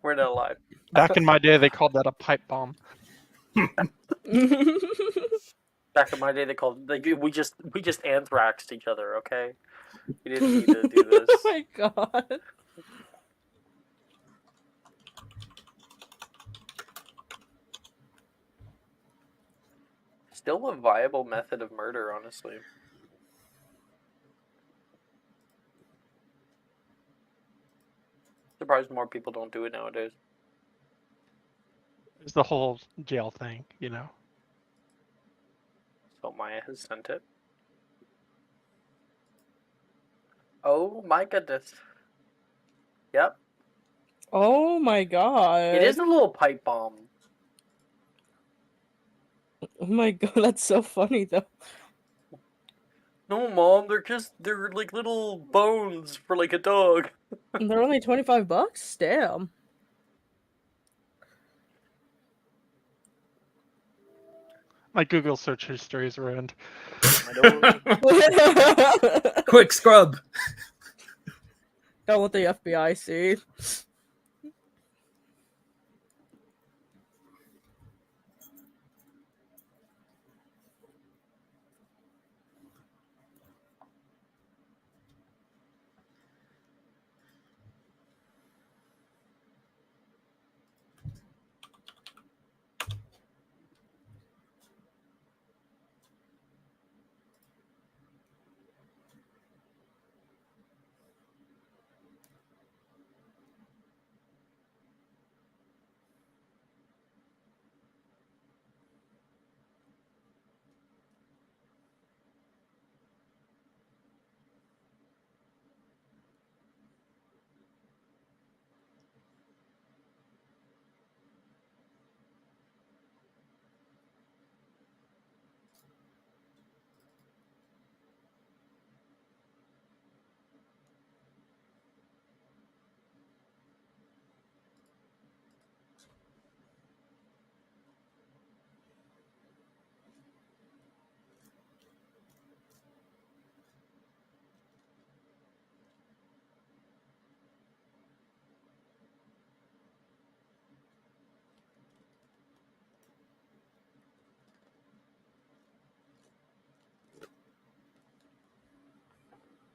We're not alive. Back in my day, they called that a pipe bomb. Back in my day, we just anthraxed each other. Okay, we didn't need to do this. Oh my god. Still a viable method of murder, honestly. Surprised more people don't do it nowadays. It's the whole jail thing, you know. So Maya has sent it. Oh my goodness. Yep. Oh my god. It is a little pipe bomb. Oh my god, that's so funny though. No, Mom, they're like little bones for like a dog. And they're only $25? Damn. My Google search history is ruined. Quick scrub. Don't let the FBI see.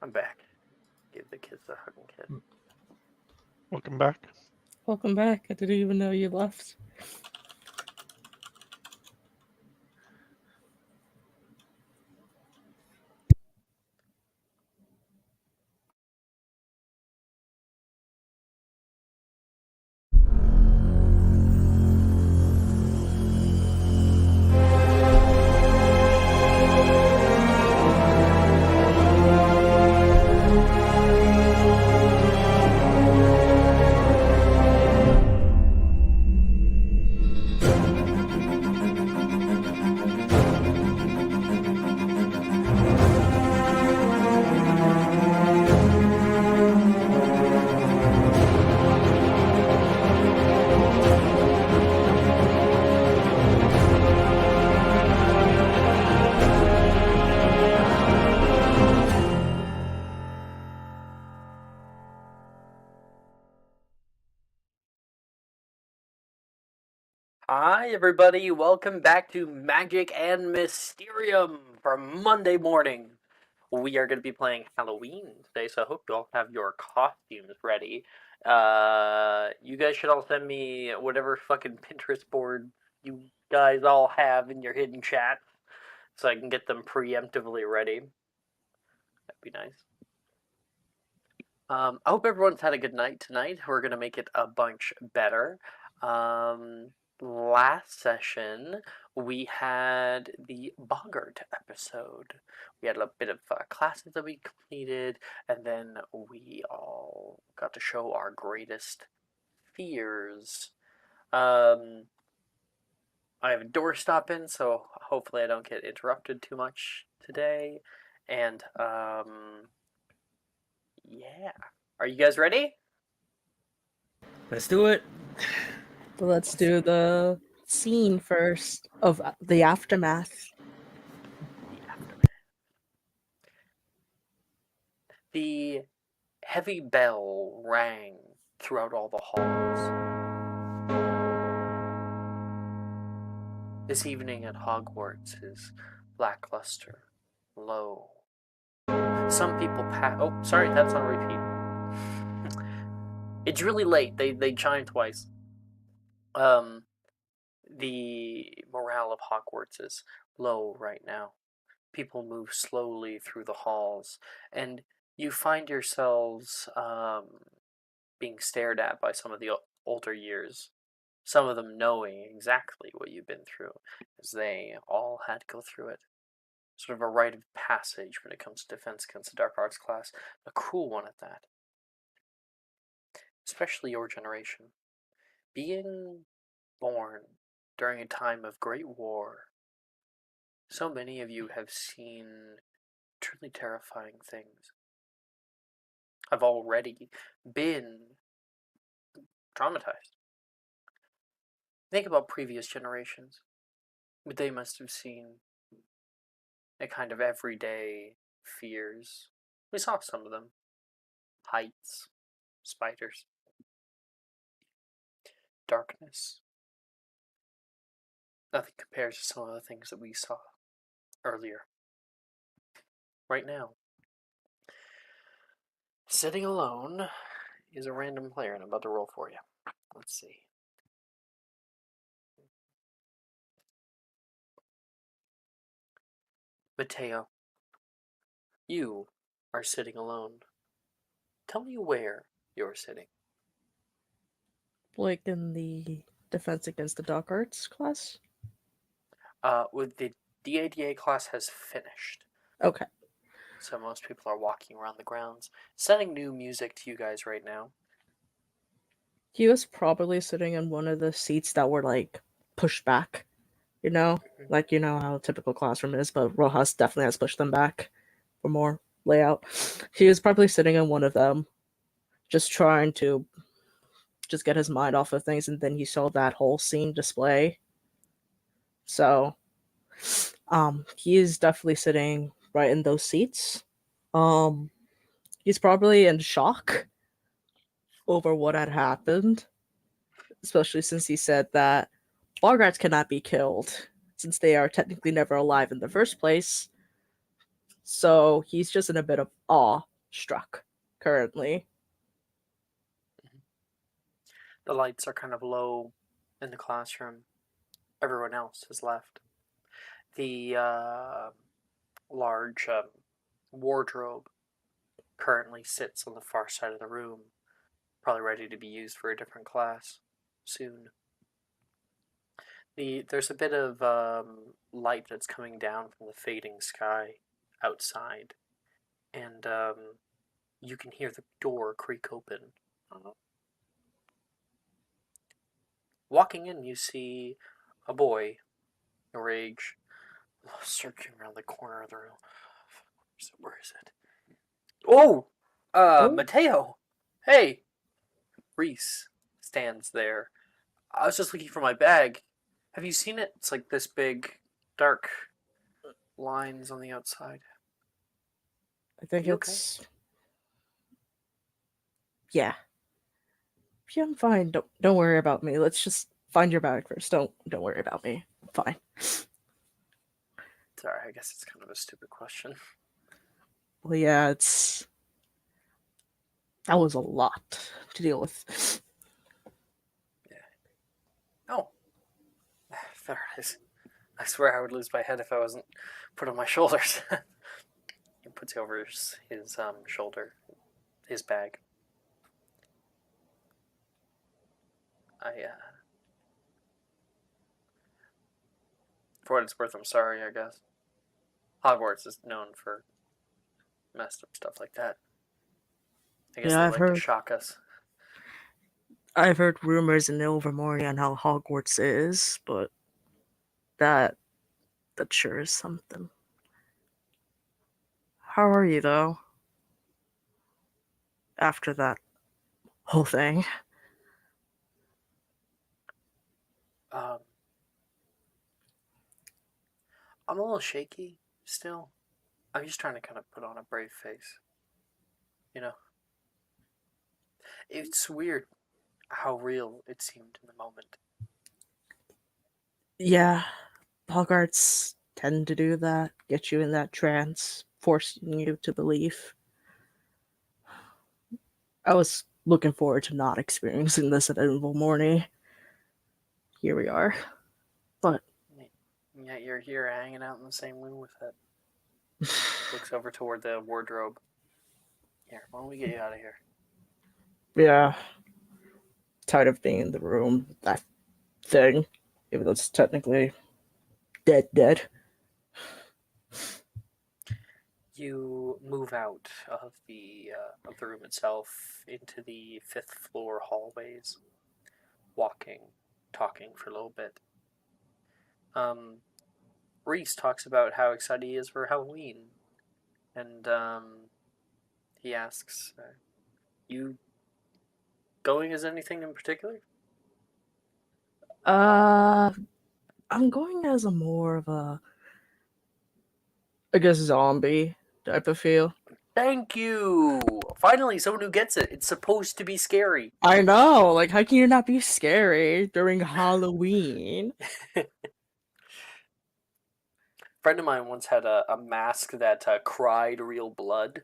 I'm back. Give the kids a hug and kiss. Welcome back. Welcome back. I didn't even know you left. Hi, everybody. Welcome back to Magic and Mysterium for Monday morning. We are going to be playing Halloween today, so I hope you all have your costumes ready. You guys should all send me whatever fucking Pinterest board you guys all have in your hidden chat so I can get them preemptively ready. That'd be nice. I hope everyone's had a good night tonight. We're going to make it a bunch better. Last session, we had the Boggart episode. We had a bit of classes that we completed, and then we all got to show our greatest fears. I have a door stopping, so hopefully I don't get interrupted too much today. And, yeah. Are you guys ready? Let's do it. Let's do the scene first of the aftermath. The heavy bell rang throughout all the halls. This evening at Hogwarts is lackluster, low. Some people oh, sorry, that's on repeat. It's really late. They chime twice. The morale of Hogwarts is low right now. People move slowly through the halls, and you find yourselves being stared at by some of the older years. Some of them knowing exactly what you've been through, as they all had to go through it. Sort of a rite of passage when it comes to Defense Against the Dark Arts class, a cruel one at that. Especially your generation. Being born during a time of great war, so many of you have seen truly terrifying things. Have already been traumatized. Think about previous generations. But they must have seen a kind of everyday fears. We saw some of them. Heights, spiders, darkness. Nothing compares to some of the things that we saw earlier. Right now, sitting alone is a random player, and I'm about to roll for you. Let's see. Mateo, you are sitting alone. Tell me where you're sitting. Like in the Defense Against the Dark Arts class? With the DADA class has finished. Okay. So most people are walking around the grounds, sending new music to you guys right now. He was probably sitting in one of the seats that were like pushed back, you know? Like you know how a typical classroom is, but Rojas definitely has pushed them back for more layout. He was probably sitting in one of them, just trying to just get his mind off of things, and then he saw that whole scene display. So he is definitely sitting right in those seats. He's probably in shock over what had happened, especially since he said that Bogarts cannot be killed since they are technically never alive in the first place. So he's just in a bit of awe struck currently. The lights are kind of low in the classroom. Everyone else has left. The large wardrobe currently sits on the far side of the room, probably ready to be used for a different class soon. There's a bit of light that's coming down from the fading sky outside, and you can hear the door creak open. Walking in, you see a boy your age searching around the corner of the room. Where is it? Oh! Mateo! Hey! Reese stands there. I was just looking for my bag. Have you seen it? It's like this big, dark lines on the outside. I think You it's yeah. Yeah, I'm fine. Don't worry about me. Let's just find your bag first. Don't worry about me. I'm fine. Sorry, I guess it's kind of a stupid question. Well, yeah, that was a lot to deal with. Oh. There it is. I swear I would lose my head if I wasn't put on my shoulders. He puts over his shoulder, his bag. For what it's worth, I'm sorry, I guess. Hogwarts is known for messed up stuff like that. I guess Yeah, they I've like heard. to shock us. I've heard rumors in Ilvermorny on how Hogwarts is, but that sure is something. How are you though? After that whole thing. Um, I'm a little shaky still. I'm just trying to kind of put on a brave face. You know? It's weird. how real it seemed in the moment. Yeah, Bogarts tend to do that, get you in that trance, forcing you to believe. I was looking forward to not experiencing this at Morning. Here we are. But And yet you're here hanging out in the same room with it. Looks over toward the wardrobe. Here, why don't we get you out of here? yeah, tired of being in the room. That thing, even though it's technically dead. You move out of the room itself into the 5th floor hallways, walking, talking for a little bit. Reese talks about how excited he is for Halloween, and he asks, "You going as anything in particular?" I'm going as a more of a, I guess, zombie type of feel. Thank you! Finally, someone who gets it. It's supposed to be scary. I know, like, how can you not be scary during Halloween? Friend of mine once had a mask that cried real blood.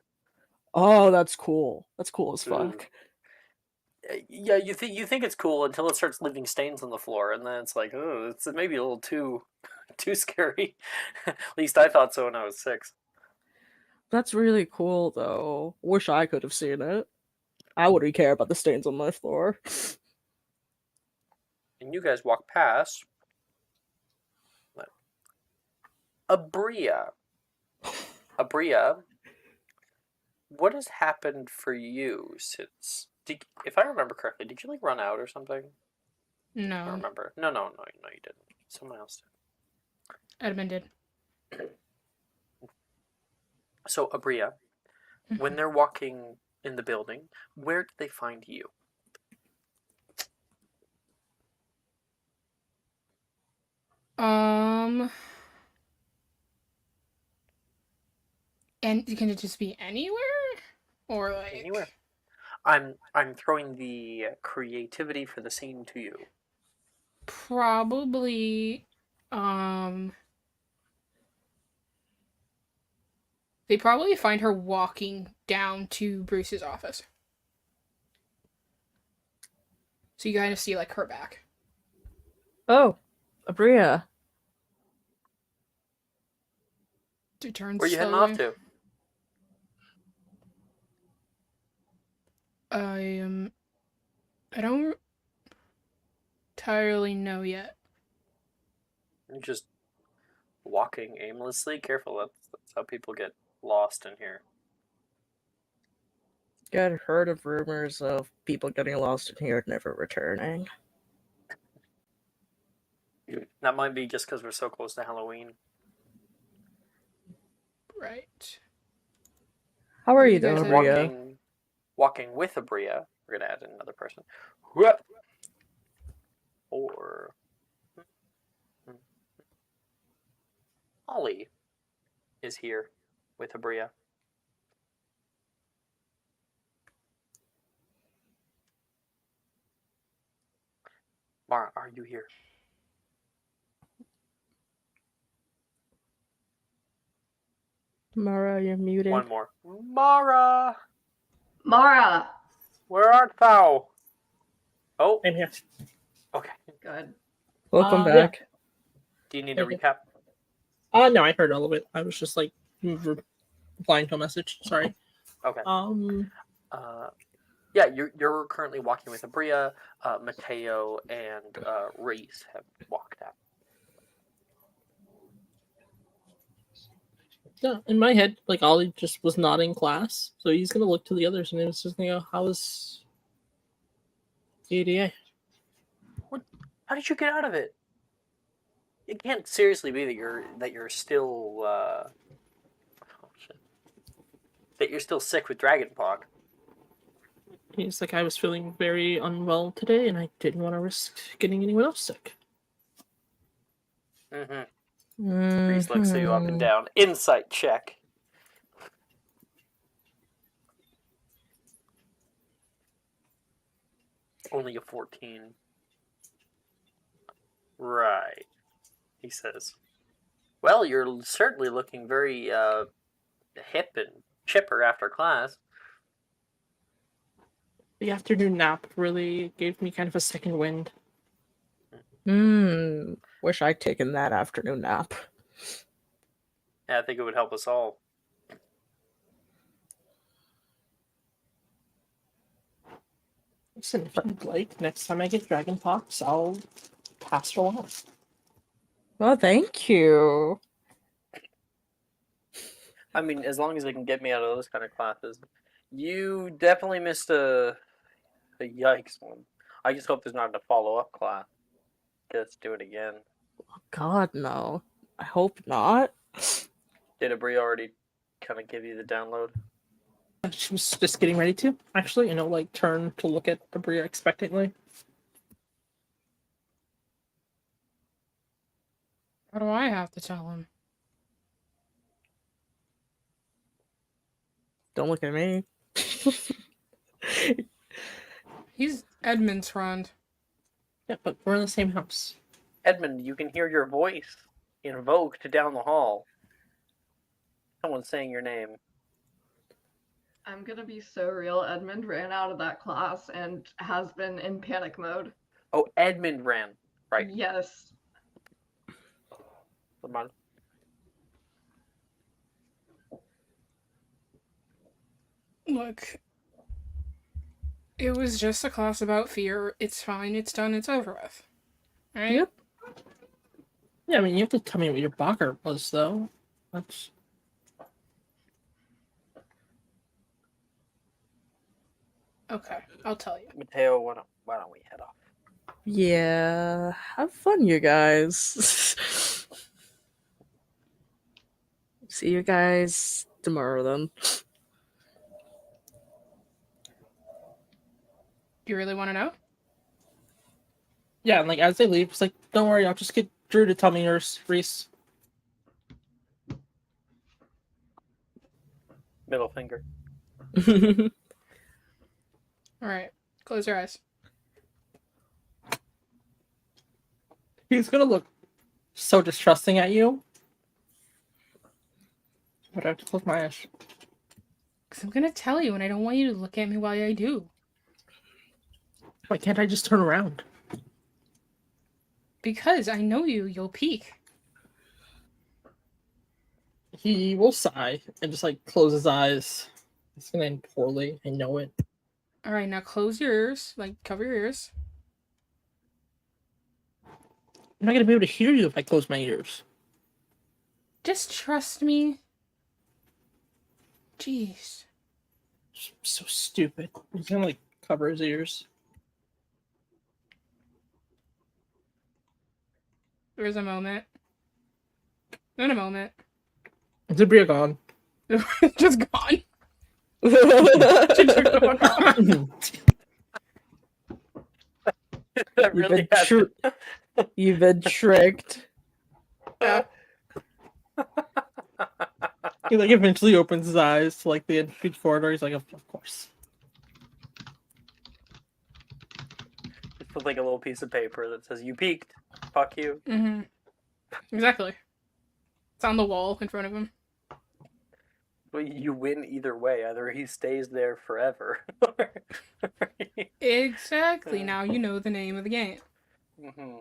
Oh, that's cool. That's cool as fuck. Yeah, you think it's cool until it starts leaving stains on the floor, and then it's like, oh, it's maybe a little too scary. At least I thought so when I was 6. That's really cool, though. Wish I could have seen it. I wouldn't care about the stains on my floor. And you guys walk past Abria. Abria, what has happened for you since? If I remember correctly, did you like run out or something? I don't No, remember. No, you didn't. Someone else did. Edmund did. So Abria, when they're walking in the building, where do they find you? And can it just be anywhere? Or like Anywhere. I'm throwing the creativity for the scene to you. probably they probably find her walking down to Bruce's office. So you kind of see like her back. Oh, Abria. She turns Where are you heading slowly. off to? I don't entirely know yet. You're just walking aimlessly. Careful, that's how people get lost in here. I'd heard of rumors of people getting lost in here and never returning. That might be just because we're so close to Halloween. Right. How are You you guys doing, are Abria? Walking with Abria. We're gonna add another person. Or Ollie is here with Abria. Mara, are you here? Mara, you're muted. One more. Mara! Mara! Where art thou? Oh, I'm here. okay. Good. Welcome Yeah. back. Do you need a Thank recap? No, I heard all of it. I was just like replying to a message. Sorry. Okay. Uh, Yeah, you're currently walking with Abria. Mateo and Reese have walked out. yeah, in my head, like Ollie just was not in class, so he's gonna look to the others and he was just gonna go, "How was the ADA?" How did you get out of it? It can't seriously be that you're still that you're still sick with dragonpox. He's like, "I was feeling very unwell today, and I didn't want to risk getting anyone else sick." Mm-hmm. Reese looks at you up and down. Insight check. Only a 14. Right, he says. Well, you're certainly looking very hip and chipper after class. The afternoon nap really gave me kind of a second wind. Wish I'd taken that afternoon nap. Yeah, I think it would help us all. Listen, if you'd like, next time I get dragon pox, I'll pass it along. Well, thank you. I mean, as long as it can get me out of those kind of classes. You definitely missed a yikes one. I just hope there's not a follow-up class. Let's do it again. God, no. I hope not. Did Abri already kind of give you the download? She was just getting ready to, actually, like turn to look at Abria expectantly. What do I have to tell him? Don't look at me. He's Edmund's friend. Yeah, but we're in the same house. Edmund, you can hear your voice invoked down the hall. Someone's saying your name. I'm gonna be so real. Edmund ran out of that class and has been in panic mode. Oh, Edmund ran. Right. Yes. Come on. Look, it was just a class about fear. It's fine. It's done. It's over with. Right? Yep. Yeah, I mean, you have to tell me what your bocker was, though. That's... Okay, I'll tell you. Mateo, why don't we head off? Yeah, have fun, you guys. See you guys tomorrow, then. Do you really want to know? Yeah, and as they leave, it's like, don't worry, I'll just get Drew to tell me yours, Reese. Middle finger. Alright, close your eyes. He's gonna look so distrusting at you. But I have to close my eyes. Because I'm going to tell you, and I don't want you to look at me while I do. Why can't I just turn around? Because I know you'll peek. He will sigh and just close his eyes. It's gonna end poorly. I know it. Alright, now close your ears. Cover your ears. I'm not gonna be able to hear you if I close my ears. Just trust me. Jeez. So stupid. He's gonna cover his ears. There's a moment. In a moment. Is Abria gone? Just gone. That really You've been tricked. Yeah. He eventually opens his eyes to the end of the corridor. He's like, of course. Just put a little piece of paper that says you peeked. Fuck you. Mm-hmm. Exactly. It's on the wall in front of him. Well, you win either way. Either he stays there forever. Exactly. Now you know the name of the game. Mm-hmm.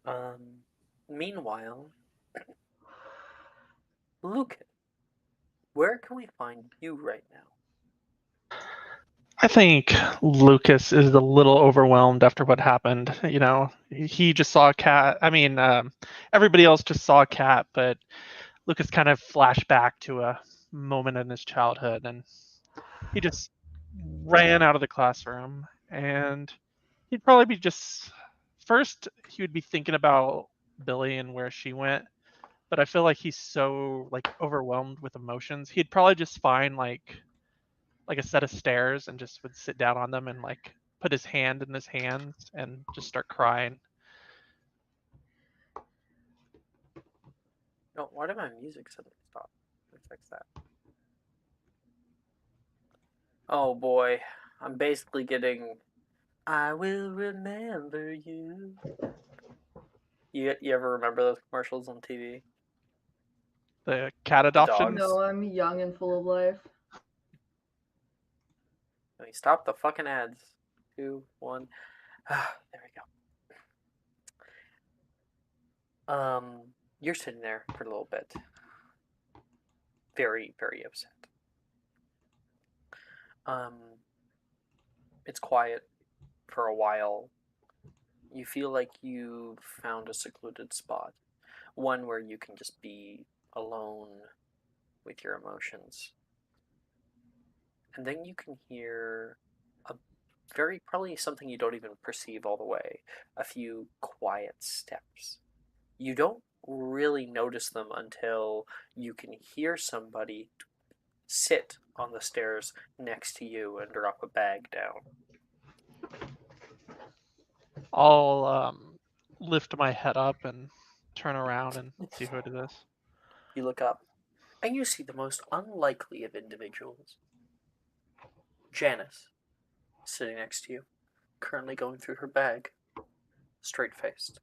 Okay. Meanwhile, Lucas, where can we find you right now? I think Lucas is a little overwhelmed after what happened. He just saw a cat. I mean, everybody else just saw a cat, but Lucas kind of flashed back to a moment in his childhood, and he just ran out of the classroom. And he'd probably be first, he would be thinking about Billy and where she went. But I feel like he's so overwhelmed with emotions. He'd probably just find like a set of stairs and just would sit down on them and put his hand in his hands and just start crying. No, why did my music suddenly stop? Let me fix that. Oh boy, I'm basically getting I will remember you. You ever remember those commercials on TV? The cat The adoption. dogs. No, I'm young and full of life. Let me stop the fucking ads. 2, 1. There we go. You're sitting there for a little bit. Very, very upset. It's quiet for a while. You feel like you've found a secluded spot. One where you can just be alone with your emotions. And then you can hear a probably something you don't even perceive all the way. A few quiet steps. You don't really notice them until you can hear somebody sit on the stairs next to you and drop a bag down. I'll lift my head up and turn around and see who it is. You look up, and you see the most unlikely of individuals. Janice, sitting next to you, currently going through her bag, straight-faced,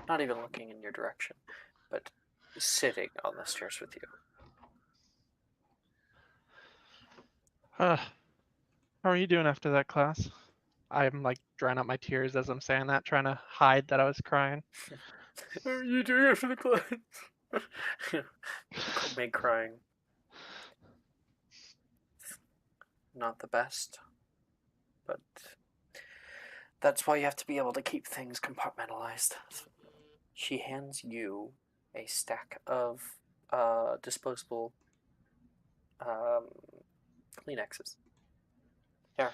not even looking in your direction, but sitting on the stairs with you. How are you doing after that class? I'm like drying out my tears as I'm saying that, trying to hide that I was crying. What are you doing after the class? Me crying. Not the best, but that's why you have to be able to keep things compartmentalized. She hands you a stack of disposable Kleenexes. Here,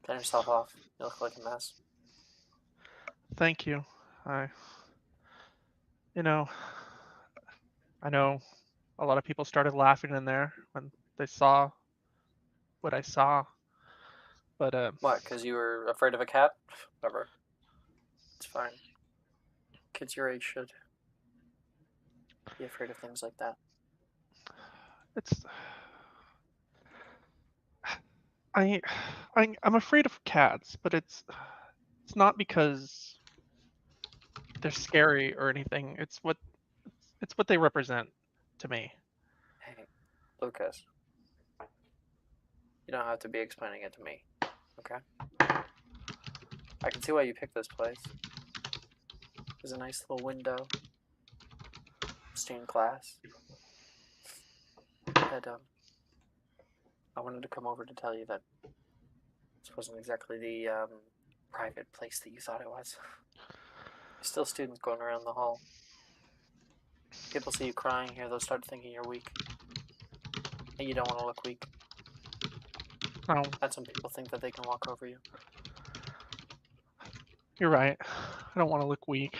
clean yourself off. You look like a mess. Thank you. You know, I know a lot of people started laughing in there when they saw what I saw, but What, because you were afraid of a cat? Whatever. It's fine. Kids your age should be afraid of things like that. it's I'm afraid of cats, but it's not because they're scary or anything. It's what they represent to me. Hey, Lucas. You don't have to be explaining it to me, okay? I can see why you picked this place. There's a nice little window. Stained glass. And, I wanted to come over to tell you that this wasn't exactly the, private place that you thought it was. There's still students going around the hall. People see you crying here, they'll start thinking you're weak. And you don't want to look weak. Oh, And some people think that they can walk over you. you're right. I don't want to look weak.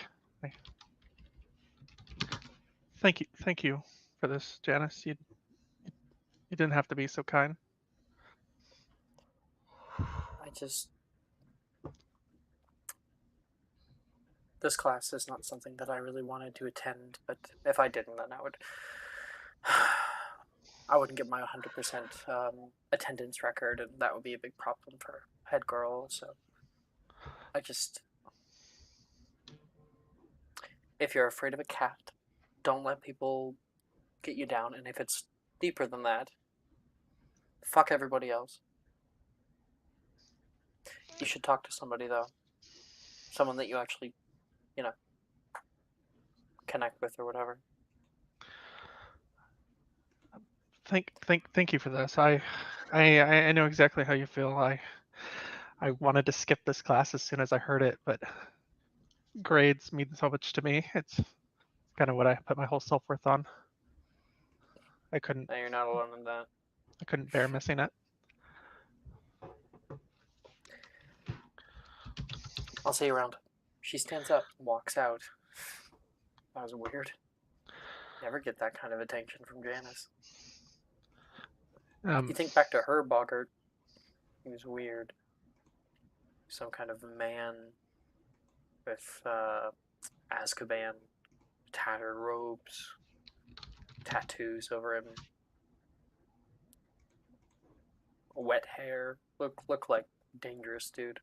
Thank you for this, Janice. You didn't have to be so kind. This class is not something that I really wanted to attend, but if I didn't, then I wouldn't get my 100% attendance record, and that would be a big problem for head girl, so if you're afraid of a cat, don't let people get you down, and if it's deeper than that, fuck everybody else. You should talk to somebody, though. Someone that you actually, connect with or whatever. Thank you for this. I know exactly how you feel. I wanted to skip this class as soon as I heard it, but grades mean so much to me. It's kind of what I put my whole self-worth on. I couldn't No, you're not alone in that. bear missing it. I'll see you around. She stands up and walks out. That was weird. Never get that kind of attention from Janice. You think back to her, Boggart. He was weird. Some kind of man with Azkaban tattered robes, tattoos over him, wet hair. Look like dangerous dude.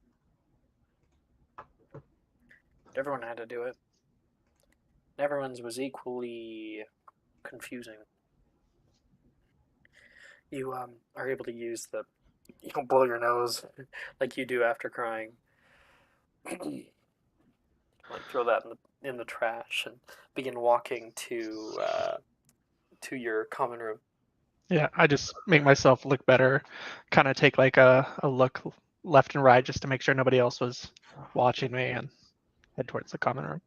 Everyone had to do it. Everyone's was equally confusing. You are able to use the, you don't blow your nose like you do after crying. Like throw that in the trash and begin walking to your common room. Yeah, I just make myself look better, kind of take like a look left and right just to make sure nobody else was watching me, and head towards the common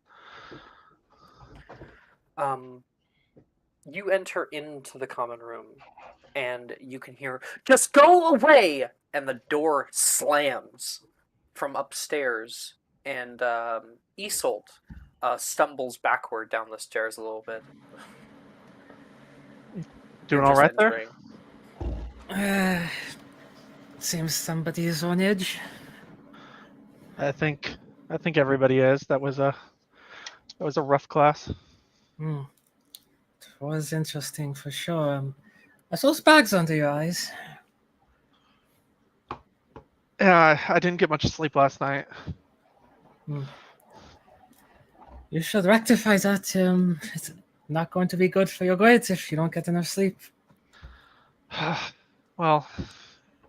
room. You enter into the common room, and you can hear, "Just go away!" And the door slams from upstairs, and Isolt stumbles backward down the stairs a little bit. Doing You're all just right there? entering. Seems somebody is on edge. I think everybody is. That was a rough class. Hmm. It was interesting for sure. I saw bags under your eyes. Yeah, I didn't get much sleep last night. You should rectify that. It's not going to be good for your grades if you don't get enough sleep. Well,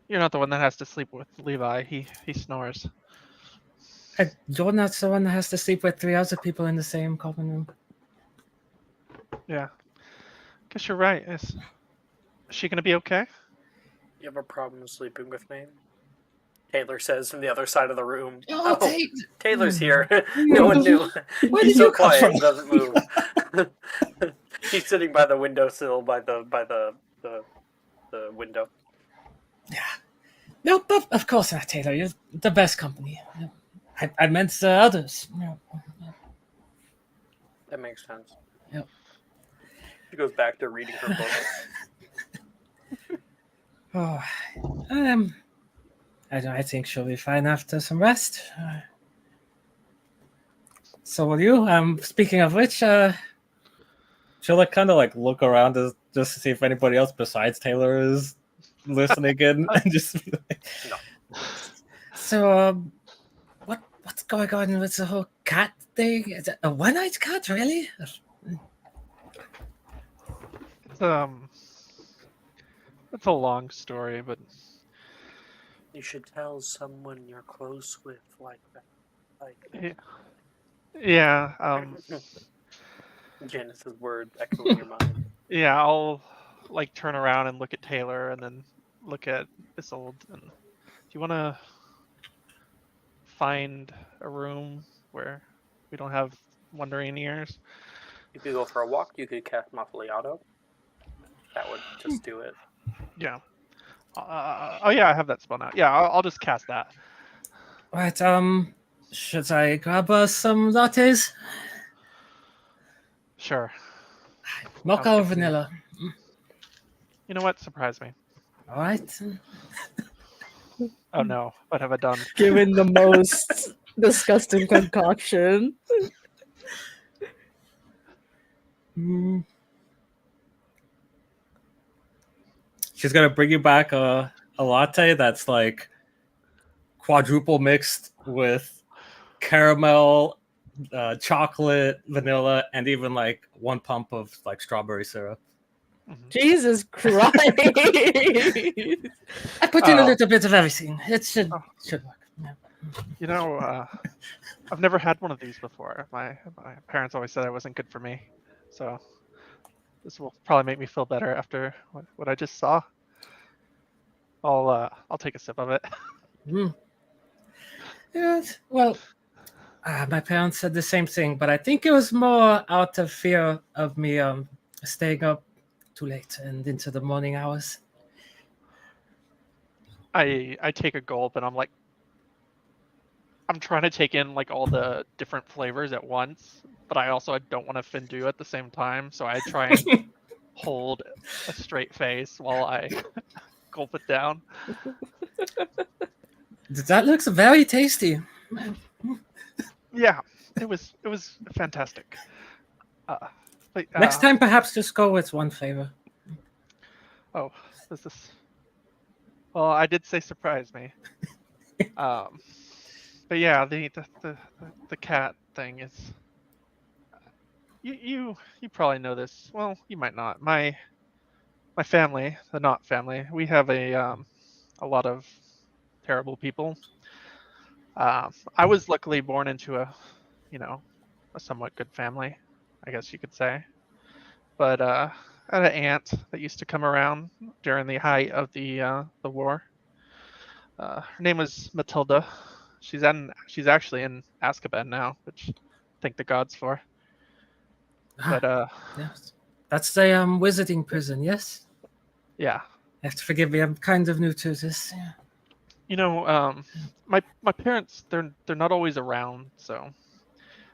you're not the one that has to sleep with Levi. He snores. You're not the one that has to sleep with 3 other people in the same common room. Yeah. Guess you're right. Is she gonna be okay? You have a problem sleeping with me? Taylor says from the other side of the room. Oh, Taylor's here. No one knew. Where He's did so you come quiet, from? he doesn't move. He's sitting by the windowsill by the window. Yeah. Nope, of course not, Taylor. You're the best company. I meant the others. That makes sense. Yep. She goes back to reading her book. Oh, I think she'll be fine after some rest. So will you? Speaking of which, She'll like kind of like look around just to see if anybody else besides Taylor is listening in, and just be like, No. So, what's going on with the whole cat thing? Is it a one-eyed cat, really? It's a long story, but You should tell someone you're close with like that. Like yeah. Janice's words echo in your mind. Yeah, I'll like turn around and look at Taylor, and then look at Isolde. And do you want to find a room where we don't have wandering ears? You could go for a walk. You could cast Muffliato. That would just do it. Yeah. Oh yeah, I have that spell now. Yeah, I'll just cast that. Right, should I grab us some lattes? Sure. Mocha Sounds or good to me. vanilla? You know what? Surprise me. All right. Oh no, what have I done? Given the most disgusting concoction. she's gonna bring you back a latte that's like quadruple mixed with caramel, chocolate, vanilla, and even like 1 pump of like strawberry syrup. Mhm. Jesus Christ. I put in a Oh. little bit of everything. It should work. Yeah. You know, I've never had one of these before. My parents always said I wasn't good for me, so this will probably make me feel better after what I just saw. I'll take a sip of it. Yeah, well, my parents said the same thing, but I think it was more out of fear of me staying up too late and into the morning hours. I take a gulp and I'm like, I'm trying to take in like all the different flavors at once, but I also don't want to offend you at the same time, so I try and hold a straight face while I gulp it down. That looks very tasty. Yeah, it was fantastic. But, Next time, perhaps just go with one flavor. Oh, is this? Well, I did say surprise me. But yeah, the cat thing is. You probably know this. Well, you might not. My family, the Knott family, we have a lot of terrible people. I was luckily born into you know, a somewhat good family, I guess you could say. But I had an aunt that used to come around during the height of the war. Her name was Matilda. She's actually in Azkaban now, which thank the gods for. But Yes. That's the wizarding prison, yes? yeah, You have to forgive me, I'm kind of new to this. Yeah. you know, my parents they're not always around, so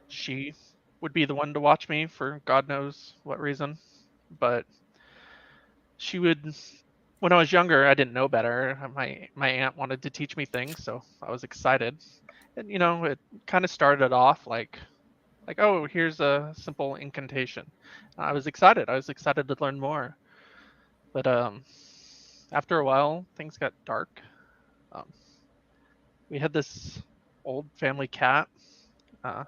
she would be the one to watch me for God knows what reason. But she would, when I was younger, I didn't know better. My aunt wanted to teach me things, so I was excited. And you know, it kind of started off like oh, here's a simple incantation. I was excited. I was excited to learn more. But after a while, things got dark. Um, we had this old family cat, uh,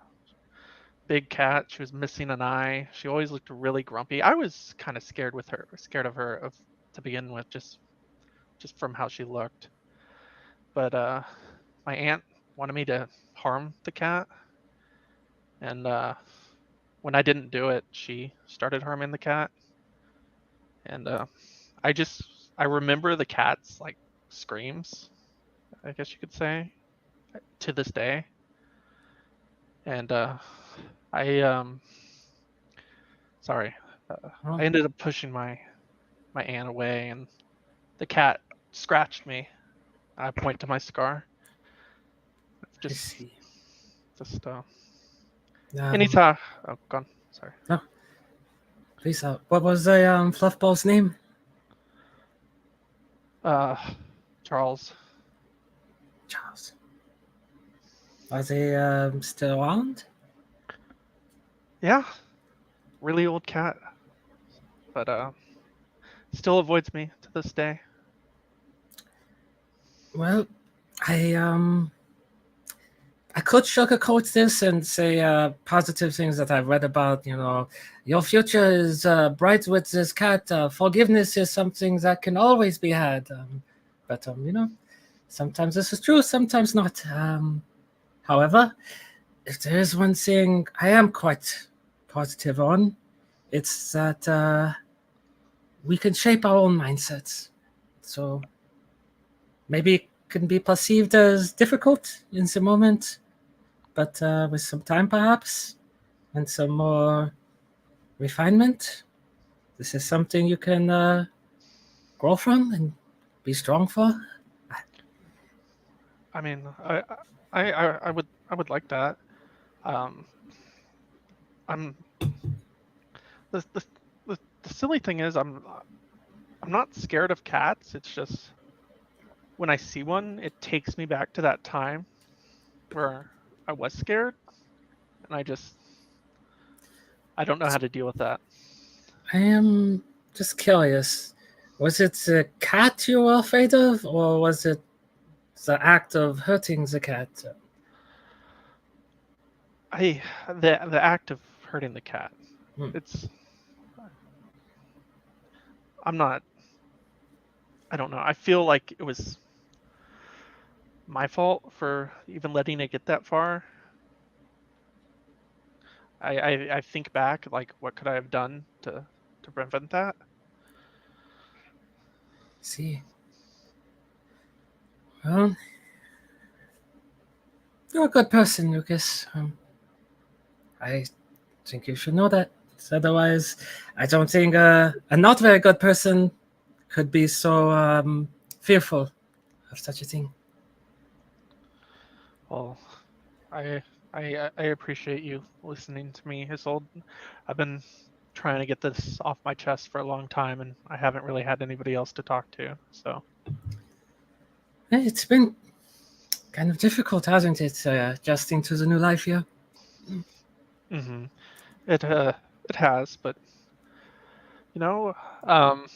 big cat. She was missing an eye. She always looked really grumpy. I was kind of scared of her to begin with, just from how she looked. But my aunt wanted me to harm the cat, and when I didn't do it, she started harming the cat. And I just I remember the cat's like screams, I guess you could say, to this day. And I sorry, I ended up pushing my aunt away, and the cat scratched me. I point to my scar. I Just see. just Um, anytime. Oh, gone. Sorry. No. Please, what was the fluffball's name? Charles. Charles. Are they still around? Yeah, really old cat, but still avoids me to this day. Well, I could sugarcoat this and say positive things that I've read about. You know, your future is bright with this cat. Forgiveness is something that can always be had. But you know, sometimes this is true, sometimes not. However, if there is one thing I am quite positive on, it's that we can shape our own mindsets. So maybe it can be perceived as difficult in the moment, but with some time perhaps and some more refinement, this is something you can grow from and be strong for. I mean, I would like that. Um, I'm the, the the silly thing is I'm not scared of cats. It's just when I see one, it takes me back to that time where I was scared, and I don't know how to deal with that. I am just curious. Was it the cat you were afraid of, or was it the act of hurting the cat? The act of hurting the cat. It's I'm not. I don't know. I feel like it was my fault for even letting it get that far. I think back, like, what could I have done to prevent that? See. Well, you're a good person, Lucas. I think you should know that. Otherwise, I don't think a not very good person could be so fearful of such a thing. Well, I appreciate you listening to me, Isolde. I've been trying to get this off my chest for a long time, and I haven't really had anybody else to talk to. So It's been kind of difficult, hasn't it, adjusting to the new life here? mm-hmm. It it has, but I'm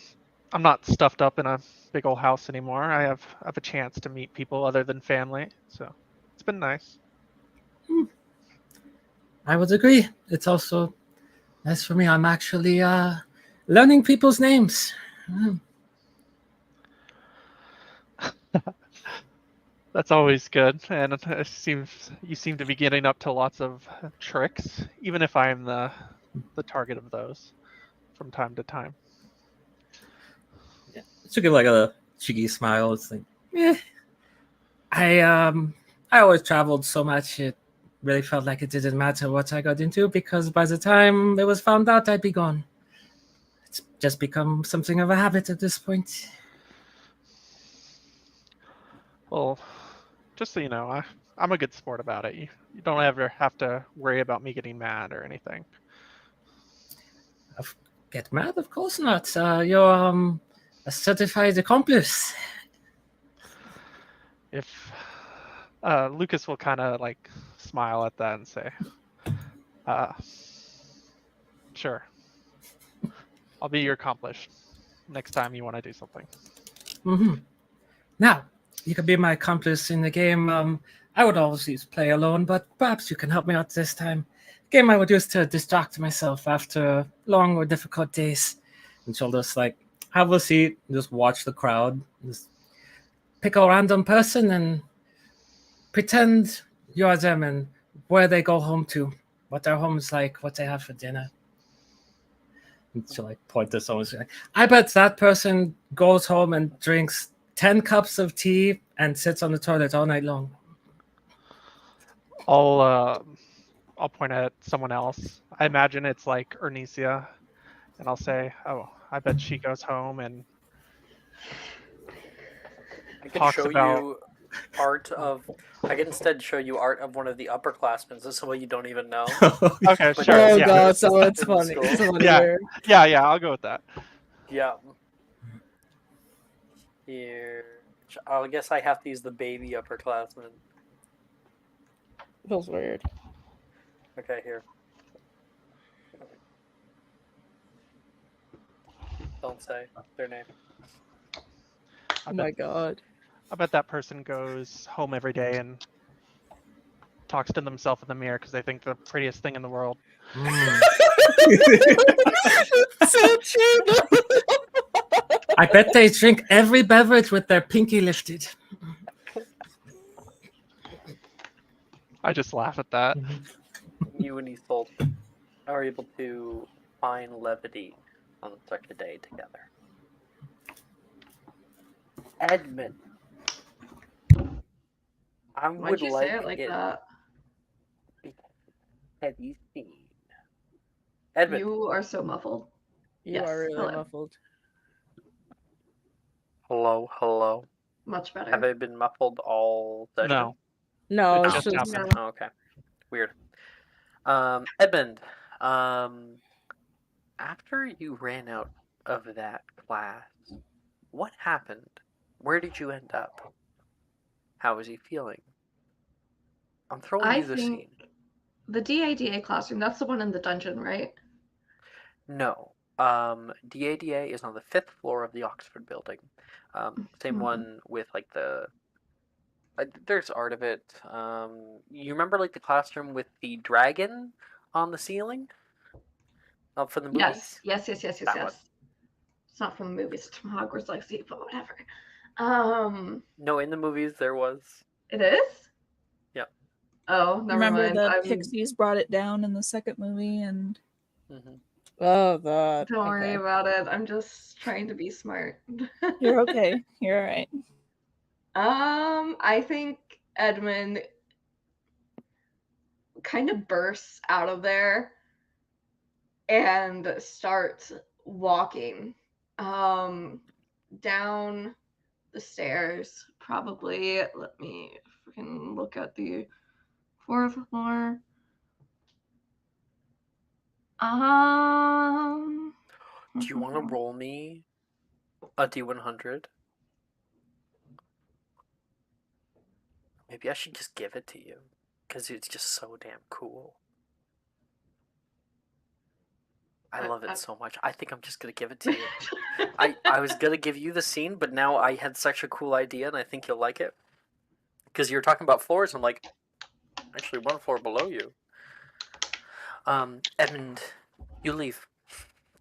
not stuffed up in a big old house anymore. I have a chance to meet people other than family, so it's been nice. I would agree. It's also nice for me. I'm actually learning people's names. That's always good, and you seem to be getting up to lots of tricks, even if I am the target of those from time to time. Yeah. She'll give like a cheeky smile. It's like, I always traveled so much it really felt like it didn't matter what I got into because by the time it was found out I'd be gone. It's just become something of a habit at this point. Well, just so you know, I'm a good sport about it. You don't ever have to worry about me getting mad or anything. Get mad? Of course not. You're a certified accomplice. If Lucas will kind of like smile at that and say, sure, I'll be your accomplice next time you want to do something. Mm-hmm. Now, you can be my accomplice in the game. I would always play alone, but perhaps you can help me out this time. Game I would use to distract myself after long or difficult days. and she'll just like have a seat, just watch the crowd, just Pick a random person and pretend you're them and where they go home to, what their home's like, what they have for dinner. and she'll like point to someone. She's like, I bet that person goes home and drinks 10 cups of tea and sits on the toilet all night long. I'll point at someone else. I imagine it's like Ernesia, and I'll say, "Oh, I bet she goes home and I can talks show about." you art of. I can instead show you art of one of the upperclassmen. This is someone you don't even know. Okay, But sure. Oh Yeah, god, so it's In funny. school. It's funny Yeah. where yeah. I'll go with that. Yeah. Here. I guess I have to use the baby upperclassman. feels weird. Okay, here. Don't say their name. I Oh my bet, god. I bet that person goes home every day and talks to themselves in the mirror because they think they're the prettiest thing in the world. So true. I bet they drink every beverage with their pinky lifted. I just laugh at that. You and Isolde are able to find levity on such a day together. Edmund, I Why'd would you like say it like that? Have you seen Edmund? You are so muffled. You Yes, are really hello. muffled. Hello, hello. Much better. Have I been muffled all session? No, No, It it's just just happened. Oh, okay. Weird. Edmund, after you ran out of that class, what happened? Where did you end up? How was he feeling? I'm throwing I you the think scene. the DADA classroom, that's the one in the dungeon, right? No. DADA is on the 5th floor of the Oxford building. Same Mhm. one with like the. There's art of it. You remember like the classroom with the dragon on the ceiling? From the movies? Yes. That one. It's not from the movies, it's from Hogwarts Legacy, but whatever. No, in the movies there was. It is? Yep. Oh, never Remember mind. the Pixies brought it down in the second movie, and Mm-hmm. oh god. Don't worry Okay. about it. I'm just trying to be smart. you're okay. You're all right. I think Edmund kind of bursts out of there and starts walking down the stairs. Probably, let me freaking look at the 4th floor. Do you want to roll me a D100? Maybe I should just give it to you, because it's just so damn cool. I love it so much. I think I'm just gonna give it to you. I was gonna give you the scene, but now I had such a cool idea, and I think you'll like it. Because you're talking about floors, I'm like, actually, one floor below you. Edmund, you leave.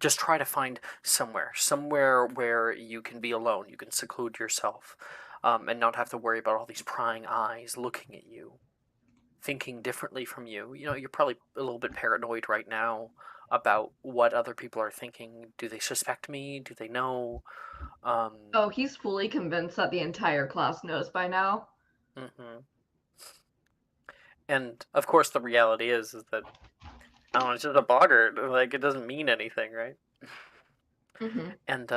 Just try to find somewhere where you can be alone. You can seclude yourself, and not have to worry about all these prying eyes looking at you, thinking differently from you. You know, you're probably a little bit paranoid right now about what other people are thinking. Do they suspect me? Do they know? Oh, he's fully convinced that the entire class knows by now. Mm-hmm. And of course, the reality is that I don't know, it's just a boggart. Like, it doesn't mean anything, right? Mm-hmm. And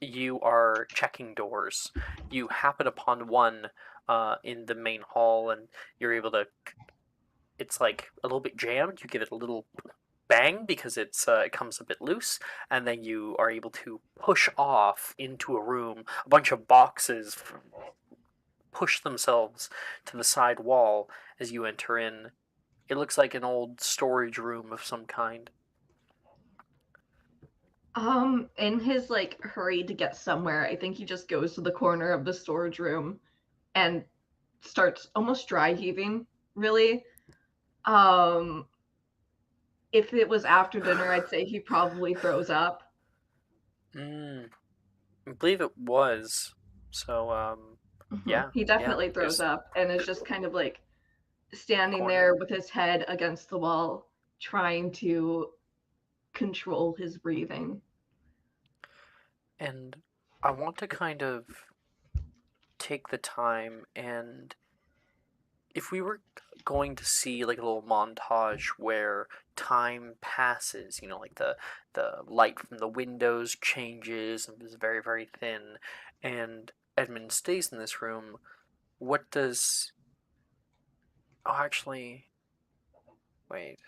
you are checking doors. You happen upon one in the main hall, and you're able to. It's like a little bit jammed. You give it a little bang because it comes a bit loose, and then you are able to push off into a room. A bunch of boxes push themselves to the side wall as you enter in. It looks like an old storage room of some kind. In his like hurry to get somewhere, I think he just goes to the corner of the storage room and starts almost dry heaving, really. If it was after dinner, I'd say he probably throws up. I believe it was. So, yeah. He definitely throws there's up and is just kind of like standing corner. there with his head against the wall, trying to control his breathing. And I want to kind of take the time, and if we were going to see like a little montage where time passes, you know, like the light from the windows changes and is very, very thin, and Edmund stays in this room, what does... Oh, actually... Wait.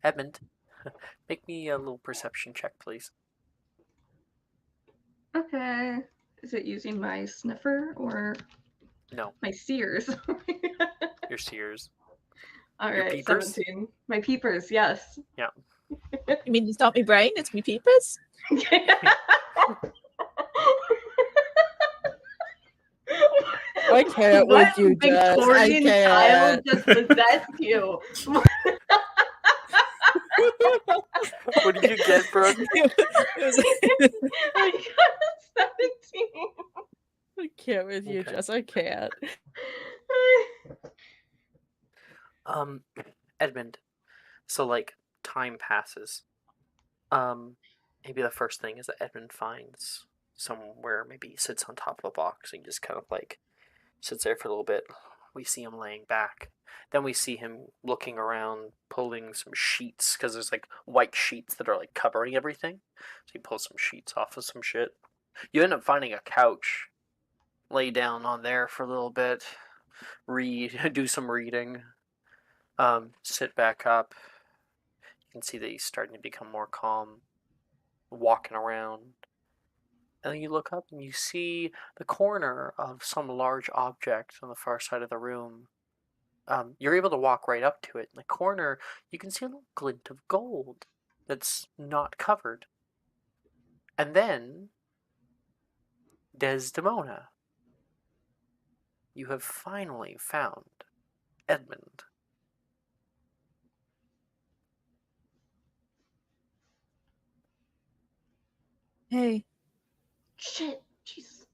Edmund, make me a little perception check, please. Okay. Is it using my sniffer or No, my sears? your seers. All Your right, peepers? 17. My peepers, yes. Yeah. You mean it's not me brain, it's me peepers? I can't What with you, Jess. I Victorian child can't. just possessed you? What did you get, Brooke? I got 17. I can't with you, Okay. Jess. I can't. Edmund, so like time passes. Maybe the first thing is that Edmund finds somewhere, maybe he sits on top of a box and just kind of like sits there for a little bit. We see him laying back. Then we see him looking around, pulling some sheets, because there's like white sheets that are like covering everything. So he pulls some sheets off of some shit. You end up finding a couch. Lay down on there for a little bit. Read, do some reading. Sit back up. You can see that he's starting to become more calm. Walking around. And then you look up and you see the corner of some large object on the far side of the room. You're able to walk right up to it. In the corner, you can see a little glint of gold that's not covered. And then, Desdemona. You have finally found Edmund. Hey, Shit, jeez.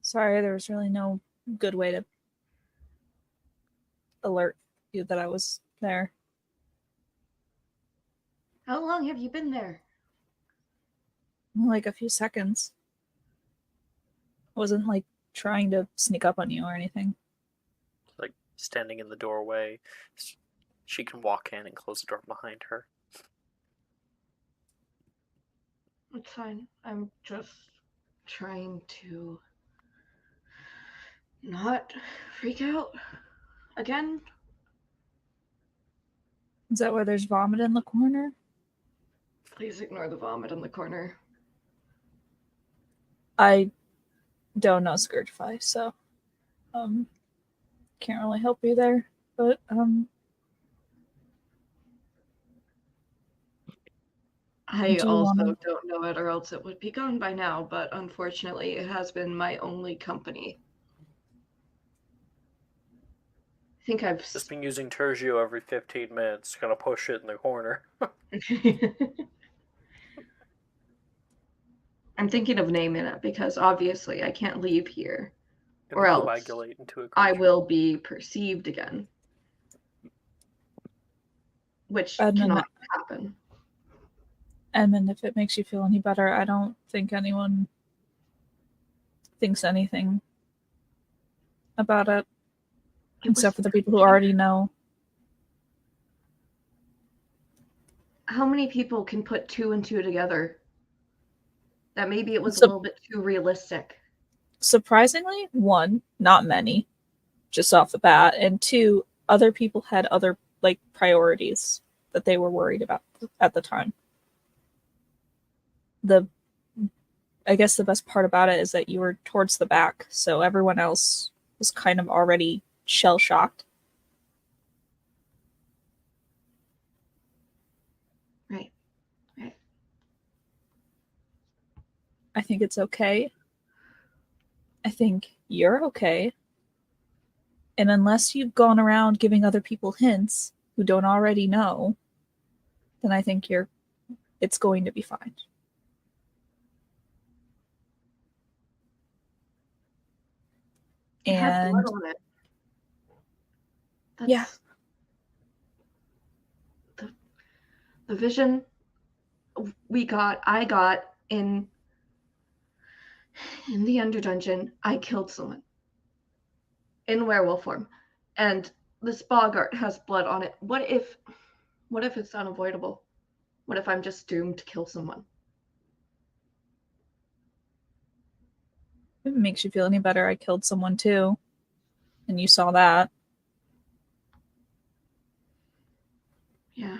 sorry, there was really no good way to alert you that I was there. How long have you been there? Like a few seconds. Wasn't like trying to sneak up on you or anything. Like standing in the doorway. She can walk in and close the door behind her. It's fine. I'm just trying to not freak out again. Is that where there's vomit in the corner? Please ignore the vomit in the corner. I don't know Scourgify, so can't really help you there. But I Do you also wanna- don't know it, or else it would be gone by now, but unfortunately, it has been my only company. I think I've. Just been using Tergio every 15 minutes. Gonna push it in the corner. I'm thinking of naming it because obviously I can't leave here, And or else coagulate into a I creature. will be perceived again, which Edmund, cannot happen. Edmund, if it makes you feel any better, I don't think anyone thinks anything about it, It was- except for the people who already know. How many people can put two and two together? That maybe it was a So- little bit too realistic. Surprisingly, one, not many, just off the bat, and two, other people had other like priorities that they were worried about at the time. I guess the best part about it is that you were towards the back, so everyone else was kind of already shell shocked. Right. I think it's okay. I think you're okay. And unless you've gone around giving other people hints who don't already know, then I think it's going to be fine. It had And blood on it. Yeah. The vision I got in the Underdungeon, I killed someone in werewolf form, and this Bogart has blood on it. What if it's unavoidable? What if I'm just doomed to kill someone? if it makes you feel any better, I killed someone too. And you saw that. Yeah.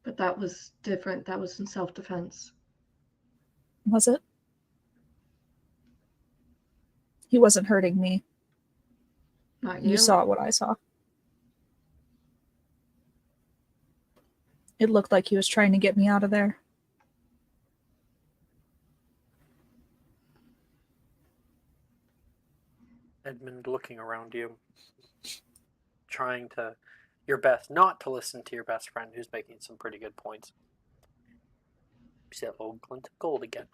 But that was different. That was in self-defense. Was it? He wasn't hurting me. Not you. You saw what I saw. It looked like he was trying to get me out of there. Edmund looking around you, trying your best not to listen to your best friend who's making some pretty good points. See that little glint of gold again.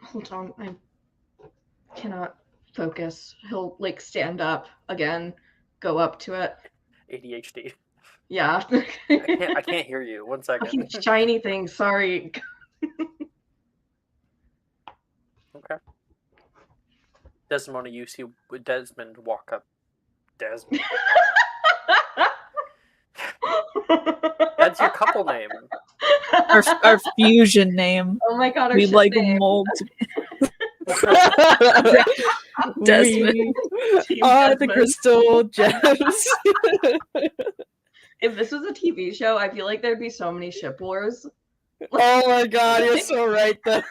Hold on, I cannot focus. He'll like stand up again, go up to it. ADHD. Yeah. I can't hear you. 1 second. Fucking shiny thing, sorry. Okay. Desmond, you see Desmond walk up. Desmond. That's your couple name. Our fusion name. Oh my god, our We ship like name. mold. Desmond. Team The Desmond. crystal gems. If this was a TV show, I feel like there'd be so many ship wars. Oh my god, you're so right though.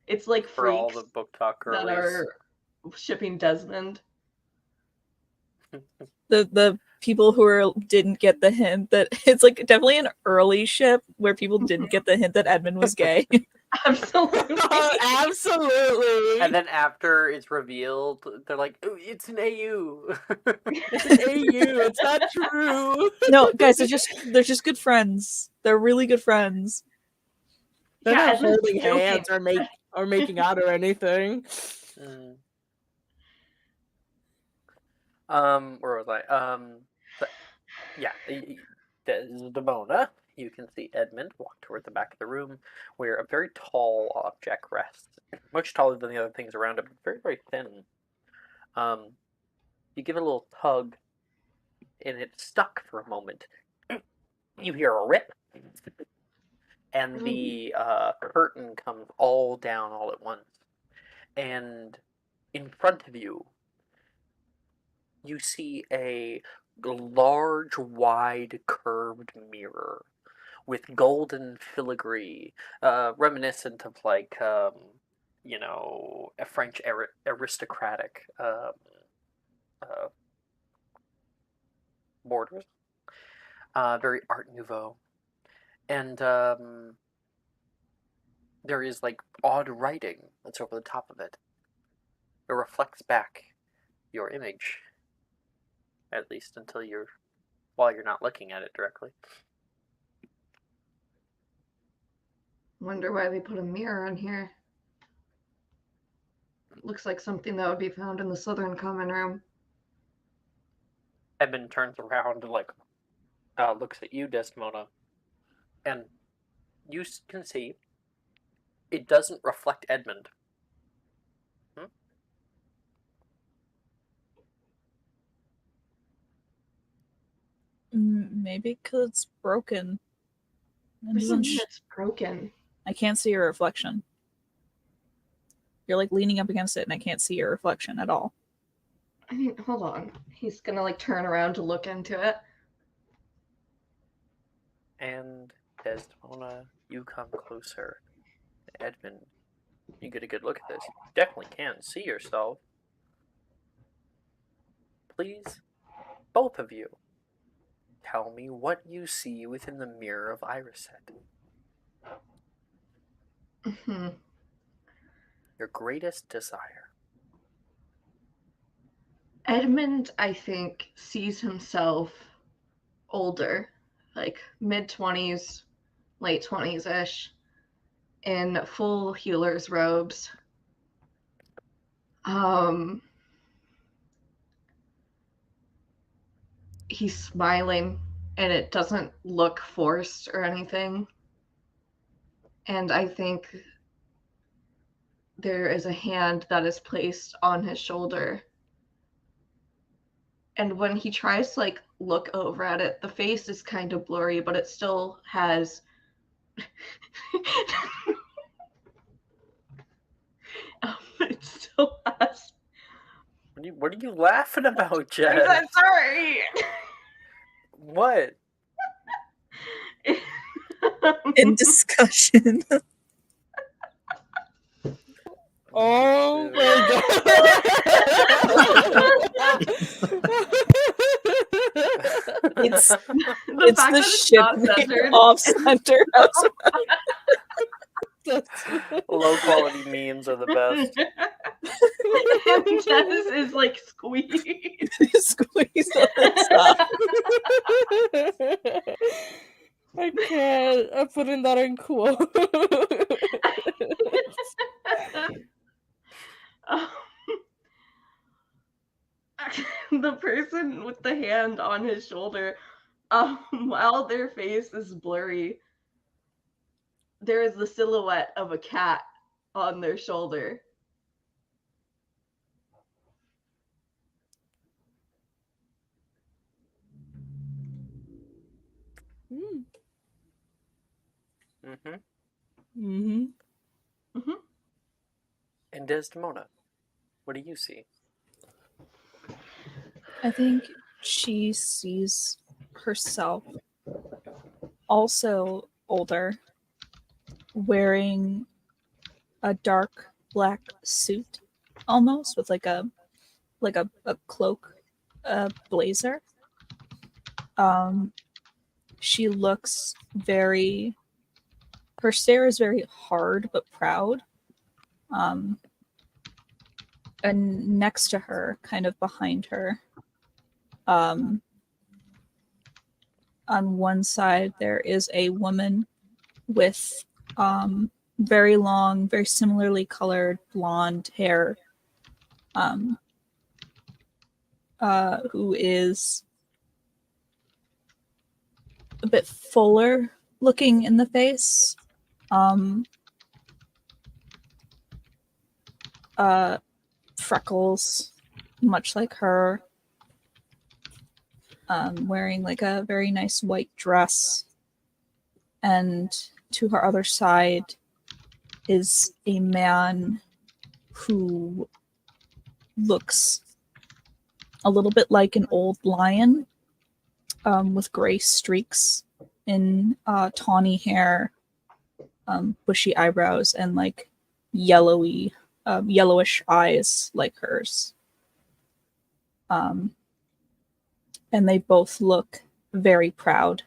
It's like For all freaks the book talk that girlies. are shipping Desmond. The people who didn't get the hint that it's like definitely an early ship where people didn't get the hint that Edmund was gay. Absolutely. Absolutely. And then after it's revealed, they're like, "Ooh, it's an AU." It's an AU. It's not true. No, guys, they're just good friends. They're really good friends. They're Yeah, not Edmund's holding joking. hands or making out or anything. Where was I? But, yeah, Demona. You can see Edmund walk toward the back of the room, where a very tall object rests, much taller than the other things around it, but very, very thin. You give it a little tug, and it's stuck for a moment. You hear a rip, and the curtain comes all down all at once. And in front of you, you see a large, wide, curved mirror with golden filigree, reminiscent of like, a French aristocratic borders. Very Art Nouveau. And there is like odd writing that's over the top of it. It reflects back your image, at least while you're not looking at it directly. Wonder why they put a mirror in here. Looks like something that would be found in the Southern Common Room. Edmund turns around and looks at you, Desdemona, and you can see it doesn't reflect Edmund. Maybe because it's broken. It's broken. I can't see your reflection. You're like leaning up against it, and I can't see your reflection at all. I mean, hold on. He's gonna like turn around to look into it. And Desdemona, you come closer. Edmund, you get a good look at this. You definitely can see yourself. Please, both of you, tell me what you see within the mirror of Iriset. Mm-hmm. Your greatest desire. Edmund, I think, sees himself older, like mid-20s, late 20s-ish, in full healer's robes. He's smiling, and it doesn't look forced or anything. And I think there is a hand that is placed on his shoulder. And when he tries to like look over at it, the face is kind of blurry, but it still has it still has. What are you laughing about, Jess? I'm sorry. What? In discussion. Oh my It's The fact the that it's not ship censored. off center. Low quality memes are the best. And Jess is like squeezed. Squeeze on the top. I can't. I'm putting that in quotes. The person with the hand on his shoulder, while their face is blurry, there is the silhouette of a cat on their shoulder. Mm-hmm. Mm-hmm. Mm-hmm. And Desdemona, what do you see? I think she sees herself also older, wearing a dark black suit, almost with like a cloak, blazer. She looks very. Her stare is very hard but proud. And next to her, kind of behind her, on one side there is a woman with very long, very similarly colored blonde hair, who is a bit fuller looking in the face. Freckles, much like her. Wearing like a very nice white dress. And to her other side is a man who looks a little bit like an old lion, with gray streaks in tawny hair, bushy eyebrows, and like yellowish eyes like hers. And they both look very proud.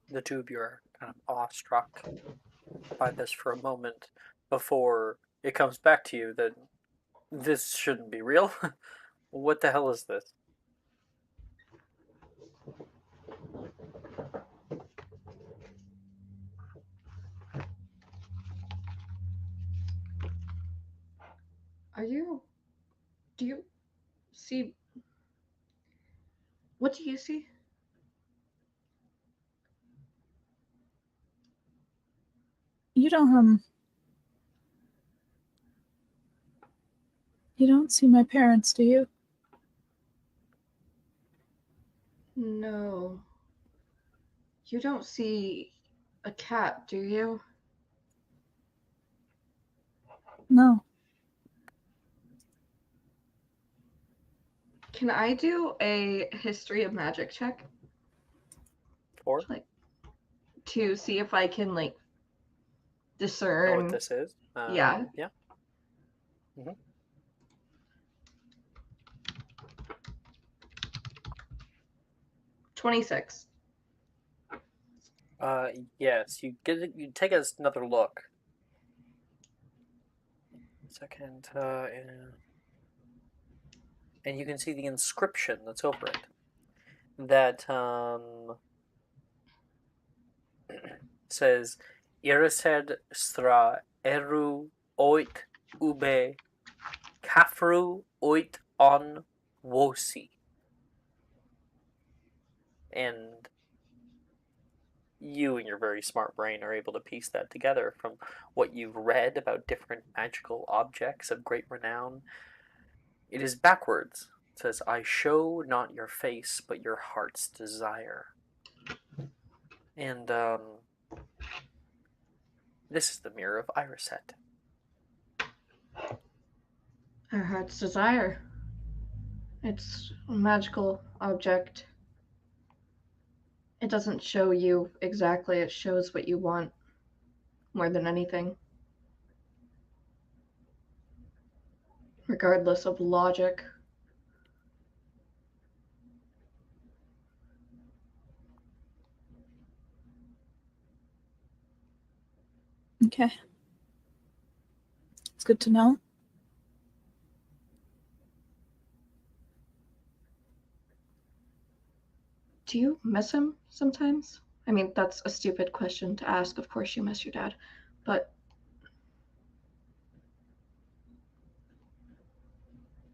The two of you are kind of awestruck by this for a moment before it comes back to you that this shouldn't be real. What the hell is this? Do you see? What do you see? You don't see my parents, do you? No. You don't see a cat, do you? No. Can I do a history of magic check? For? Like, to see if I can, like, Know discern. what this is? Yeah. Yeah. Mm-hmm. 26. Yes. You get it. You take another look. Second, and you can see the inscription that's over it. That says Irised stra eru oit ube kafru oit on wosi. And you and your very smart brain are able to piece that together from what you've read about different magical objects of great renown. It is backwards. It says, I show not your face, but your heart's desire. And this is the mirror of Iriset. Our heart's desire. It's a magical object. It doesn't show you exactly, it shows what you want more than anything. Regardless of logic. Okay. It's good to know. Do you miss him sometimes? I mean, that's a stupid question to ask. Of course you miss your dad. But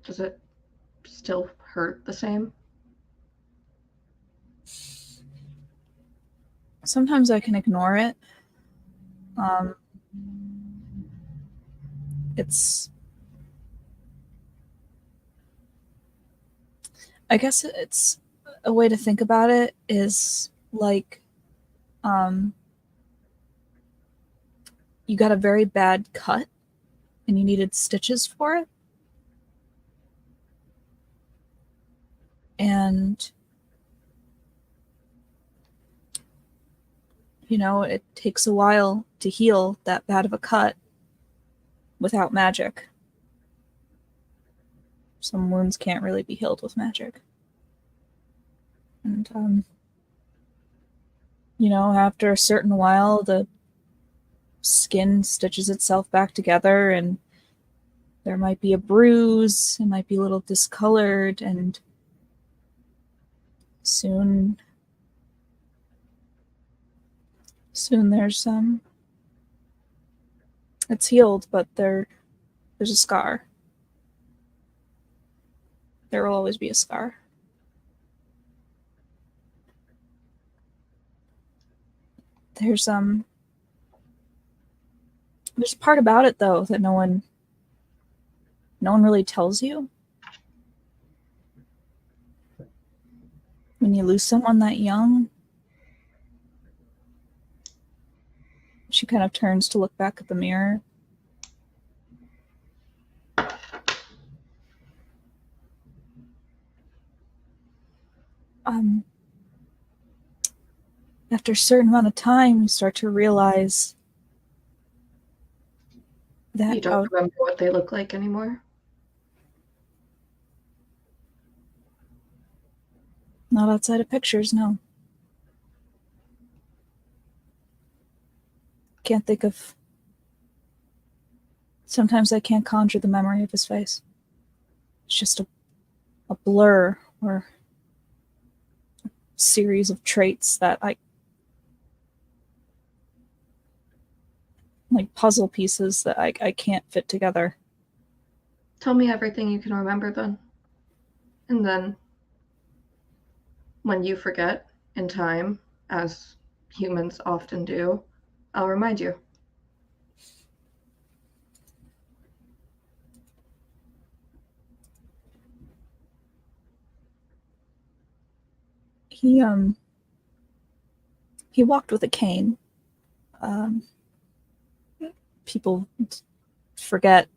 does it still hurt the same? Sometimes I can ignore it. I guess it's a way to think about it is like you got a very bad cut and you needed stitches for it. And it takes a while to heal that bad of a cut without magic. Some wounds can't really be healed with magic. And, after a certain while, the skin stitches itself back together, and there might be a bruise, it might be a little discolored, and soon there's it's healed, but there's a scar. There will always be a scar. There's a part about it though that no one really tells you. When you lose someone that young, she kind of turns to look back at the mirror. after a certain amount of time, you start to realize that You don't remember what they look like anymore? not outside of pictures, no. Can't think of. Sometimes I can't conjure the memory of his face. It's just a blur or a series of traits that I. Like puzzle pieces that I can't fit together. Tell me everything you can remember then. And then, when you forget in time, as humans often do, I'll remind you. He walked with a cane. People forget,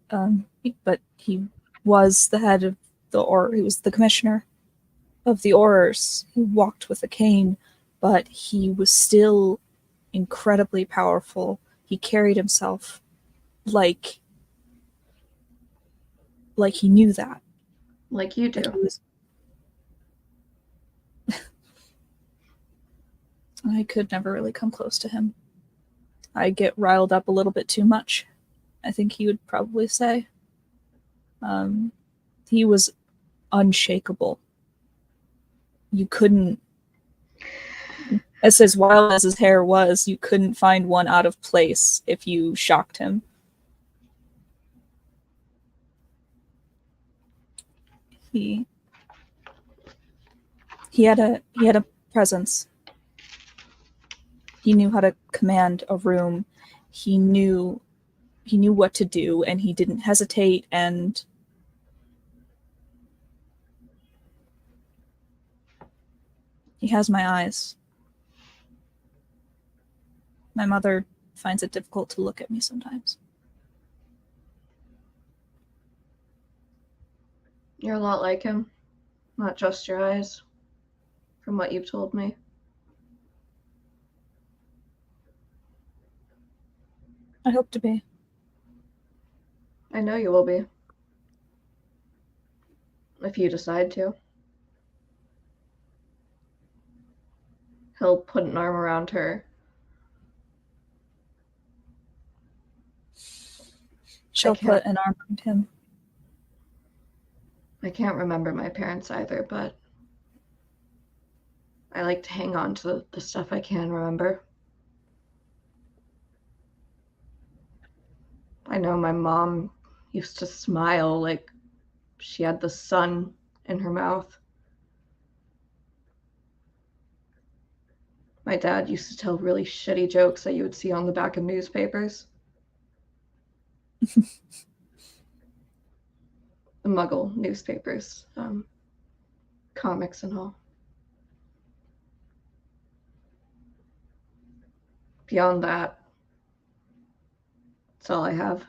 but he was the head of he was the commissioner of the Aurors. He walked with a cane, but he was still incredibly powerful. He carried himself like he knew that. Like you do. I could never really come close to him. I get riled up a little bit too much, I think he would probably say. He was unshakable. You couldn't, as wild as his hair was, you couldn't find one out of place if you shocked him. He had a presence. He knew how to command a room. He knew what to do, and he didn't hesitate, and he has my eyes. My mother finds it difficult to look at me sometimes. You're a lot like him. Not just your eyes, from what you've told me. I hope to be. I know you will be. If you decide to. He'll put an arm around her. She'll put an arm around him. I can't remember my parents either, but I like to hang on to the stuff I can remember. I know my mom used to smile like she had the sun in her mouth. My dad used to tell really shitty jokes that you would see on the back of newspapers. The Muggle newspapers, comics and all. Beyond that, that's all I have.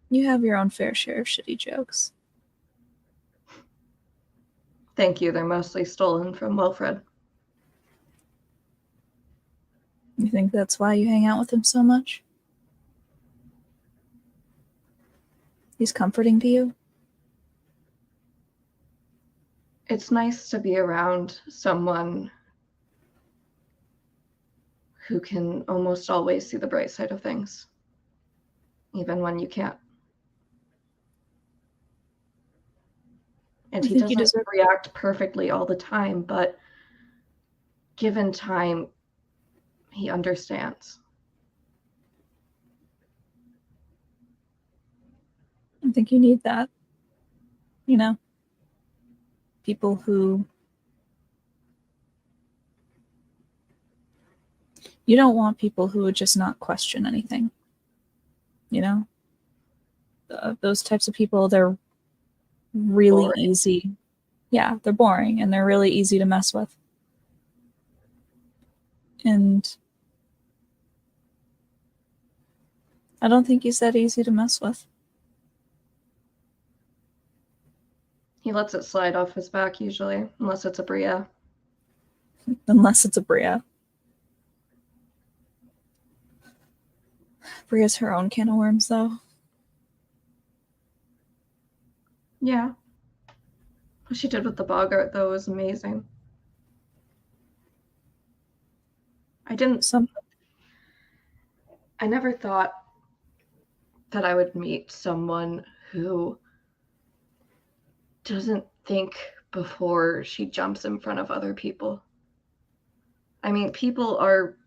You have your own fair share of shitty jokes. Thank you, they're mostly stolen from Wilfred. You think that's why you hang out with him so much? He's comforting to you? It's nice to be around someone who can almost always see the bright side of things, even when you can't. And he doesn't react perfectly all the time, but given time, he understands. I think you need that. You know? People who... You don't want people who would just not question anything. You know? Those types of people, they're really boring. Easy. Yeah, they're boring, and they're really easy to mess with. And I don't think he's that easy to mess with. He lets it slide off his back usually, unless it's a Bria. Unless it's a Bria. Bria's her own can of worms, though. Yeah. What she did with the Bogart, though, was amazing. I never thought that I would meet someone who doesn't think before she jumps in front of other people. I mean, people are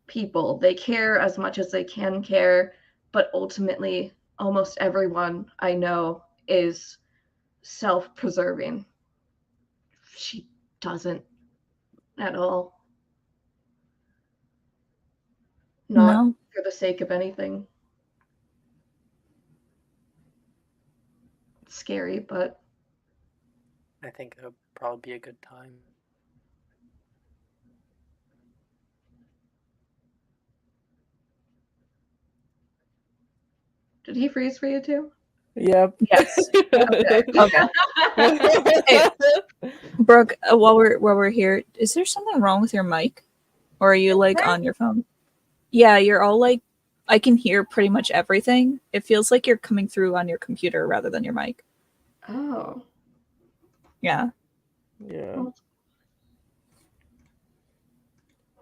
people. They care as much as they can care, but ultimately, almost everyone I know is self-preserving. She doesn't at all. Not No. for the sake of anything. It's scary, but I think it'll probably be a good time. did he freeze for you too? Yep. Yes. Okay. Hey, Brooke, while we're here, is there something wrong with your mic? Or are you like on your phone? Yeah, you're all like, I can hear pretty much everything. It feels like you're coming through on your computer rather than your mic. Oh. Yeah. Yeah.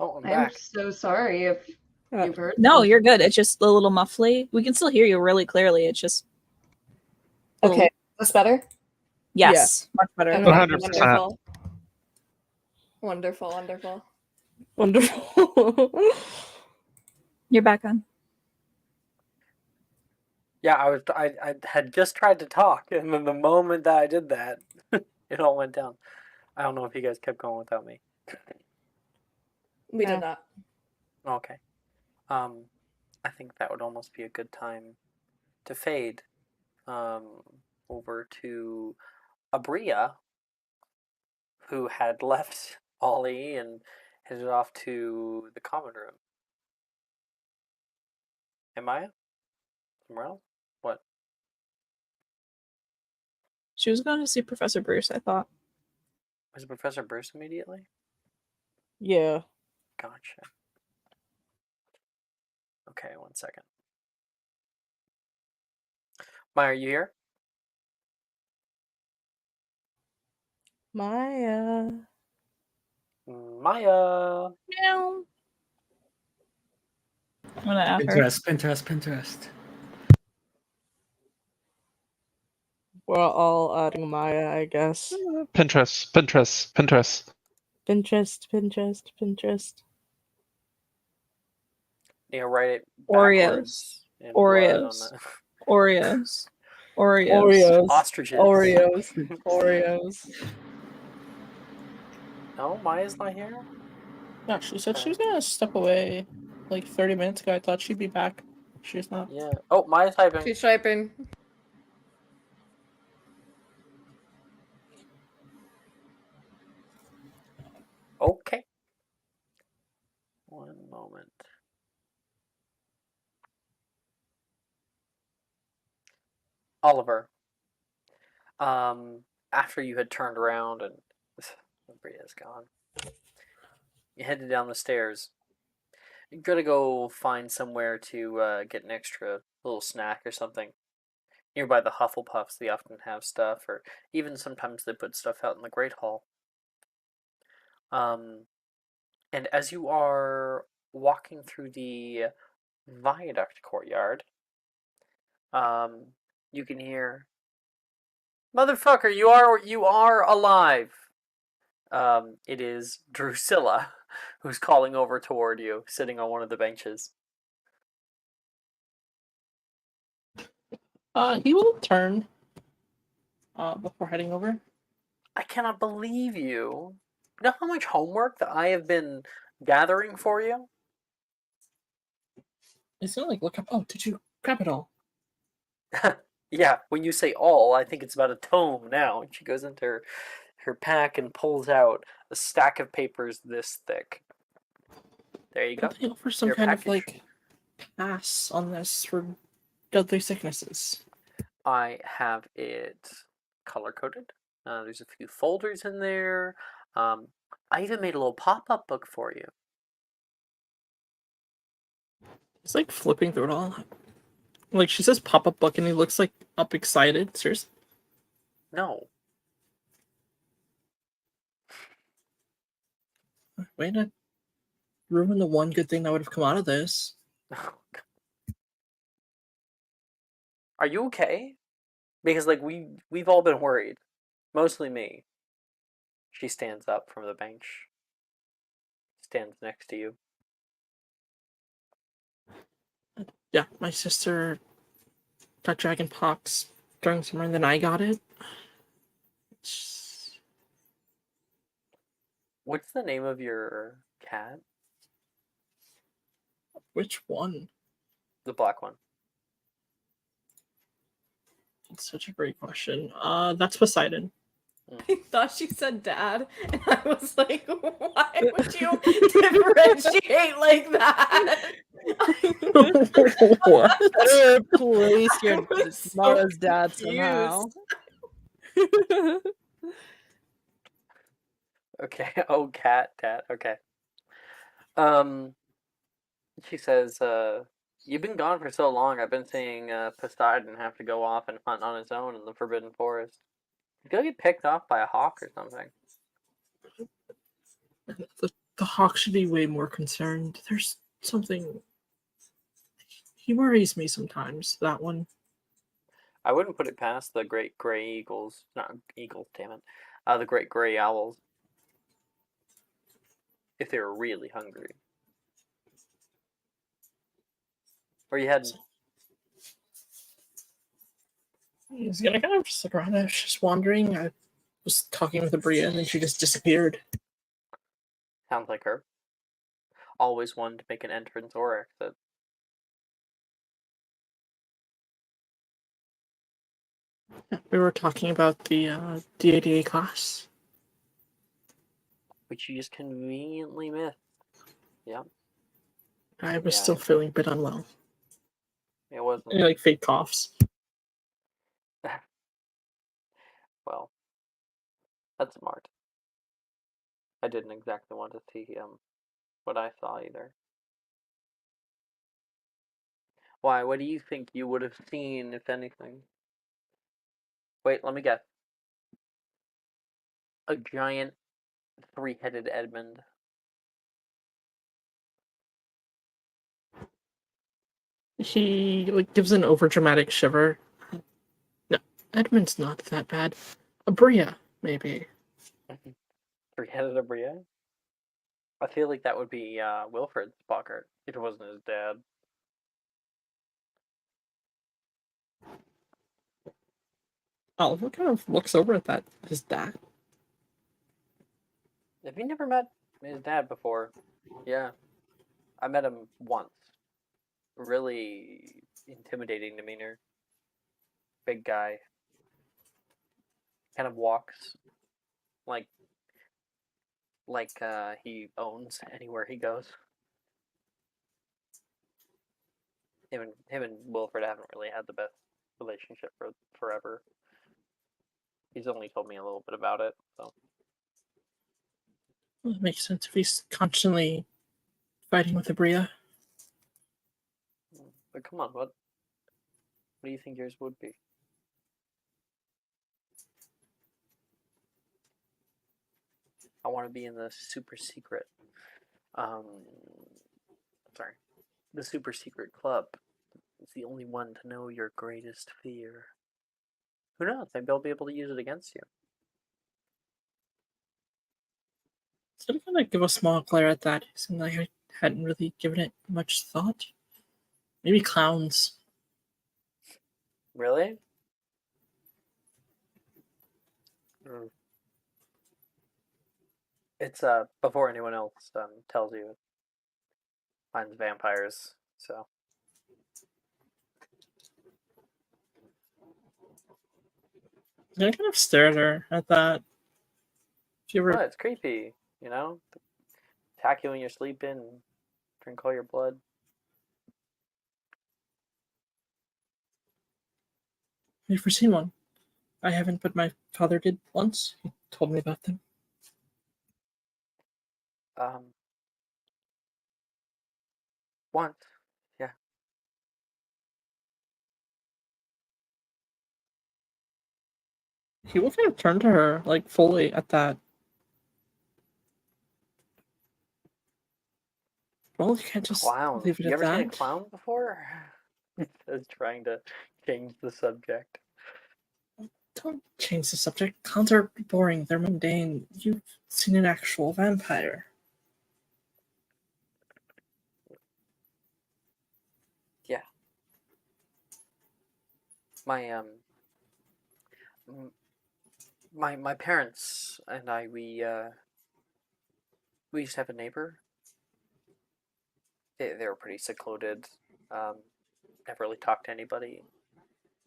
Oh, I'm I'm back. so sorry if you've heard. No, something. you're good. It's just a little muffly. We can still hear you really clearly. It's just Okay, that's better. yes, much better. Okay, 100%. Wonderful. Wonderful. Wonderful. You're back on. Yeah, I had just tried to talk, and then the moment that I did that, it all went down. I don't know if you guys kept going without me. We Yeah. did not. Okay. I think that would almost be a good time to fade over to Abria, who had left Ollie and headed off to the common room. Am I? Somewhere else? What? She was going to see Professor Bruce, I thought. Was it Professor Bruce immediately? Yeah. Gotcha. Okay, 1 second. Maya, are you here? Maya. Maya! Meow. I'm gonna add her. Pinterest. We're all adding Maya, I guess. Pinterest. Pinterest. You know, write it Oreos. backwards in blood on Oreos. the Oreos. Oreos. ostriches. Oreos. No, Maya's not here? Yeah, she said she was gonna step away like 30 minutes ago. I thought she'd be back. She's not. Yeah. Oh, Maya's typing. She's typing. Okay. 1 moment. Oliver. After you had turned around and Bria's gone, you headed down the stairs. You're gonna go find somewhere to get an extra little snack or something. Nearby the Hufflepuffs, they often have stuff, or even sometimes they put stuff out in the Great Hall. And as you are walking through the viaduct courtyard, you can hear, "Motherfucker, you are alive." It is Drusilla, who's calling over toward you, sitting on one of the benches. He will turn before heading over. I cannot believe you. You know how much homework that I have been gathering for you? It's gonna like look up. Oh, did you grab it all? Yeah, when you say all, I think it's about a tome now. And she goes into her pack and pulls out a stack of papers this thick. There you go. They offer some Your kind package. of like pass on this for deadly sicknesses. I have it color-coded. There's a few folders in there. I even made a little pop-up book for you. He's like flipping through it all. Like she says pop up book and he looks like up excited. Seriously. No. Way to ruin the one good thing that would have come out of this. Are you okay? Because like we've all been worried. Mostly me. She stands up from the bench. Stands next to you. Yeah, my sister got dragon pox during summer and then I got it. What's the name of your cat? Which one? The black one. That's such a great question. That's Poseidon. I thought she said dad, and I was like, why would you differentiate like that? What? Better replace your I was so mother's dad somehow. Okay. Oh, cat. Okay. She says, you've been gone for so long, I've been seeing Poseidon have to go off and hunt on his own in the Forbidden Forest. He's gonna get picked off by a hawk or something. The hawk should be way more concerned. There's something. He worries me sometimes, that one. I wouldn't put it past the great gray eagles. Not eagles, damn it. The great gray owls. If they were really hungry. Or you had... He's gonna kind of just look around. I was just wandering. I was talking with Abria and then she just disappeared. Sounds like her. Always wanted to make an entrance or exit. We were talking about the DADA class. Which you just conveniently missed. Yep. I was Yeah. still feeling a bit unwell. It wasn't... And, like fake coughs. Well, that's smart. I didn't exactly want to see what I saw either. Why? What do you think you would have seen, if anything? Wait, let me guess. A giant three-headed Edmund. He like gives an overdramatic shiver. No, Edmund's not that bad. Abria, maybe. Three-headed Abria? I feel like that would be Wilfred's Bogart if it wasn't his dad. Oliver kind of looks over at that his dad. Have you never met his dad before? Yeah. I met him once. Really intimidating demeanor. Big guy. Kind of walks like he owns anywhere he goes. Him and Wilfred haven't really had the best relationship for forever. He's only told me a little bit about it, so. Well, it makes sense if he's constantly fighting with Abria. But come on, what do you think yours would be? I want to be in the super secret, the super secret club. It's the only one to know your greatest fear. Who knows? Maybe I'll be able to use it against you. So to kind of give a small glare at that, seemed like I hadn't really given it much thought. Maybe clowns. Really? It's before anyone else tells you. It finds vampires, so. I kind of stare at her at that. If you ever... Oh, it's creepy, you know? Attack you when you're sleeping, drink all your blood. Have you ever seen one? I haven't, but my father did once. He told me about them. Once. Yeah. He will kind of turn to her, like, fully at that. Well, you can't just Clown. leave it You at ever seen a that. clown before? Is trying to change the subject. Don't change the subject. Clowns are boring. They're mundane. You've seen an actual vampire. Yeah. My parents and I we used to have a neighbor. They were pretty secluded. Never really talked to anybody.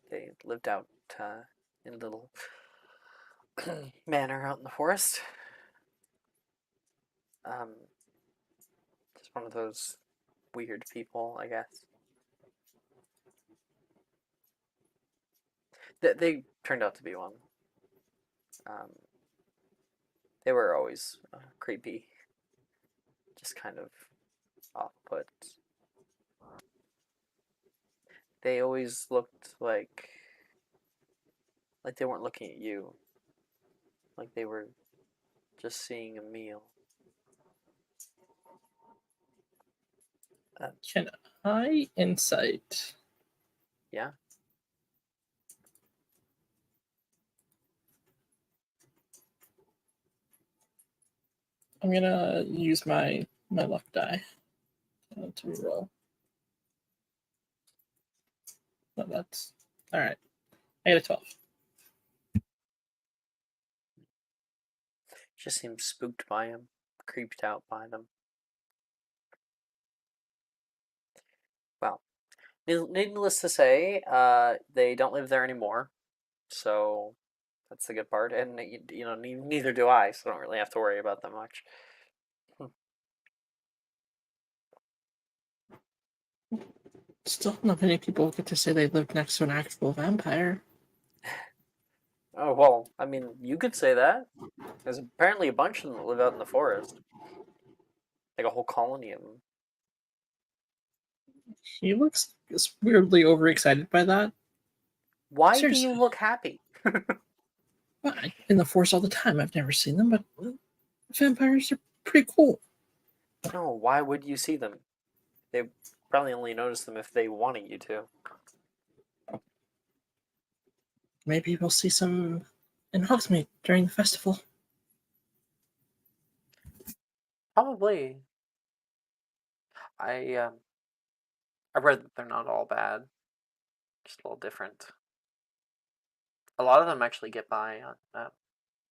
They lived out in a little manor out in the forest. Just one of those weird people, I guess. They turned out to be one. They were always creepy, just kind of off-put. They always looked like they weren't looking at you, like they were just seeing a meal. Can I insight? Yeah. I'm gonna use my luck die to roll. No, that's all right. I got a 12. Just seems spooked by him, creeped out by them. Well, needless to say, they don't live there anymore, so that's the good part. And neither do I, so I don't really have to worry about them much. Still, not many people get to say they lived next to an actual vampire. Oh, well, I mean, you could say that. There's apparently a bunch of them that live out in the forest. Like a whole colony of them. He looks weirdly overexcited by that. Why Seriously. do you look happy? Well, in the forest all the time. I've never seen them, but vampires are pretty cool. No, why would you see them? They probably only notice them if they wanted you to. Maybe we'll see some in Hogsmeade during the festival. Probably. I read that they're not all bad. Just a little different. A lot of them actually get by on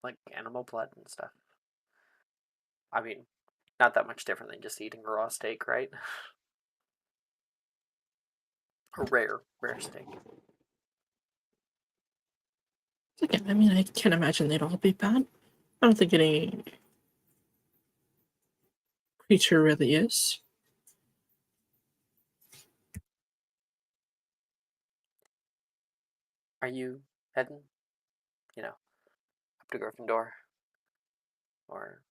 like animal blood and stuff. I mean, not that much different than just eating raw steak, right? A rare steak. Again, I mean, I can't imagine they'd all be bad. I don't think any creature really is. Are you heading, up to Gryffindor? Or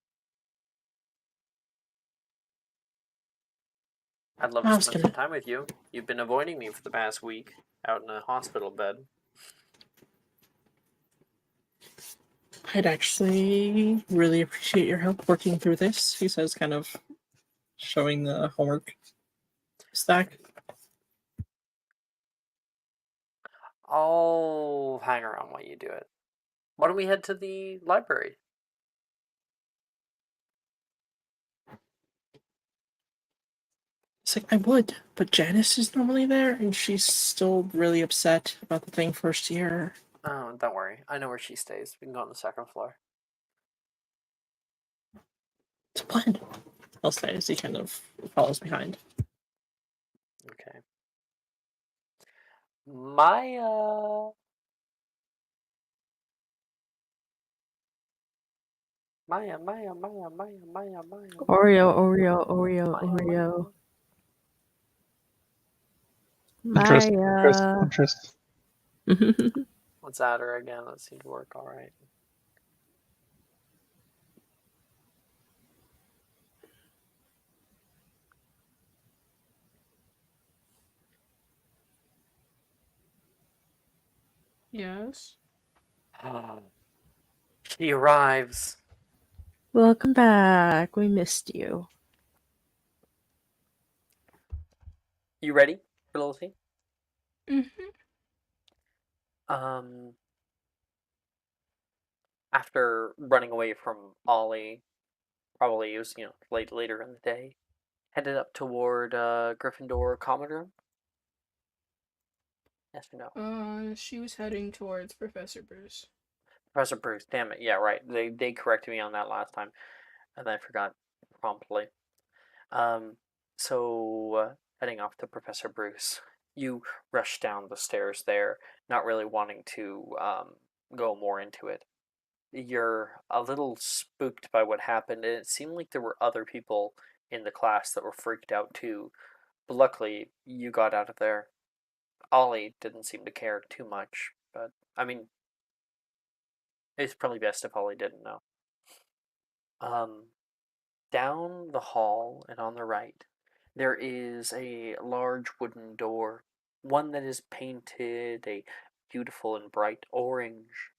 I'd love to spend some time with you. You've been avoiding me for the past week, out in a hospital bed. I'd actually really appreciate your help working through this, he says, kind of showing the homework stack. I'll hang around while you do it. Why don't we head to the library? It's like, I would, but Janice is normally there, and she's still really upset about the thing first year. Oh, don't worry. I know where she stays. We can go on the second floor. It's a plan, I'll say, as he kind of follows behind. Okay. My, Maya. Oreo. Interest. Let's add her again. That seemed to work all right. Yes. She arrives. Welcome back. We missed you. You ready, Felicity? Mm-hmm. After running away from Ollie, probably it was later in the day, headed up toward Gryffindor common room. Yes or no? She was heading towards Professor Bruce. Professor Bruce. Damn it. Yeah, right. They corrected me on that last time, and I forgot promptly. So heading off to Professor Bruce, you rush down the stairs there, not really wanting to go more into it. You're a little spooked by what happened, and it seemed like there were other people in the class that were freaked out too. But luckily, you got out of there. Ollie didn't seem to care too much, but I mean, it's probably best if Ollie didn't know. Down the hall and on the right, there is a large wooden door, one that is painted a beautiful and bright orange.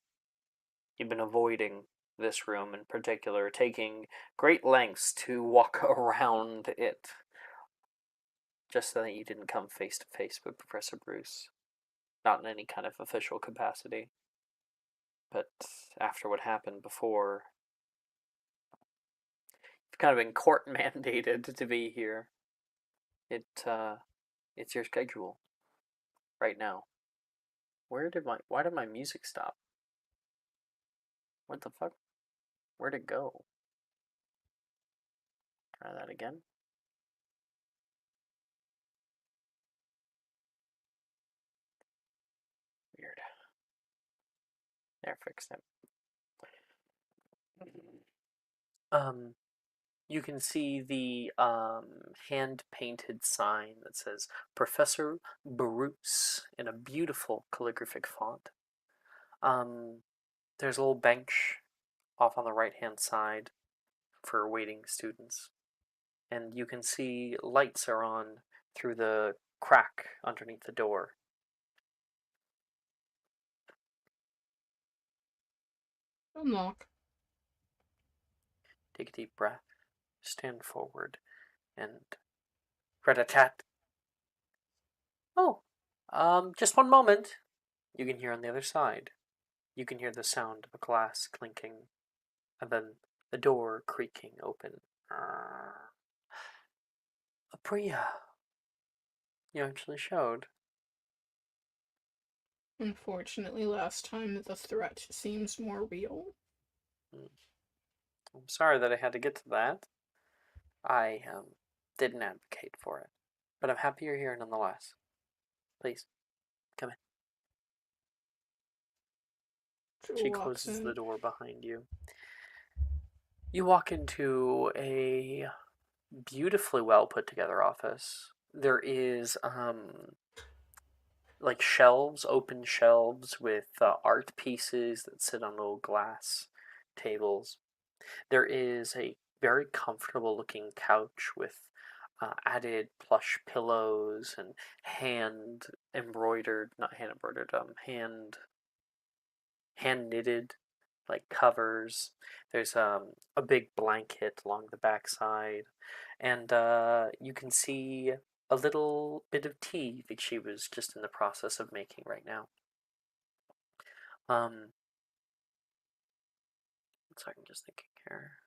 You've been avoiding this room in particular, taking great lengths to walk around it, just so that you didn't come face to face with Professor Bruce. Not in any kind of official capacity. But after what happened before, you've kind of been court mandated to be here. It's your schedule right now. Why did my music stop? What the fuck? Where'd it go? Try that again. Weird. There, fixed it. You can see the hand-painted sign that says Professor Bruce in a beautiful calligraphic font. There's a little bench off on the right-hand side for waiting students. And you can see lights are on through the crack underneath the door. Unlock. Take a deep breath, stand forward, and rat-a-tat. Oh, just one moment. You can hear on the other side. You can hear the sound of a glass clinking, and then the door creaking open. Apriya, you actually showed. Unfortunately, last time the threat seems more real. I'm sorry that I had to get to that. I didn't advocate for it, but I'm happy you're here nonetheless. Please, come in. She closes the door behind you. You walk into a beautifully well put together office. There is like shelves, open shelves with art pieces that sit on little glass tables. There is a very comfortable looking couch with added plush pillows and hand embroidered, not hand embroidered, hand knitted like covers. There's a big blanket along the backside, and you can see a little bit of tea that she was just in the process of making right now. So I'm just thinking here.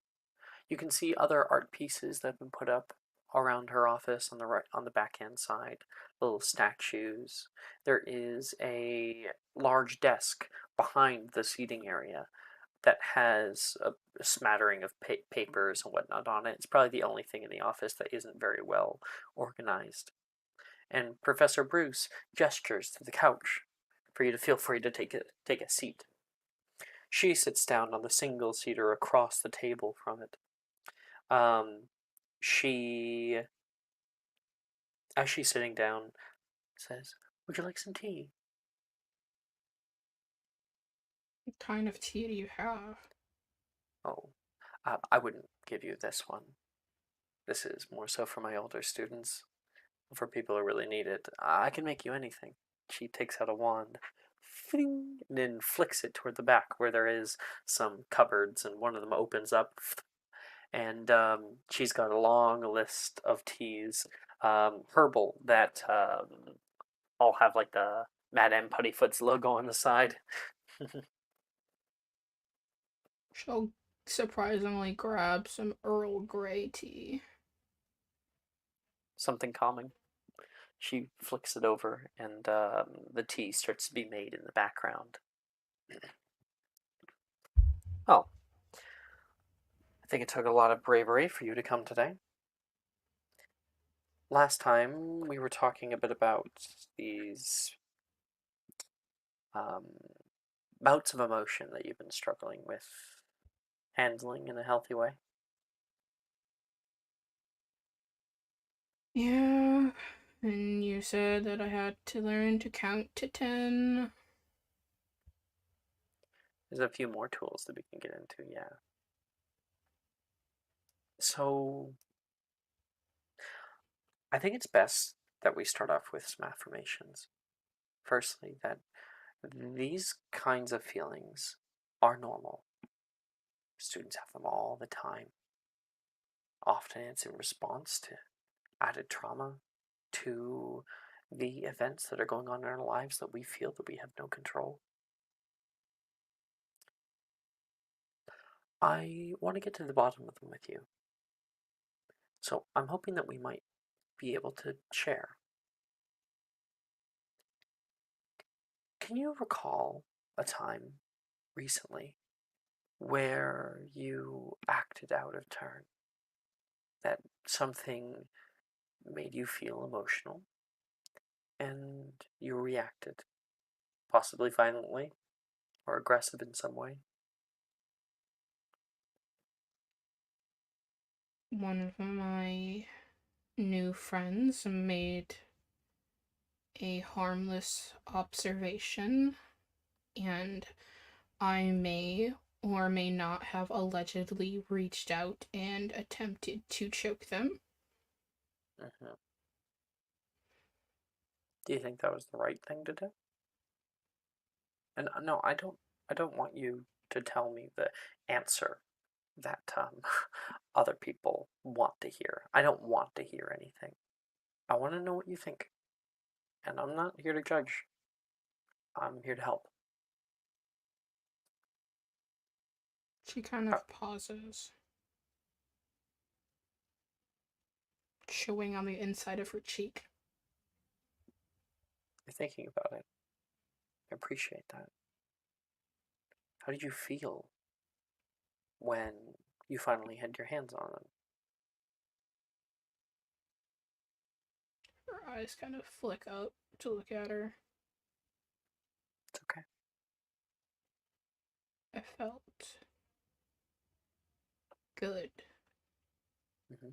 You can see other art pieces that have been put up around her office on the right, on the backhand side, little statues. There is a large desk behind the seating area that has a smattering of papers and whatnot on it. It's probably the only thing in the office that isn't very well organized. And Professor Bruce gestures to the couch for you to feel free to take a seat. She sits down on the single seater across the table from it. She, as she's sitting down, says, "Would you like some tea?" kind of tea do you have? Oh, I wouldn't give you this one. This is more so for my older students, for people who really need it. I can make you anything. She takes out a wand, fling, and then flicks it toward the back where there is some cupboards, and one of them opens up. And she's got a long list of teas, herbal, that all have like the Madame Puttyfoot's logo on the side. She'll surprisingly grab some Earl Grey tea. Something calming. She flicks it over, and the tea starts to be made in the background. Oh, I think it took a lot of bravery for you to come today. Last time we were talking a bit about these bouts of emotion that you've been struggling with handling in a healthy way. Yeah, and you said that I had to learn to count to 10. There's a few more tools that we can get into, yeah. So, I think it's best that we start off with some affirmations. Firstly, that these kinds of feelings are normal. Students have them all the time. Often it's in response to added trauma, to the events that are going on in our lives that we feel that we have no control. I want to get to the bottom of them with you. So I'm hoping that we might be able to share. Can you recall a time recently where you acted out of turn? That something made you feel emotional and you reacted, possibly violently or aggressive in some way? One of my new friends made a harmless observation, and I may or may not have allegedly reached out and attempted to choke them. Mm-hmm. Do you think that was the right thing to do? And no, I don't want you to tell me the answer that other people want to hear. I don't want to hear anything. I want to know what you think. And I'm not here to judge. I'm here to help. She kind of pauses, chewing on the inside of her cheek. You're thinking about it. I appreciate that. How did you feel when you finally had your hands on them? Her eyes kind of flick up to look at her. It's okay. I felt good. Mm-hmm.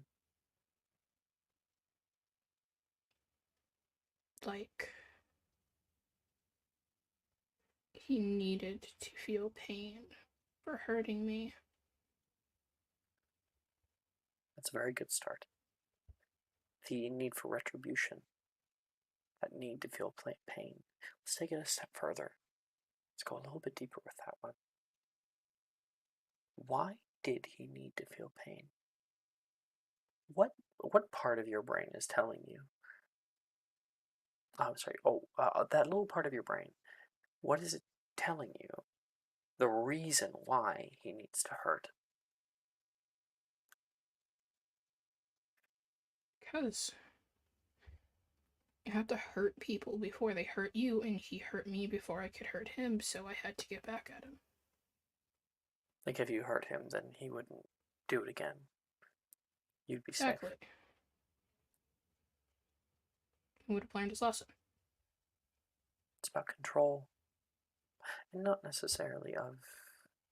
Like he needed to feel pain for hurting me. That's a very good start. The need for retribution. That need to feel pain. Let's take it a step further. Let's go a little bit deeper with that one. Why did he need to feel pain? What part of your brain is telling you? I'm sorry. That little part of your brain. What is it telling you? The reason why he needs to hurt. Because you have to hurt people before they hurt you, and he hurt me before I could hurt him, so I had to get back at him. Like if you hurt him, then he wouldn't do it again. You'd be Exactly. safe. He would have learned his lesson. It's about control. And not necessarily of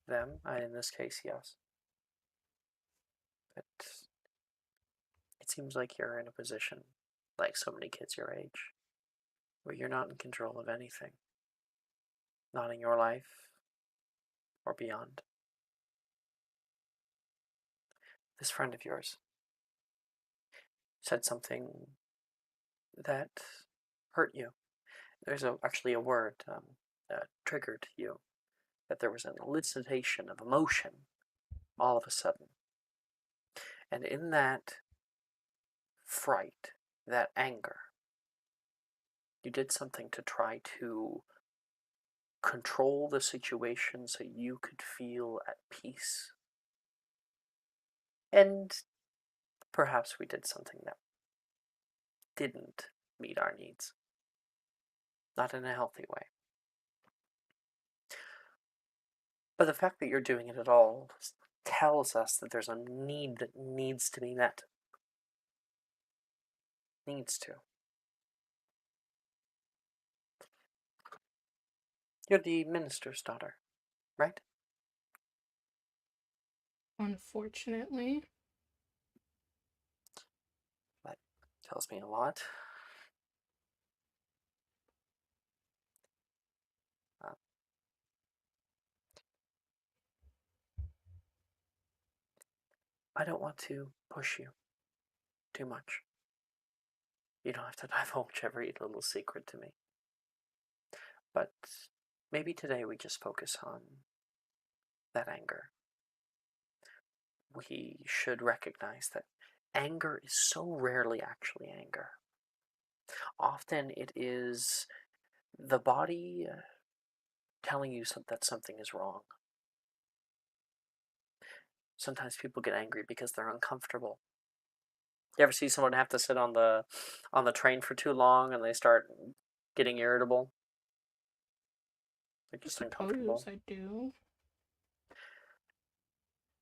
them. In this case, yes. But it seems like you're in a position, like so many kids your age, where you're not in control of anything. Not in your life, or beyond. This friend of yours said something that hurt you. There's actually a word that triggered you, that there was an elicitation of emotion all of a sudden. And in that fright, that anger, you did something to try to control the situation so you could feel at peace. And perhaps we did something that didn't meet our needs. Not in a healthy way. But the fact that you're doing it at all tells us that there's a need that needs to be met. Needs to. You're the minister's daughter, right? Unfortunately. That tells me a lot. I don't want to push you too much. You don't have to divulge every little secret to me. But maybe today we just focus on that anger. We should recognize that anger is so rarely actually anger. Often it is the body telling you that something is wrong. Sometimes people get angry because they're uncomfortable. You ever see someone have to sit on the train for too long and they start getting irritable? They're just uncomfortable. I do.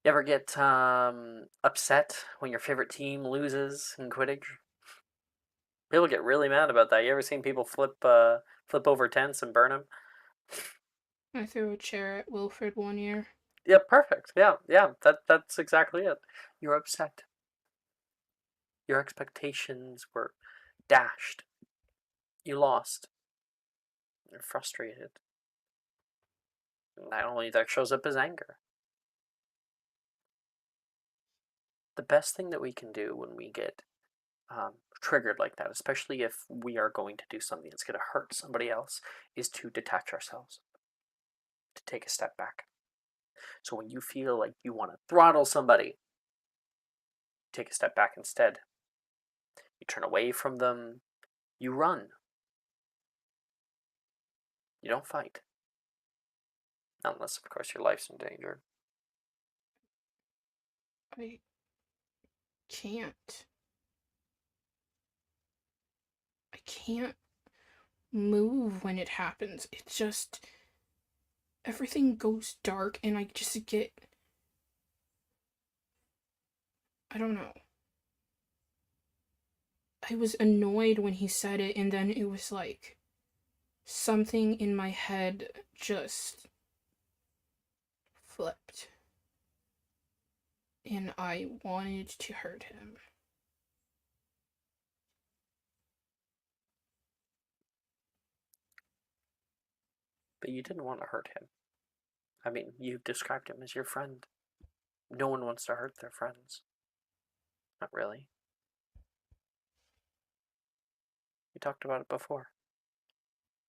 You ever get upset when your favorite team loses in Quidditch? People get really mad about that. You ever seen people flip over tents and burn them? I threw a chair at Wilfred one year. Yeah, perfect. Yeah. That's exactly it. You're upset. Your expectations were dashed. You lost. You're frustrated. Not only that shows up as anger. The best thing that we can do when we get triggered like that, especially if we are going to do something that's going to hurt somebody else, is to detach ourselves, to take a step back. So when you feel like you want to throttle somebody, take a step back instead. You turn away from them. You run. You don't fight. Unless, of course, your life's in danger. I can't. I can't move when it happens. It just... everything goes dark and I just get... I don't know. I was annoyed when he said it, and then it was like something in my head just flipped. And I wanted to hurt him. But you didn't want to hurt him. I mean, you described him as your friend. No one wants to hurt their friends. Not really. We talked about it before.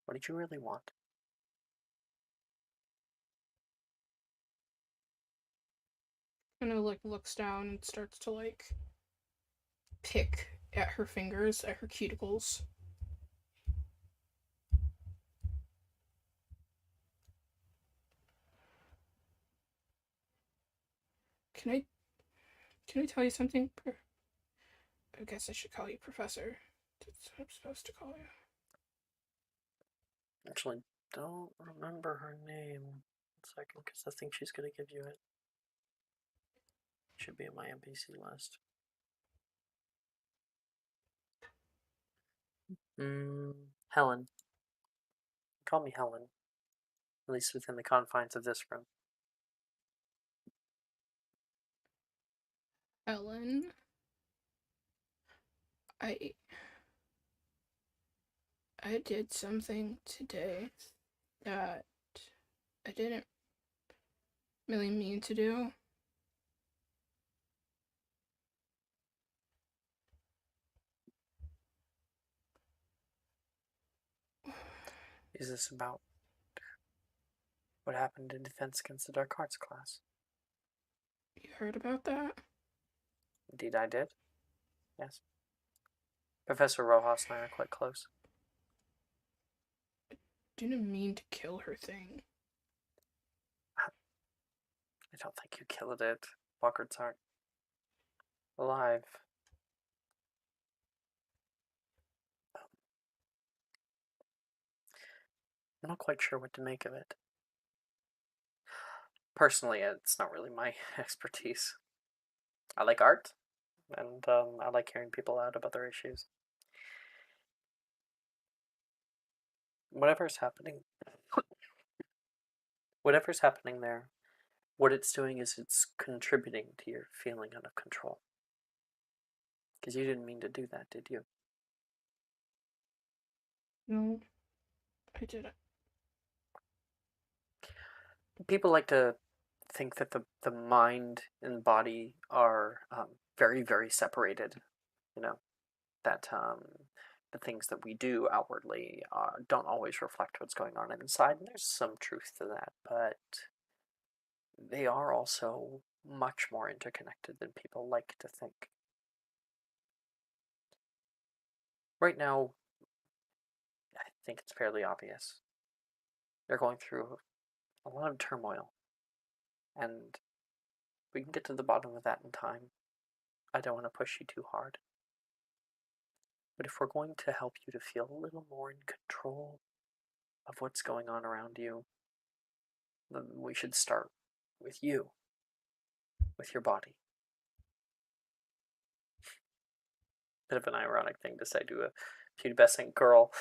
What did you really want? And it like looks down and starts to like pick at her fingers, at her cuticles. Can I tell you something? I guess I should call you Professor. That's what I'm supposed to call you. Actually, don't remember her name. 1 second, because I think she's going to give you it. Should be in my NPC list. Helen. Call me Helen. At least within the confines of this room. Ellen. I did something today that I didn't really mean to do. Is this about what happened in Defense Against the Dark Arts class? You heard about that? Indeed, I did. Yes. Professor Rojas and I are quite close. Didn't mean to kill her thing. I don't think you killed it. Boggarts aren't alive. I'm not quite sure what to make of it. Personally, it's not really my expertise. I like art, and I like hearing people out about their issues. Whatever's happening there, what it's doing is it's contributing to your feeling out of control. Because you didn't mean to do that, did you? No, I didn't. People like to think that the mind and body are very, very separated. You know, that the things that we do outwardly don't always reflect what's going on inside, and there's some truth to that, but they are also much more interconnected than people like to think. Right now, I think it's fairly obvious. They're going through a lot of turmoil, and we can get to the bottom of that in time. I don't want to push you too hard. But if we're going to help you to feel a little more in control of what's going on around you, then we should start with you, with your body. Bit of an ironic thing to say to a pubescent girl.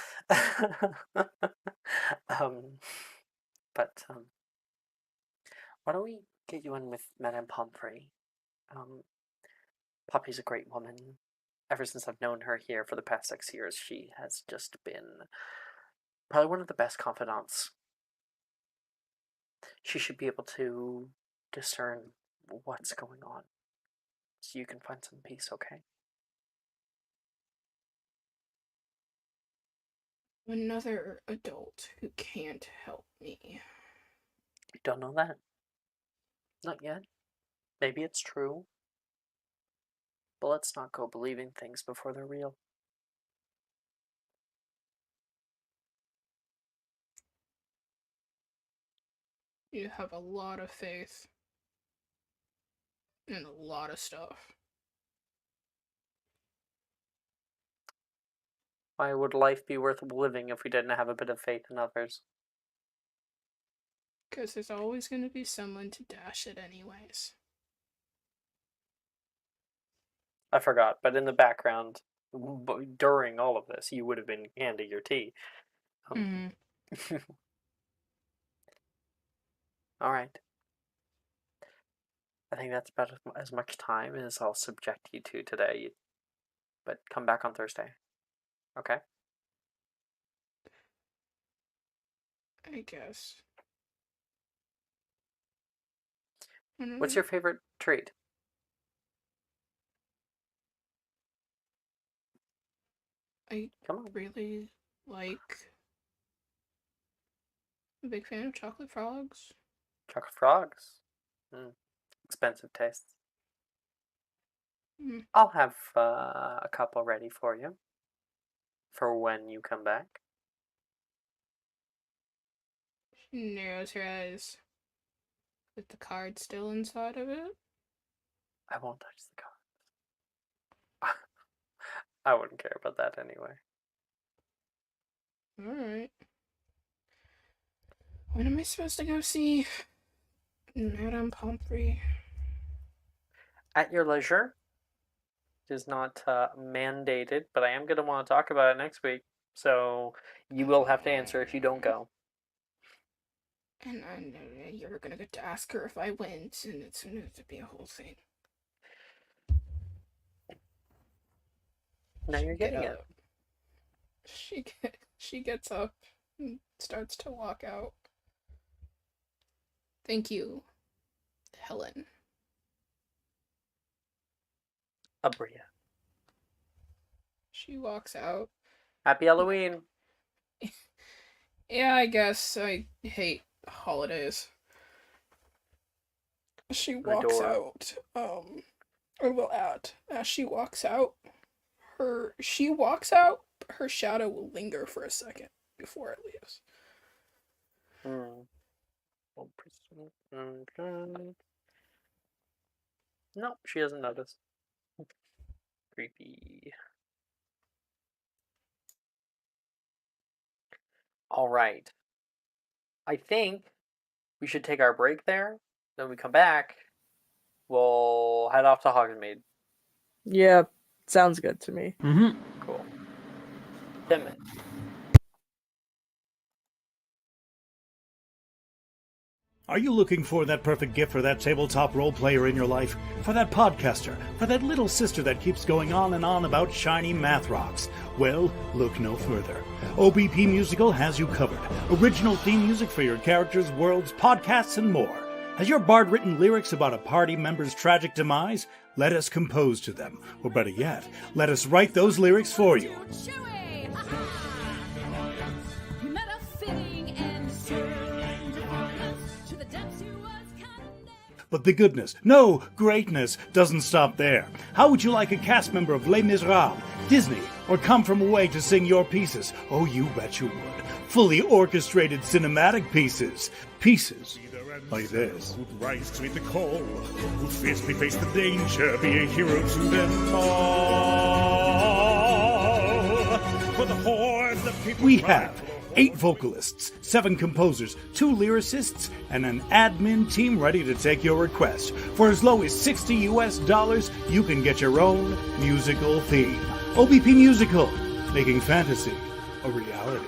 But why don't we get you in with Madame Pomfrey? Poppy's a great woman. Ever since I've known her here for the past 6 years, she has just been probably one of the best confidants. She should be able to discern what's going on, so you can find some peace, okay? Another adult who can't help me. You don't know that? Not yet. Maybe it's true. But let's not go believing things before they're real. You have a lot of faith in a lot of stuff. Why would life be worth living if we didn't have a bit of faith in others? Because there's always going to be someone to dash it anyways. I forgot, but in the background, during all of this, you would have been handing your tea. Alright. I think that's about as much time as I'll subject you to today. But come back on Thursday. Okay? I guess. What's your favorite treat? I Come on. really like... I'm a big fan of chocolate frogs. Chocolate frogs. Expensive tastes. I'll have a couple ready for you. For when you come back. She narrows her eyes. With the card still inside of it? I won't touch the cards. I wouldn't care about that anyway. Alright. When am I supposed to go see Madame Pomfrey? At your leisure. It is not mandated, but I am going to want to talk about it next week. So you will have to answer if you don't go. And I know you're gonna get to ask her if I went, and it's gonna have to be a whole thing. Now you're getting it. She gets up and starts to walk out. Thank you Helen. Abria. She walks out. Happy Halloween. Yeah, I guess I hate holidays. She walks door. out. As she walks out, her shadow will linger for a second before it leaves. Nope, she doesn't notice. Creepy. All right. I think we should take our break there. Then we come back. We'll head off to Hogsmeade. Yeah, sounds good to me. Mm-hmm. Cool. 10 minutes. Are you looking for that perfect gift for that tabletop role player in your life? For that podcaster? For that little sister that keeps going on and on about shiny math rocks? Well, look no further. OBP Musical has you covered. Original theme music for your characters, worlds, podcasts, and more. Has your bard written lyrics about a party member's tragic demise? Let us compose to them. Or better yet, let us write those lyrics for you. But the goodness, no, greatness, doesn't stop there. How would you like a cast member of Les Miserables, Disney, or Come From Away to sing your pieces? Oh, you bet you would. Fully orchestrated cinematic pieces. Pieces like this. Who'd rise to meet the call, who'd fiercely face the danger, be a hero to them all. For the hordes of people we have 8 vocalists, 7 composers, 2 lyricists, and an admin team ready to take your request. For as low as $60, you can get your own musical theme. OBP Musical, making fantasy a reality.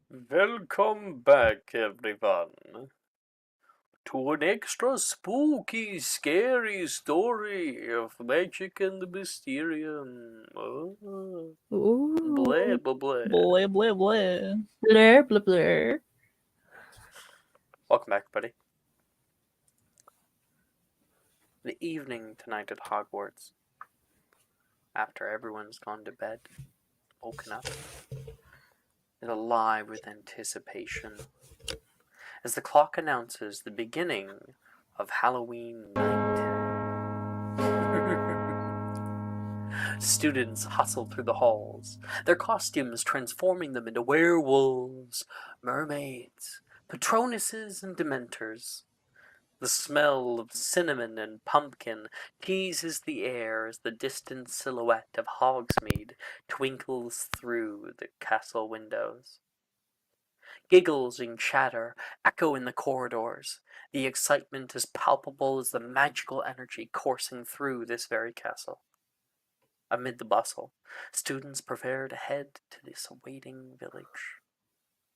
Welcome back, everyone, to an extra spooky, scary story of magic and Mysterium. Oh, Ooh. blah, blah, blah. Blah, blah, blah. Blur, blur, blur. Welcome back, buddy. The evening tonight at Hogwarts, after everyone's gone to bed, woken up, is alive with anticipation as the clock announces the beginning of Halloween night. Students hustle through the halls, their costumes transforming them into werewolves, mermaids, patronuses, and dementors. The smell of cinnamon and pumpkin teases the air as the distant silhouette of Hogsmeade twinkles through the castle windows. Giggles and chatter echo in the corridors. The excitement is palpable as the magical energy coursing through this very castle. Amid the bustle, students prepare to head to this awaiting village.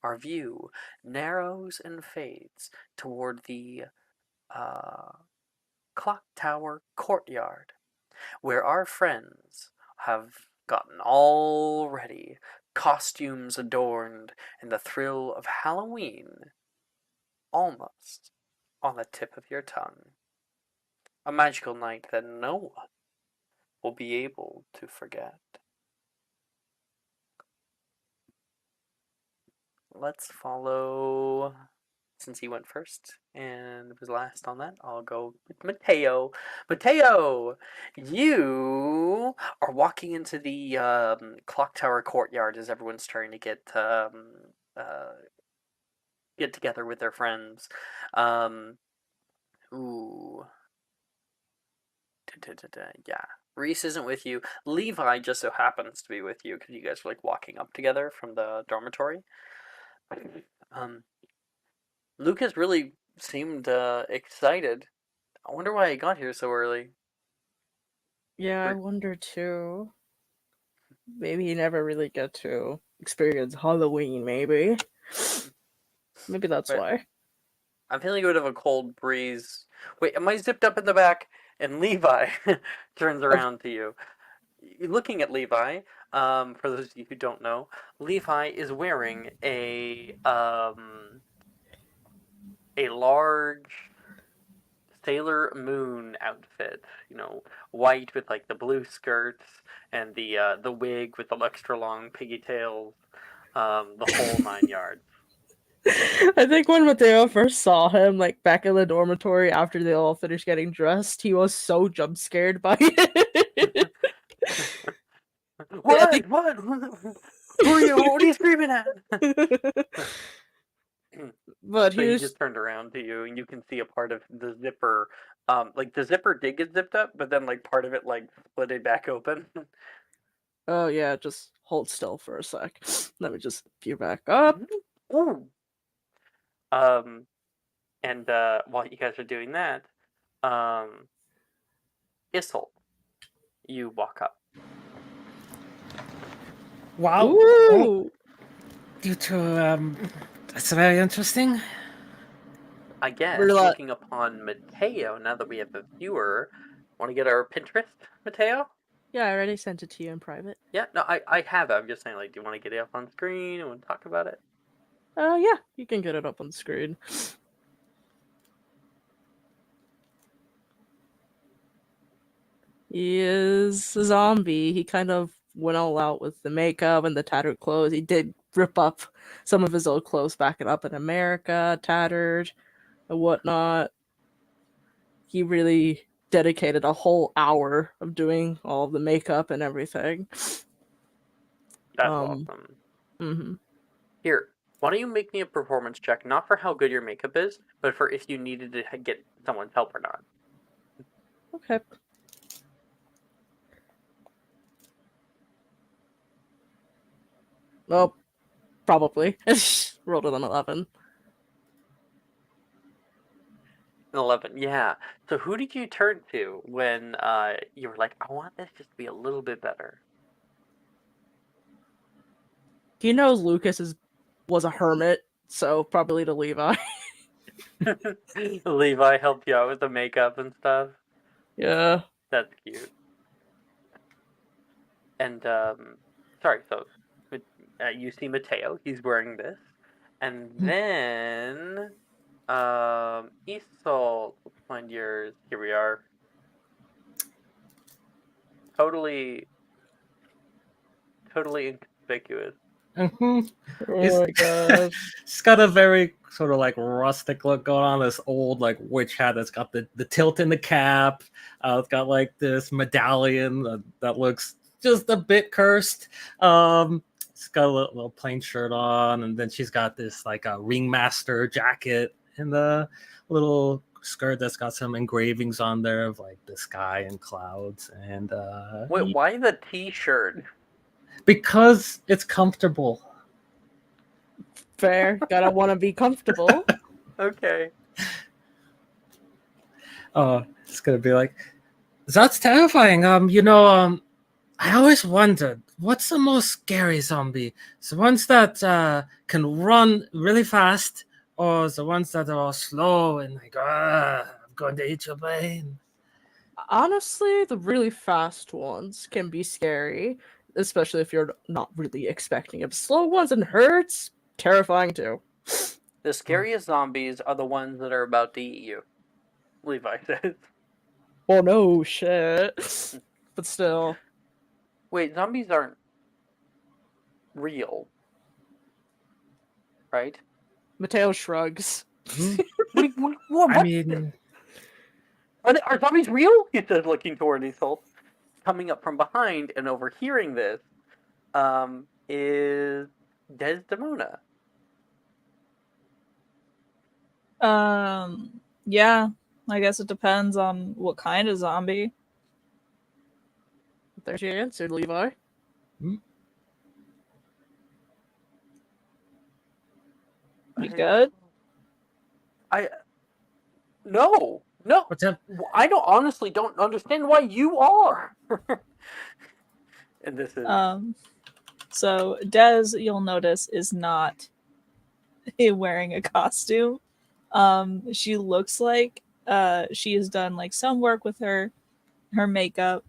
Our view narrows and fades toward the clock tower courtyard, where our friends have gotten all ready, costumes adorned, and the thrill of Halloween almost on the tip of your tongue. A magical night that no one will be able to forget. Let's follow, since he went first and was last on that, I'll go with Mateo. Mateo, you are walking into the clock tower courtyard as everyone's trying to get together with their friends. Ooh. Yeah. Reese isn't with you. Levi just so happens to be with you because you guys were like walking up together from the dormitory. Lucas really seemed excited. I wonder why he got here so early. Yeah, I wonder too. Maybe he never really get to experience Halloween, maybe. Maybe that's But why. I'm feeling a bit of a cold breeze. Wait, am I zipped up in the back? And Levi turns around to you. You're looking at Levi. For those of you who don't know, Levi is wearing a large Sailor Moon outfit. You know, white with like the blue skirts and the wig with the extra long pigtails. The whole 9 yards. I think when Mateo first saw him, like back in the dormitory after they all finished getting dressed, he was so jump scared by it. What? What? Who are you? What are you screaming at? But So he he was just turned around to you, and you can see a part of the zipper. Like the zipper did get zipped up, but then like part of it like split it back open. oh yeah, just hold still for a sec. Let me just gear back up. Ooh. And while you guys are doing that, Issel, you walk up. Wow. Ooh. You two, that's very interesting. I guess We're like- looking upon Mateo, now that we have a viewer, want to get our Pinterest, Mateo? Yeah, I already sent it to you in private. Yeah, no, I have it. I'm just saying, like, do you want to get it up on screen and want to talk about it? Yeah, you can get it up on the screen. He is a zombie. He kind of went all out with the makeup and the tattered clothes. He did rip up some of his old clothes back it up in America, tattered and whatnot. He really dedicated a whole hour of doing all the makeup and everything. That's awesome. Mm-hmm. Here, why don't you make me a performance check, not for how good your makeup is, but for if you needed to get someone's help or not. Okay. Well, probably. Rolled with an 11. An 11, yeah. So who did you turn to when you were like, I want this just to be a little bit better? He knows Lucas is was a hermit, so probably to Levi. Levi helped you out with the makeup and stuff. Yeah. That's cute. And sorry, so you see Mateo. He's wearing this, and then Isol. Let's find yours. Here we are. Totally inconspicuous. Mhm. Oh my god. She's got a very sort of like rustic look going on. This old like witch hat that's got the tilt in the cap. It's got like this medallion that looks just a bit cursed. She's got a little plain shirt on, and then she's got this like a ringmaster jacket and the little skirt that's got some engravings on there of like the sky and clouds. And Wait, why the T-shirt? because it's comfortable. Fair. Gotta want to be comfortable. Okay. It's gonna be like, that's terrifying. I always wondered, what's the most scary zombie? The ones that can run really fast, or the ones that are all slow and like, I'm going to eat your brain? Honestly, the really fast ones can be scary, especially if you're not really expecting it. Slow ones and hurts, terrifying too. The scariest zombies are the ones that are about to eat you. Levi says. Well, no shit. But still. Wait, zombies aren't real, right? Mateo shrugs. What? I mean, Are zombies real? He says, looking toward Isolde. Coming up from behind and overhearing this, is Desdemona. Yeah. I guess it depends on what kind of zombie. There's your answer, Levi. You good? No. I honestly don't understand why you are. And this is So Des, you'll notice, is not wearing a costume. She looks like she has done like some work with her makeup.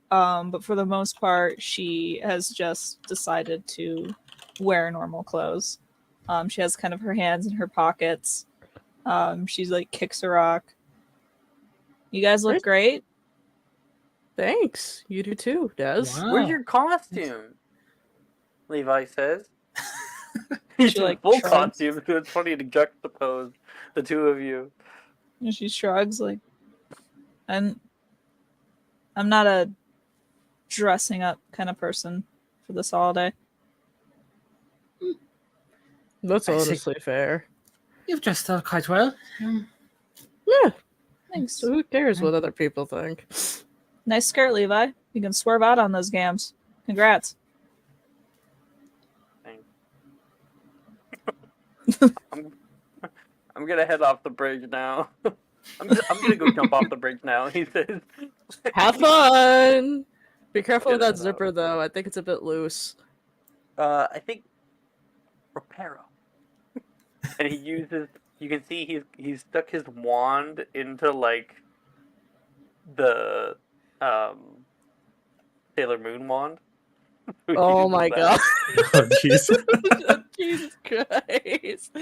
But for the most part, she has just decided to wear normal clothes. She has kind of her hands in her pockets. She's like kicks a rock. You guys look great. Thanks. You do too, Des. Wow. Where's your costume? Levi says. He's She, in like, full shrugs. costume, so it's funny to juxtapose the two of you. And she shrugs like, I'm not a dressing up kind of person for this holiday. That's I see. honestly fair. You've dressed up quite well. Yeah. Thanks. So who cares what other people think? Nice skirt, Levi. You can swerve out on those gams. Congrats. Thanks. I'm gonna head off the bridge now. I'm gonna go jump off the bridge now. He says. Have fun. Be careful with Get that it zipper, though. I think it's a bit loose. I think Reparo. And he uses. You can see he's stuck his wand into like the Sailor Moon wand. Oh my god. Oh, jeez. Jesus Christ.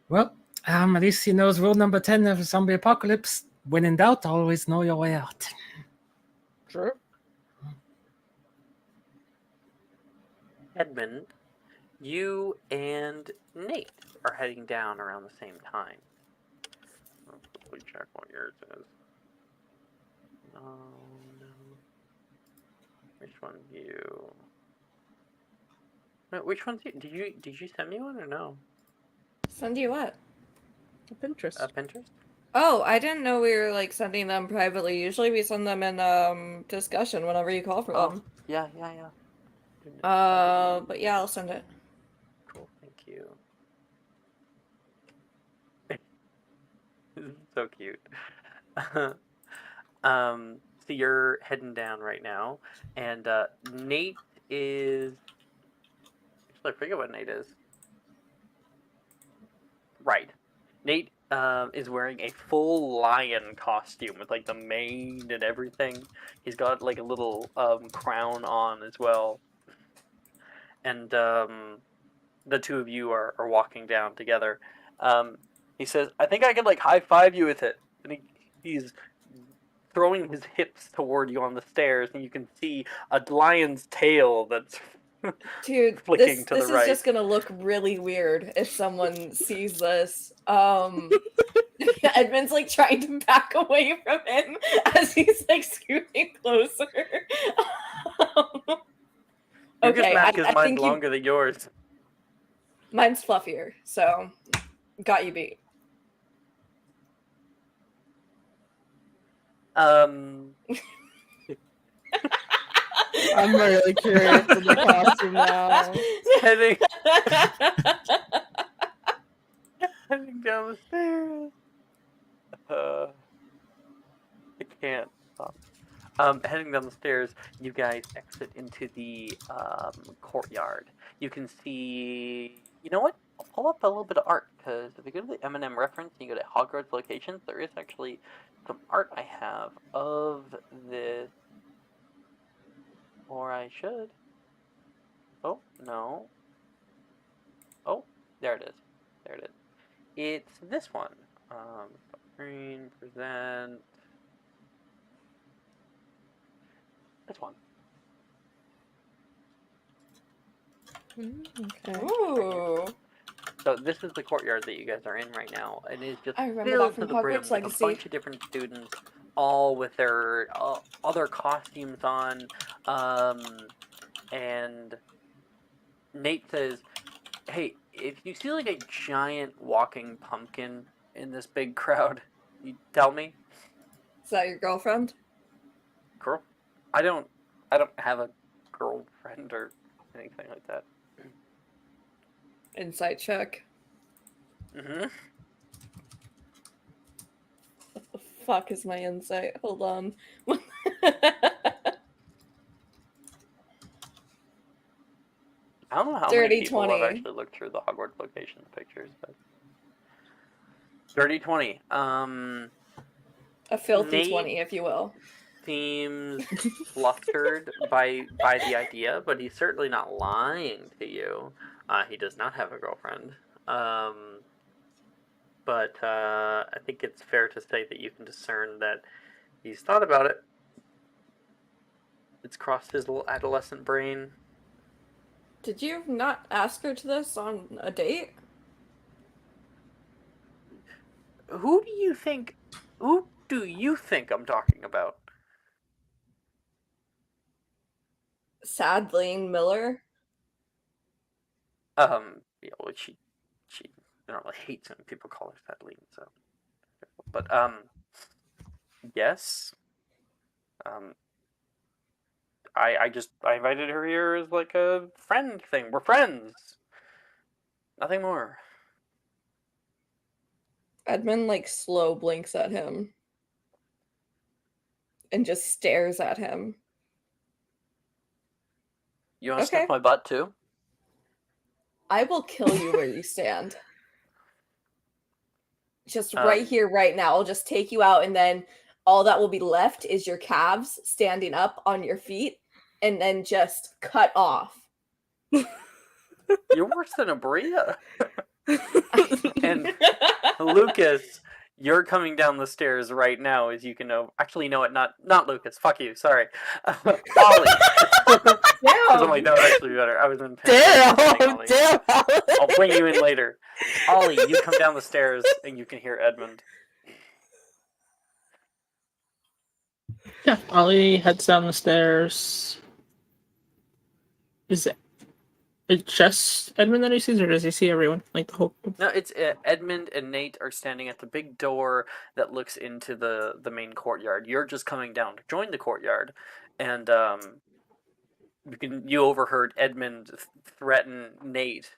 Well, at least he knows rule number 10 of zombie apocalypse. When in doubt, always know your way out. True. Edmund, you and Nate are heading down around the same time. Let's quickly check what yours is. No. Which one's you? Wait, which one's you? Did you send me one or no? Send you what? Pinterest. Pinterest? Oh, I didn't know we were like sending them privately. Usually we send them in discussion whenever you call for them. Yeah. But yeah, I'll send it. Cool, thank you. This is so cute. So you're heading down right now, and Nate is Actually, I forget what Nate is. Right. Nate is wearing a full lion costume with like the mane and everything. He's got like a little crown on as well. And the two of you are walking down together. He says, I think I can like high five you with it. And he's throwing his hips toward you on the stairs, and you can see a lion's tail that's Dude, flicking to this the right. is just gonna look really weird if someone sees this. Edmund's like trying to back away from him as he's like scooting closer. Okay, mad because I mine's think longer than yours. mine's fluffier, so got you beat. I'm really curious of the costume now. Heading down the stairs. I can't stop. Heading down the stairs, you guys exit into the courtyard. You can see. You know what? I'll pull up a little bit of art because if you go to the M&M reference and you go to Hogwarts locations, there is actually some art I have of this. Or I should. Oh, no. Oh, there it is. There it is. It's this one. Screen, present. This one. Okay. Ooh. So this is the courtyard that you guys are in right now. It is just I remember filled that from to the brim Hogwarts with a Legacy. bunch of different students, all with their other costumes on. And Nate says, "Hey, if you see like a giant walking pumpkin in this big crowd, you tell me." Is that your girlfriend? Girl, I don't have a girlfriend or anything like that. Insight check. Mm-hmm. What the fuck is my insight? Hold on. I don't know how Dirty many people 20. have actually looked through the Hogwarts locations pictures, but dirty 20. A filthy Nate 20, if you will. seems flustered by the idea, but he's certainly not lying to you. He does not have a girlfriend. But I think it's fair to say that you can discern that he's thought about it. It's crossed his little adolescent brain. Did you not ask her to this on a date? Who do you think I'm talking about? Sadlene Miller? Yeah, well, she normally hates when people call her Sadlene, so. But, yes. I invited her here as like a friend thing. We're friends. Nothing more. Edmund like slow blinks at him. And just stares at him. You want to Okay. sniff my butt too? I will kill you where you stand. Just right here, right now. I'll just take you out, and then all that will be left is your calves standing up on your feet, and then just cut off. You're worse than a Bria. And Lucas, you're coming down the stairs right now, as you can know. Actually, no, not Lucas. Fuck you. Sorry, Ollie. Damn. Like, that would actually be better. I was in. Damn. I'll bring you in later. Ollie, you come down the stairs and you can hear Edmund. Yeah, Ollie heads down the stairs. Is it just Edmund that he sees, or does he see everyone? Like the whole. No, it's Edmund and Nate are standing at the big door that looks into the main courtyard. You're just coming down to join the courtyard, and you overheard Edmund threaten Nate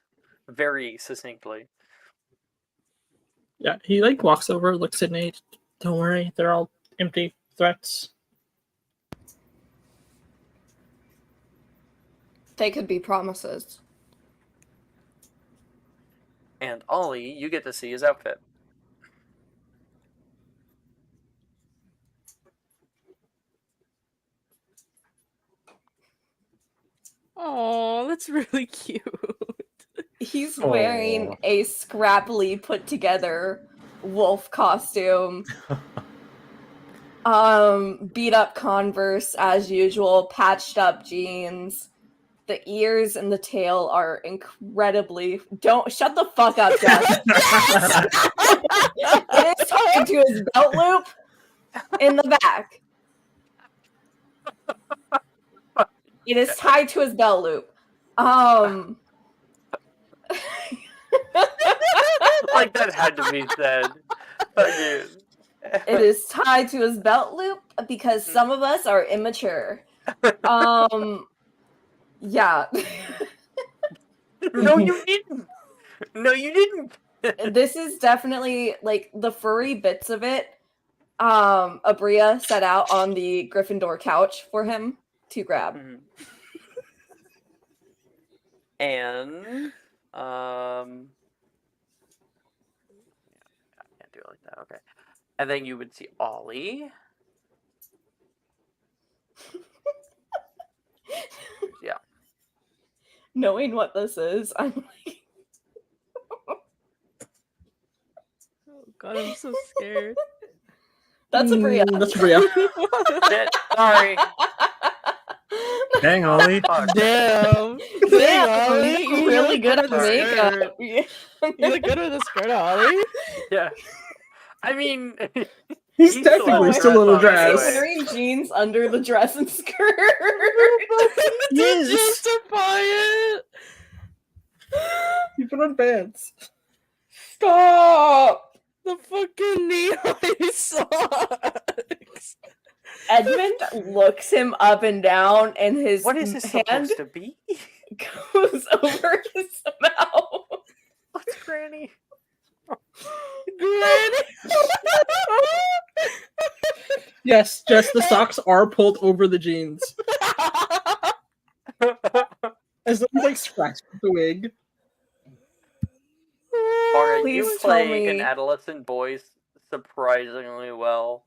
very succinctly. Yeah, he like walks over, looks at Nate. Don't worry, they're all empty threats. They could be promises. And Ollie, you get to see his outfit. Oh, that's really cute. He's wearing a scrappily put together wolf costume. Beat up Converse as usual, patched up jeans. The ears and the tail are incredibly. Don't shut the fuck up, Jess. It is tied to his belt loop in the back. It is tied to his belt loop. Like that had to be said. Fucking. It is tied to his belt loop because some of us are immature. Yeah. No, you didn't. No, you didn't. This is definitely like the furry bits of it. Abria set out on the Gryffindor couch for him to grab. And I can't do it like that. Okay. And then you would see Ollie. Yeah. Knowing what this is, I'm like, Oh god, I'm so scared. that's Abria. That's Abria. Shit, sorry. Dang, Ollie. Fuck. Damn. Damn, Ollie, you're really good at the makeup. skirt. You look good with the skirt, Ollie. Yeah. I mean, He's he still technically has still in a dress on dress. He's anyway. wearing jeans under the dress and skirt. Yes. Justify it. You put on pants. Stop! The fucking knee-high socks. Edmund looks him up and down, and his What is this hand supposed to be? goes over his mouth. What's Granny? Granny. Yes, just the socks are pulled over the jeans. As though he's like scratched the wig. Alright, Please you tell playing an me. adolescent voice surprisingly well.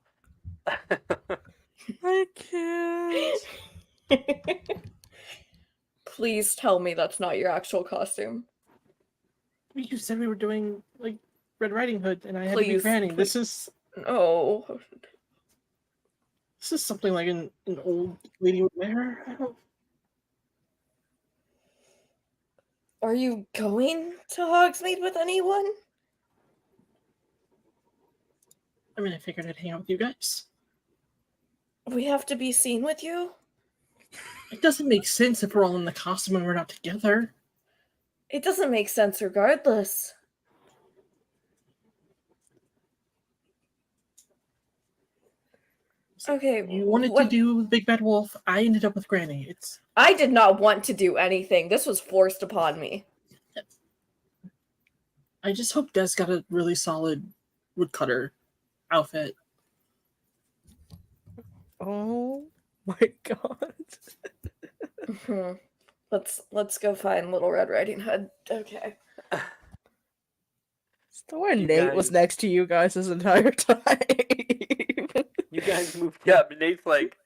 I can't. Please tell me that's not your actual costume. You said we were doing like Red Riding Hood, and I had to be Please, Granny. please. This No. is something like an old lady would wear. I don't. Are you going to Hogsmeade with anyone? I mean, I figured I'd hang out with you guys. We have to be seen with you? It doesn't make sense if we're all in the costume and we're not together. It doesn't make sense regardless. Okay, You wanted to do Big Bad Wolf. I ended up with Granny. I did not want to do anything. This was forced upon me. I just hope Des got a really solid woodcutter outfit. Oh my god. Mhm. Let's go find Little Red Riding Hood. Okay. Where You Nate was guys- next to you guys this entire time. You guys moved up, and Nate's like,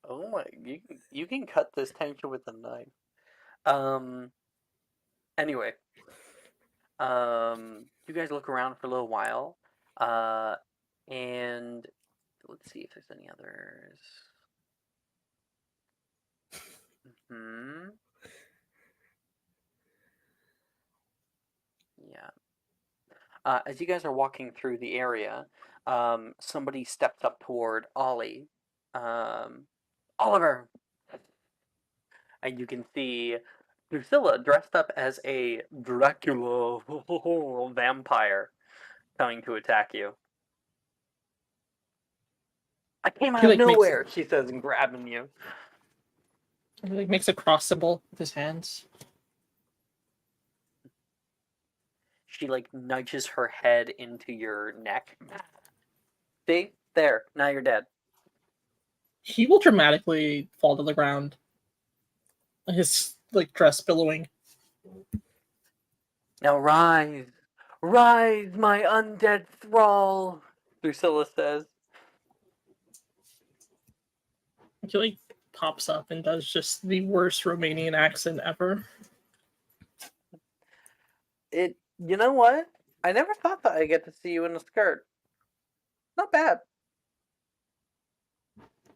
"Oh my, you can cut this tension with a knife." Anyway, you guys look around for a little while, and let's see if there's any others. Yeah. As you guys are walking through the area, somebody steps up toward Ollie. Oliver! And you can see Drusilla dressed up as a Dracula vampire coming to attack you. I came out He, of like, makes- nowhere, she says, and grabbing you. He like makes a cross symbol with his hands. She like nudges her head into your neck. See? There. Now you're dead. He will dramatically fall to the ground. His like dress billowing. Now rise, rise, my undead thrall, Drusilla says. He like pops up and does just the worst Romanian accent ever. You know what? I never thought that I'd get to see you in a skirt. Not bad.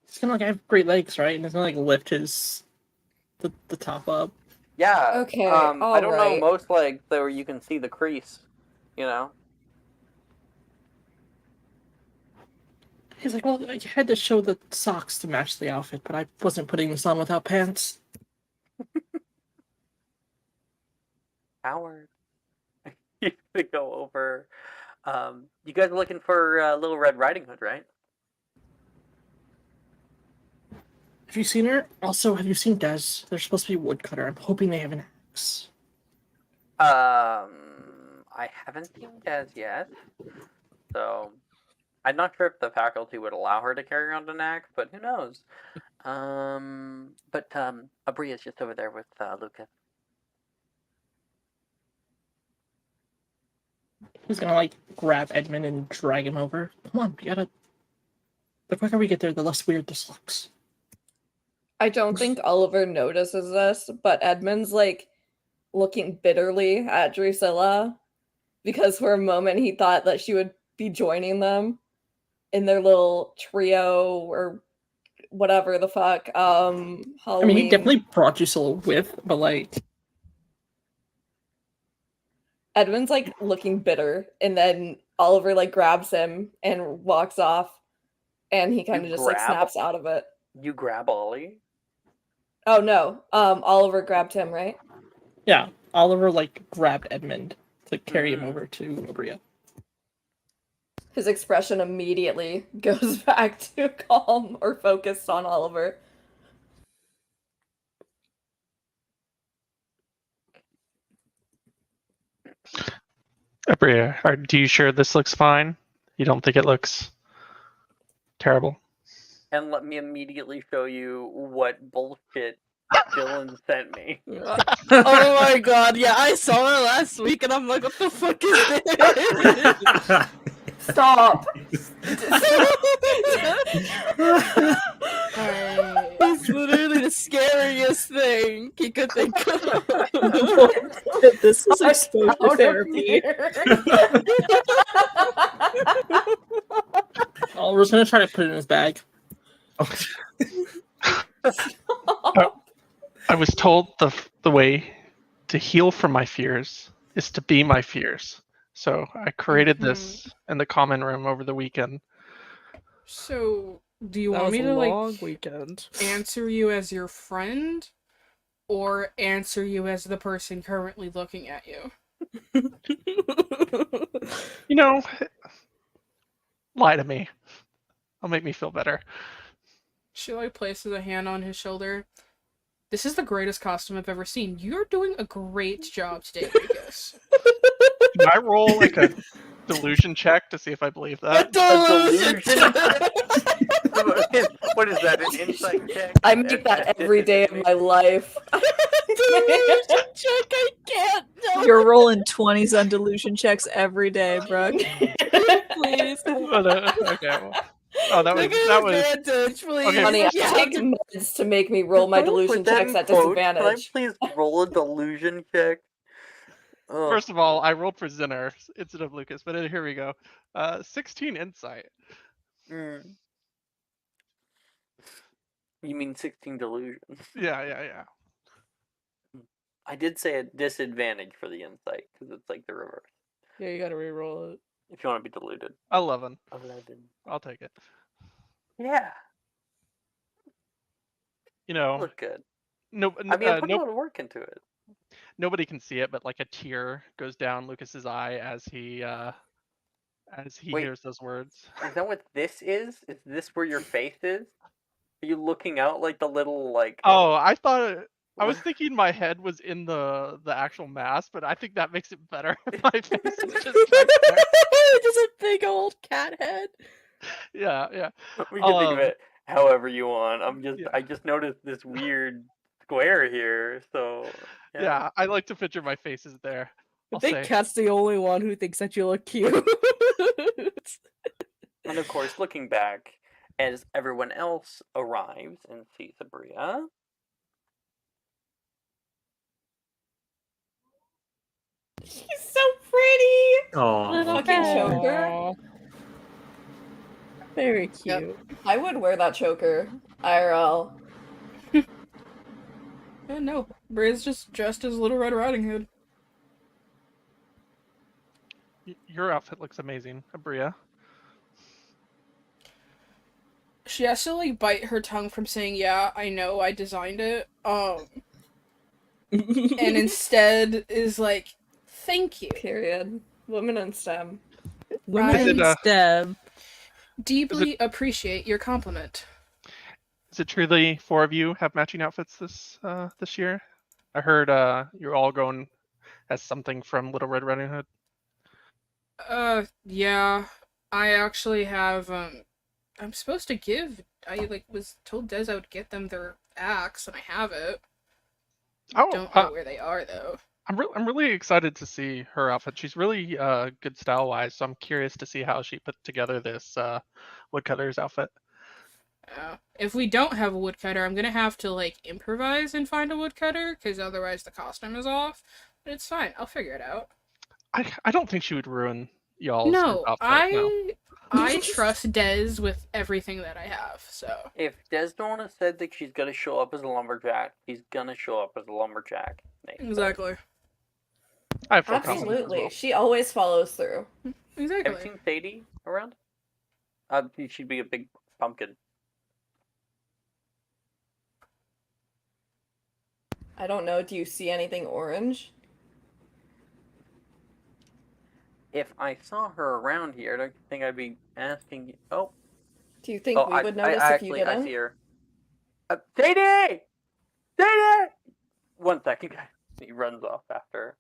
He's gonna like have great legs, right? And he's gonna like lift his the top up. Yeah. Okay, I don't know alright. most legs where you can see the crease. You know. He's like, well, I had to show the socks to match the outfit, but I wasn't putting this on without pants. Howard. You go over. You guys are looking for Little Red Riding Hood, right? Have you seen her? Also, have you seen Des? They're supposed to be woodcutter. I'm hoping they have an axe. I haven't seen Des yet, so I'm not sure if the faculty would allow her to carry around an axe, but who knows? But Abria's just over there with Lucas. He's gonna like grab Edmund and drag him over. Come on, we gotta. The quicker we get there, the less weird this looks. I don't think Oliver notices this, but Edmund's like looking bitterly at Drusilla because for a moment he thought that she would be joining them in their little trio or whatever the fuck. Halloween. I mean, he definitely brought Drusilla with, but like. Edmund's like looking bitter, and then Oliver like grabs him and walks off, and he kind of just like snaps out of it. You grab Ollie? Oh no, Oliver grabbed him, right? Yeah, Oliver like grabbed Edmund to carry him over to Abria. His expression immediately goes back to calm or focused on Oliver. Abria, do you sure this looks fine? You don't think it looks terrible? And let me immediately show you what bullshit Dylan sent me. Oh my god, yeah, I saw it last week and I'm like, what the fuck is this? Stop! It's literally the scariest thing he could think of. This is exposure therapy. Oliver's gonna try to put it in his bag. I was told the way to heal from my fears is to be my fears. So I created this in the common room over the weekend. So, do you That want was me a to long like weekend. answer you as your friend, or answer you as the person currently looking at you? You know, lie to me. It'll make me feel better. She like places a hand on his shoulder. This is the greatest costume I've ever seen. You're doing a great job today, Lucas. Can I roll like a delusion check to see if I believe that? What is that, an insight check? I make that every day of my life. Delusion check, I can't. No. You're rolling 20s on delusion checks every day, bro. Please. Okay. Well. Oh, that was advantage, please. Okay. Honey, I Yeah. take meds to make me roll my delusion checks at disadvantage. Can I please roll a delusion check? Oh. First of all, I rolled for Zinner instead of Lucas, but here we go. 16 insight. You mean 16 delusion? Yeah. I did say a disadvantage for the insight, because it's like the reverse. Yeah, you gotta re-roll it. If you want to be deluded. 11. 11. I'll take it. Yeah. You know, Look good. no, I mean, I put a lot of work into it. Nobody can see it, but like a tear goes down Lucas's eye as he Wait. hears those words. Is that what this is? Is this where your face is? Are you looking out like the little, like... Oh, I was thinking my head was in the actual mask, but I think that makes it better. My face is just back there. Just a big old cat head. Yeah. We can think of it however you want. Yeah. I just noticed this weird square here, so... Yeah, I like to picture my face is there. I I'll think say. Kat's the only one who thinks that you look cute. And of course, looking back, as everyone else arrives and sees Abria, She's so pretty. Oh, Fucking choker. Very cute. Yep. I would wear that choker. IRL. Yeah, no, Bria's just dressed as Little Red Riding Hood. Your outfit looks amazing, Abria. She has to like bite her tongue from saying, "Yeah, I know, I designed it." And instead is like, "Thank you." Period. Women in STEM. Women Is in it, STEM. Deeply appreciate your compliment. Is it true the four of you have matching outfits this year? I heard you're all going as something from Little Red Riding Hood. Yeah. I actually have, I'm supposed to give, I, like, was told Des I would get them their axe, and I have it. Oh, Don't know where they are, though. I'm really excited to see her outfit. She's really good style wise, so I'm curious to see how she put together this woodcutter's outfit. If we don't have a woodcutter, I'm gonna have to, like, improvise and find a woodcutter, because otherwise the costume is off. But it's fine, I'll figure it out. I don't think she would ruin y'all's No, outfit. I trust Des with everything that I have, so. if Desdemona said that she's gonna show up as a lumberjack, he's gonna show up as a lumberjack. Exactly. I have full confidence as Absolutely. well. She always follows through. Exactly. Have you seen Sadie around? She'd be a big pumpkin. I don't know. Do you see anything orange? If I saw her around here, I don't think I'd be asking you. Oh. Do you think we would notice if you I didn't? see her. Sadie! Sadie! 1 second, guys. He runs off after her.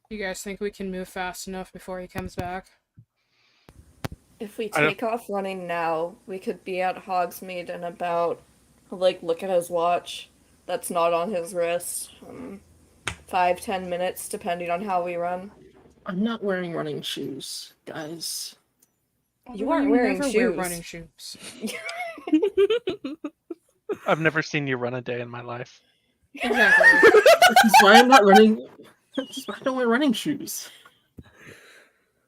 You guys think we can move fast enough before he comes back? If we take off running now, we could be at Hogsmeade in about, like, look at his watch. That's not on his wrist. 5-10 minutes, depending on how we run. I'm not wearing running shoes, guys. You aren't wearing never shoes. wear running shoes. I've never seen you run a day in my life. Exactly. That's why I'm not running. That's why I don't wear running shoes.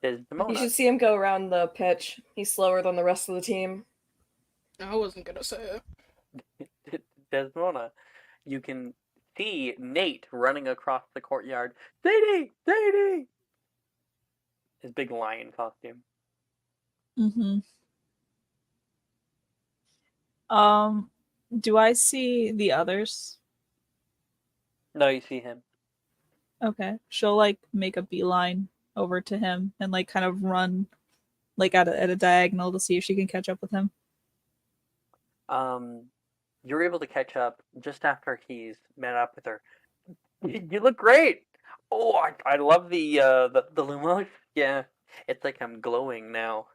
You should see him go around the pitch. He's slower than the rest of the team. I wasn't gonna say it. Desmona, you can see Nate running across the courtyard. Sadie! Sadie! His big lion costume. Do I see the others? No, you see him. Okay. She'll like make a beeline over to him and like kind of run like at a diagonal to see if she can catch up with him. You're able to catch up just after he's met up with her. You look great. Oh, I love the Lumos. Yeah, it's like I'm glowing now.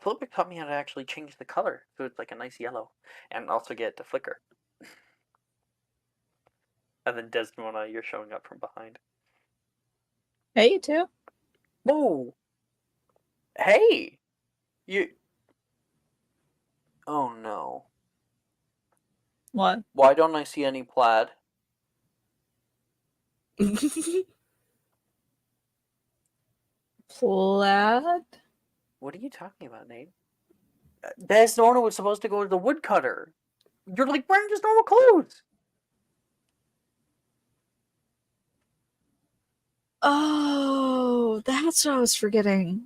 Philip taught me how to actually change the color, so it's like a nice yellow, and also get it to flicker. And then Desdemona, you're showing up from behind. Hey, you two. Whoa. Hey. You. Oh no. What? Why don't I see any plaid? Plaid? What are you talking about, Nate? Desdemona was supposed to go to the woodcutter. You're like wearing just normal clothes. Oh, that's what I was forgetting.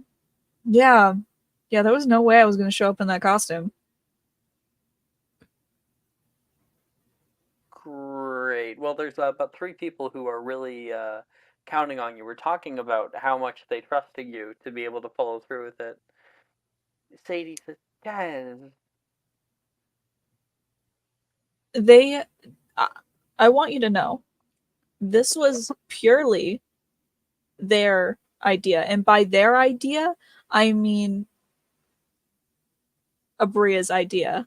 Yeah. Yeah, there was no way I was going to show up in that costume. Great. Well, there's about 3 people who are really counting on you. We're talking about how much they trusted you to be able to follow through with it. Sadie says, "Guys, I want you to know, this was purely their idea. And by their idea, I mean Abria's idea.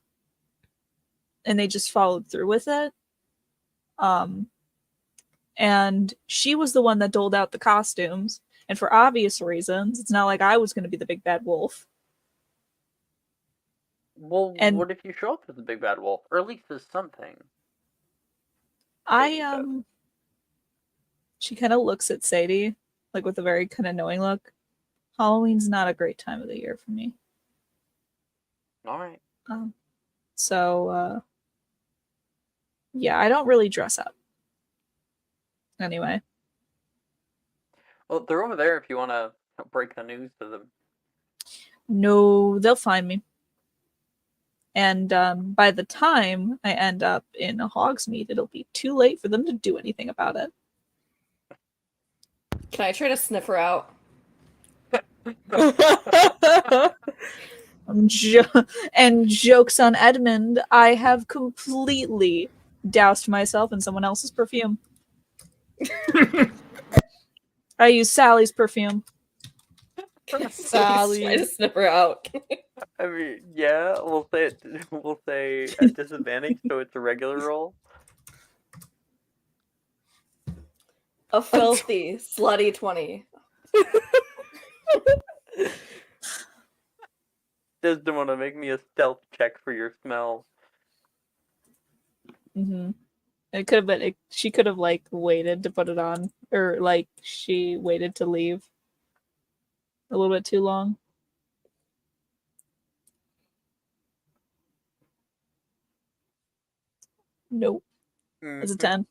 And they just followed through with it. and she was the one that doled out the costumes. And for obvious reasons, it's not like I was going to be the big bad wolf. Well, And- what if you show up as the big bad wolf? Or at least as something. She kind of looks at Sadie, like with a very kind of knowing look. Halloween's not a great time of the year for me. Alright. Yeah, I don't really dress up. Anyway. Well, they're over there if you want to break the news to them. No, they'll find me. And by the time I end up in a Hogsmeade, it'll be too late for them to do anything about it. Can I try to sniff her out? And joke's on Edmund, I have completely doused myself in someone else's perfume. I use Sally's perfume. Sally. Try to sniff her out. I mean, yeah, we'll say at disadvantage, so it's a regular roll. A filthy, slutty 20. Doesn't want to make me a stealth check for your smell. Mm-hmm. It could have been. She could have like waited to put it on, or like she waited to leave a little bit too long. Nope. It's a 10.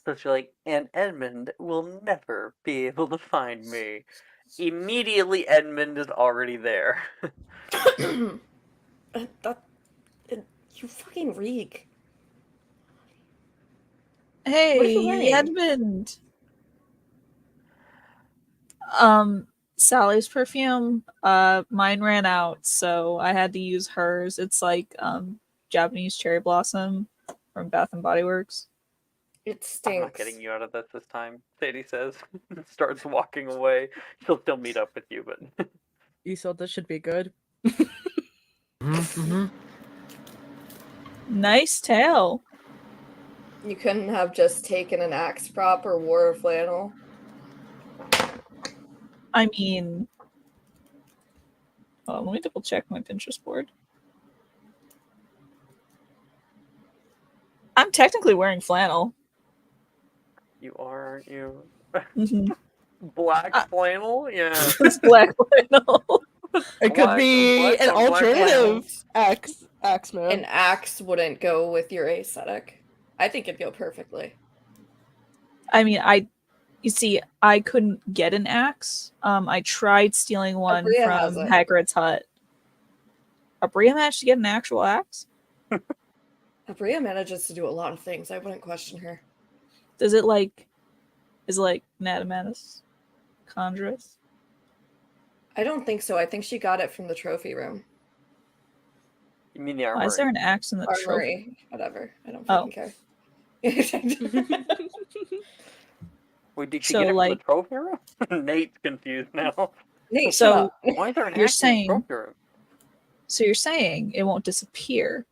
So she's like, and Edmund will never be able to find me. Immediately, Edmund is already there. You fucking reek. Hey, Edmund. Sally's perfume. Mine ran out, so I had to use hers. It's like Japanese cherry blossom from Bath and Body Works. It stinks. I'm not getting you out of this time, Sadie says. Starts walking away. She'll still meet up with you, but... You thought this should be good? Mm-hmm. Nice tail. You couldn't have just taken an axe prop or wore a flannel? I mean... Oh, let me double check my Pinterest board. I'm technically wearing flannel. You are, aren't you? Mm-hmm. Black flannel? Yeah. It's black flannel. It could be an alternative Axeman. An axe wouldn't go with your aesthetic. I think it'd go perfectly. I mean, you see, I couldn't get an axe. I tried stealing one Abria from has it. Hagrid's hut. Abria managed to get an actual axe? Abria manages to do a lot of things. I wouldn't question her. Is it like Natamanus Conjurus? I don't think so. I think she got it from the trophy room. You mean the armory? Why is there an axe in the trophy? Armory. Whatever. I don't fucking care. Wait, did she So, get it from like- the trophy room? Nate's confused now. Nate, So- shut up. Why is there an You're axe in the saying- trophy room? So you're saying it won't disappear?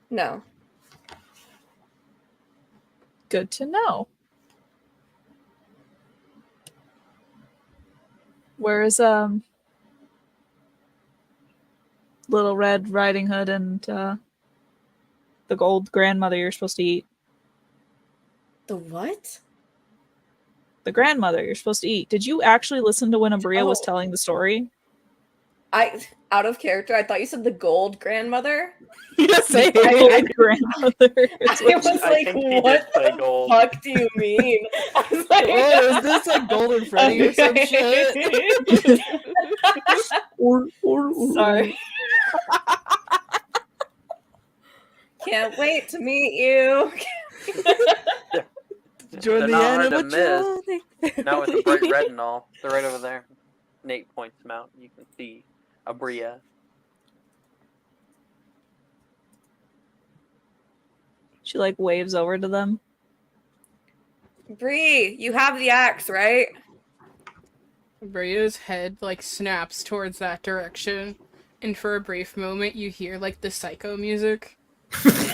No. Good to know. Where's Little Red Riding Hood and the gold grandmother you're supposed to eat? The what? The grandmother you're supposed to eat. Did you actually listen to when Abria was Oh. telling the story? Out of character, I thought you said the gold grandmother. Yes, The gold grandmother. I was I like, think he did what say the gold. fuck do you mean? I was like, What, is this like Golden Freddy or some shit? Sorry. Can't wait to meet you. Join They're the not hard to animatronic. Now with the bright red and all. They're right over there. Nate points them out. You can see Abria. She like waves over to them. Bree, you have the axe, right? Bria's head like snaps towards that direction, and for a brief moment you hear like the psycho music.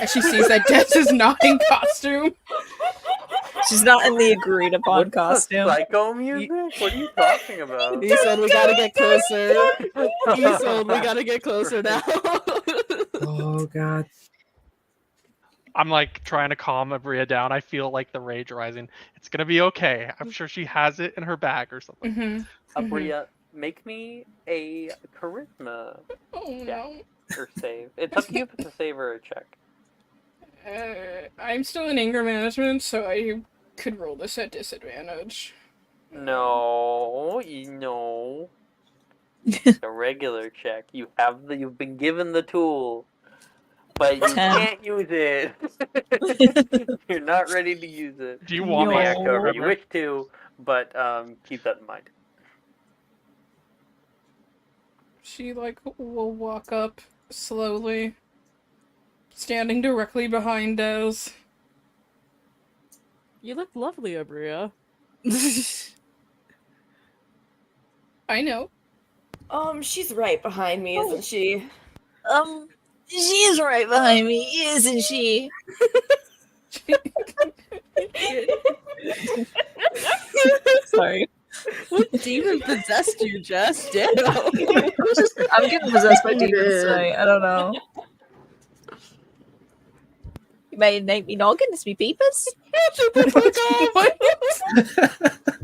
As she sees that Des is not in costume. She's not in the agreed upon What's costume. the psycho music? What are you talking about? Eson, we gotta get closer. Eson, we gotta get closer now. Oh god. I'm like trying to calm Abria down. I feel like the rage rising. It's gonna be okay. I'm sure she has it in her bag or something. Mm-hmm. Abria, make me a charisma Oh no. or save. It's up to you if it's a save or a check. I'm still in anger management, so I could roll this at disadvantage. No, no. A regular check. You've been given the tool, but you 10. can't use it. You're not ready to use it. Do you want me No. to You cover? wish to, but keep that in mind. She, like, will walk up slowly, standing directly behind Des. You look lovely, Abria. I know. She's right behind me, isn't she? She's right behind me, isn't she? Sorry. What demon possessed you, Jess? Damn. I'm getting possessed by demons tonight. I don't know. You may make me noggin, it's me peepers. What?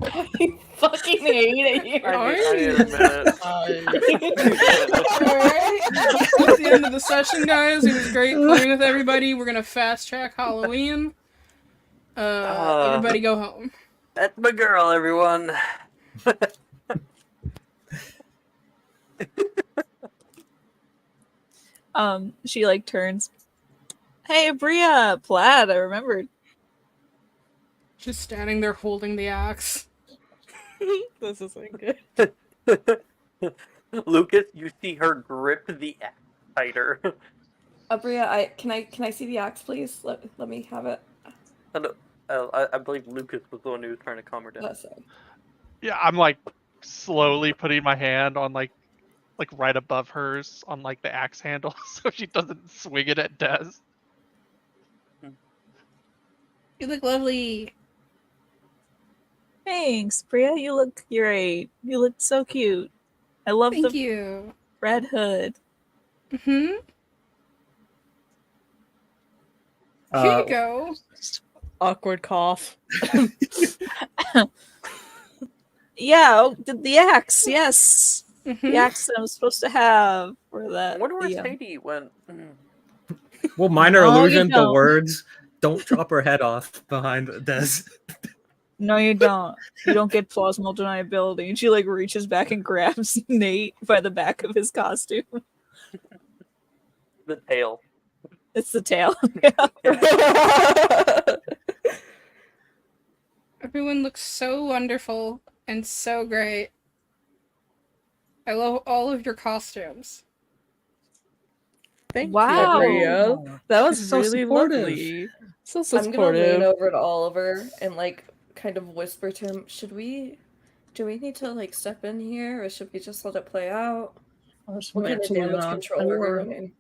I fucking hate it here. I need a minute. Alright. That's the end of the session, guys. It was great playing with everybody. We're gonna fast track Halloween. Everybody go home. That's my girl, everyone. She like turns. Hey, Bria, Plaid, I remembered. Just standing there holding the axe. This isn't good. Lucas, you see her grip the axe tighter. Abria, can I see the axe, please? Let me have it. I believe Lucas was the one who was trying to calm her down. Oh, sorry. Yeah, I'm like slowly putting my hand on like right above hers on like the axe handle so she doesn't swing it at Des. You look lovely. Thanks, Bria. You look great. You look so cute. I love Thank the you. red hood. Mm-hmm. Here you go. Awkward cough. Yeah, oh, the axe. Yes, Mm-hmm. the axe that I'm supposed to have for I that. wonder where the, Sadie went. Well, minor No, you illusion, the don't. words don't chop her head off behind Des. No, you don't. You don't get plausible deniability. And she like reaches back and grabs Nate by the back of his costume. The tail. It's the tail. Everyone looks so wonderful and so great. I love all of your costumes. Thank Wow. you, Abria. That was She's so really supportive. lovely. So I'm gonna lean supportive. over to Oliver and like kind of whisper to him, do we need to like step in here or should we just let it play out? What kind of damage control are we running?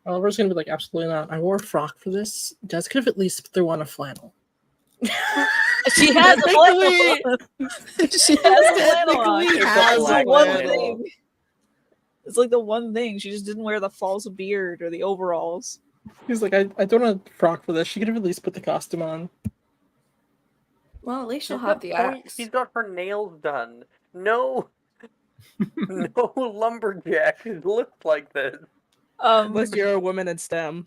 Oliver's gonna be like, absolutely not. I wore a frock for this. Des could have at least threw on a flannel. She has a flannel. She has a flannel on. Technically It's has the a one flannel. thing. It's like the one thing. She just didn't wear the false beard or the overalls. He's like, I don't want a frock for this. She could have at least put the costume on. Well, at least she'll have the axe. She's got her nails done. No, no lumberjack who looks like this. Unless you're a woman in STEM.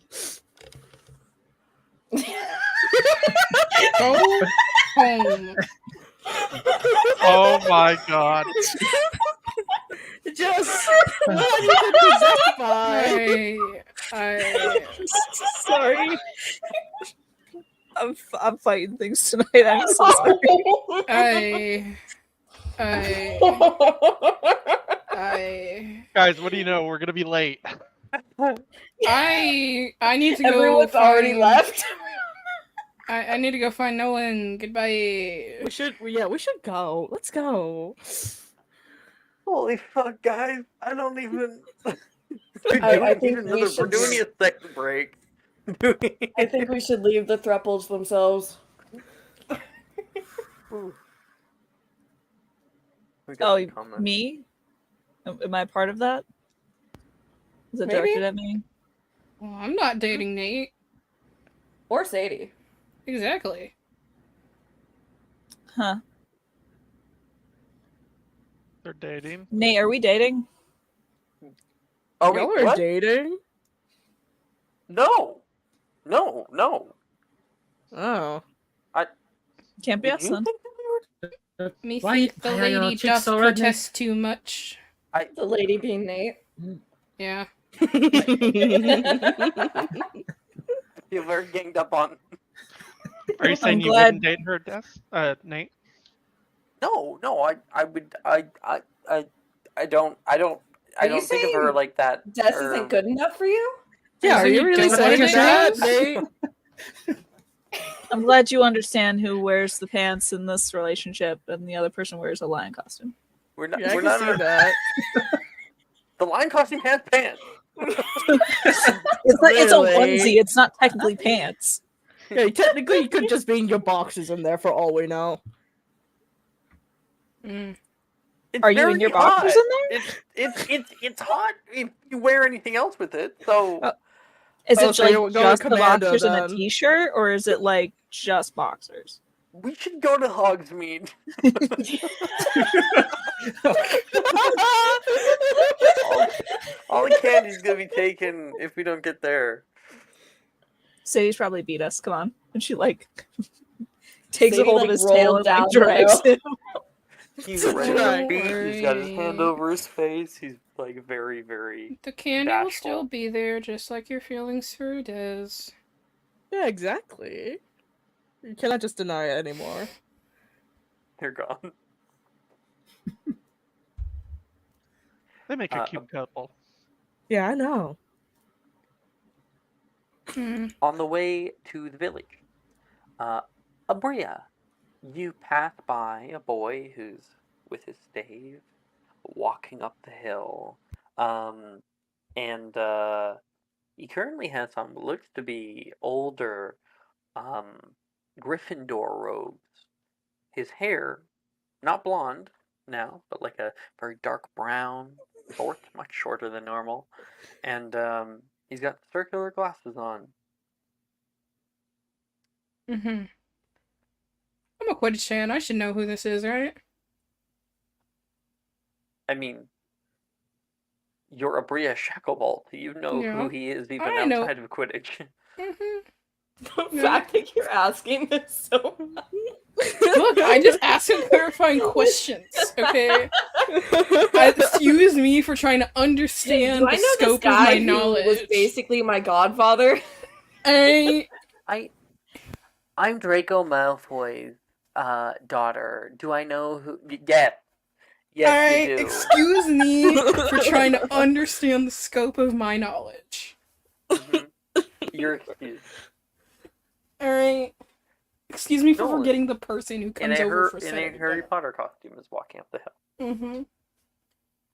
Go home. Oh my god. Just what have you been possessed by? Sorry. I'm fighting things tonight. I'm so sorry. Guys, what do you know? We're gonna be late. I need to go. Everyone's already left. I need to go find Nolan. Goodbye. We should go. Let's go. Holy fuck, guys! I don't even. I think We're doing a sex break. I think we should leave the thruples themselves. Oh, me? Am I part of that? Is it Maybe. directed at me? Well, I'm not dating Nate. Or Sadie. Exactly. Huh. They're dating. Nate, are we dating? Are Y'all we are what? dating? No. No, no. Oh. Can't be Did us you then. think that we were? Me Why- think the why are your lady cheeks doth so red, Nate? protest too much. The lady being Nate. Yeah. You were ganged up on. Are you saying you glad- wouldn't date her, Nate? No, I would, I don't think of her saying like that. Des or- isn't good enough for you? Yeah, are So you you really don't saying wanna that, date Nate? I'm glad you understand who wears the pants in this relationship and the other person wears a lion costume. We're not. Yeah, I we're can not. see that. The lion costume has pants. It's a Really? onesie, it's not technically pants. Yeah, technically, you could just be in your boxes in there for all we know. Mm. It's Are you in very your boxers hot. in there? It's hot if you wear anything else with it. So Is it so like you're going just the commando, boxers and a then. t-shirt, or is it like just boxers? we should go to Hogsmeade. All the candy's gonna be taken if we don't get there. Sadie's probably beat us. Come on, and she like takes a Sadie, hold like, of his tail rolled and like down drags the him. He's ready to Right. beat. He's got his hand over his face. He's like very, very. The candy will Bashful. still be there, just like your feelings for Des. Yeah, exactly. You cannot just deny it anymore. They're gone. They make a cute couple. Yeah, I know. Mm. On the way to the village, Abria, you pass by a boy who's with his stave, walking up the hill, and he currently has on what looks to be older Gryffindor robes. His hair, not blonde now, but like a very dark brown, short, much shorter than normal, and he's got circular glasses on. Mm-hmm. I'm a Quidditch fan. I should know who this is, right? I mean, you're Abria Shacklebolt. You know Yeah. who he is even I know. outside of Quidditch. Mm-hmm. The fact that you're asking this so much. Look, I just asked him clarifying questions, okay? Excuse me for trying to understand Do I the know this scope of guy my who knowledge. was basically my godfather? I'm Draco Malfoy's daughter. Do I know who? Yeah. Yes, you do. Excuse me for trying to understand the scope of my knowledge. You're excused. Alright. Excuse me for Nolan, forgetting the person who comes over for in a Saturday Harry Potter costume is walking up the hill. Mm-hmm.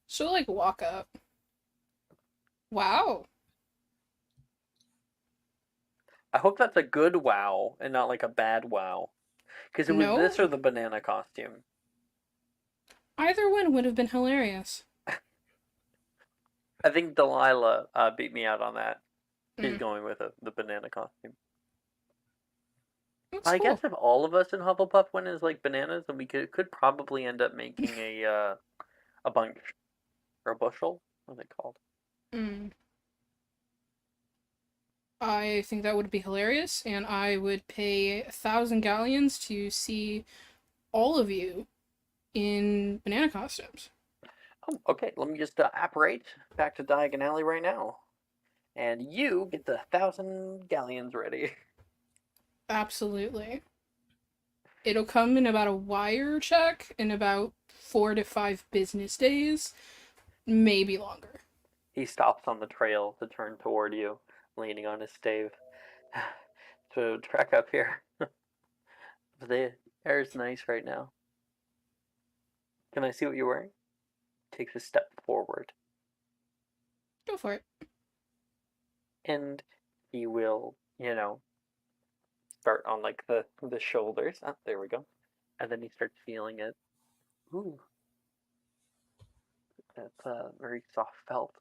She'll, like, walk up. Wow. I hope that's a good wow and not like a bad wow. Because it was No. this or the banana costume. Either one would have been hilarious. I think Delilah beat me out on that. She's Mm. going with the banana costume. That's I cool. guess if all of us in Hufflepuff went as like bananas, then we could probably end up making a bunch or a bushel. What are they called? Mm. I think that would be hilarious, and I would pay 1,000 galleons to see all of you in banana costumes. Oh, okay. Let me just apparate back to Diagon Alley right now, and you get the 1,000 galleons ready. Absolutely. It'll come in about a wire check in about 4 to 5 business days, maybe longer. He stops on the trail to turn toward you, leaning on his stave. So track up here. The air is nice right now. Can I see what you're wearing? Takes a step forward, Go for it. and he will start on like the shoulders. Oh, there we go. And then he starts feeling it. Ooh, that's very soft felt.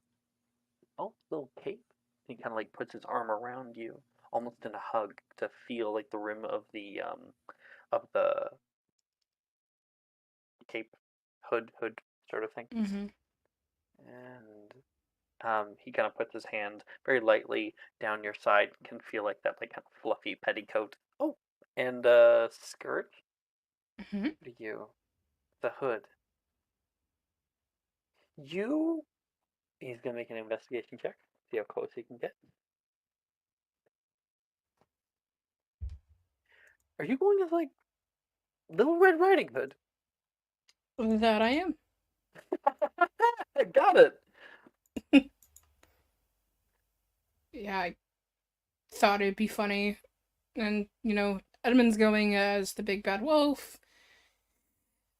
Oh, little cape. He kind of like puts his arm around you, almost in a hug, to feel like the rim of the cape, hood sort of thing. Mm-hmm. And he kind of puts his hand very lightly down your side. You can feel like that, like kind of fluffy petticoat. Oh, and skirt. Mm-hmm. What are you? The hood. You. He's gonna make an investigation check. See how close he can get. Are you going as like Little Red Riding Hood? That I am. Got it. Yeah, I thought it'd be funny. And, Edmund's going as the big bad wolf.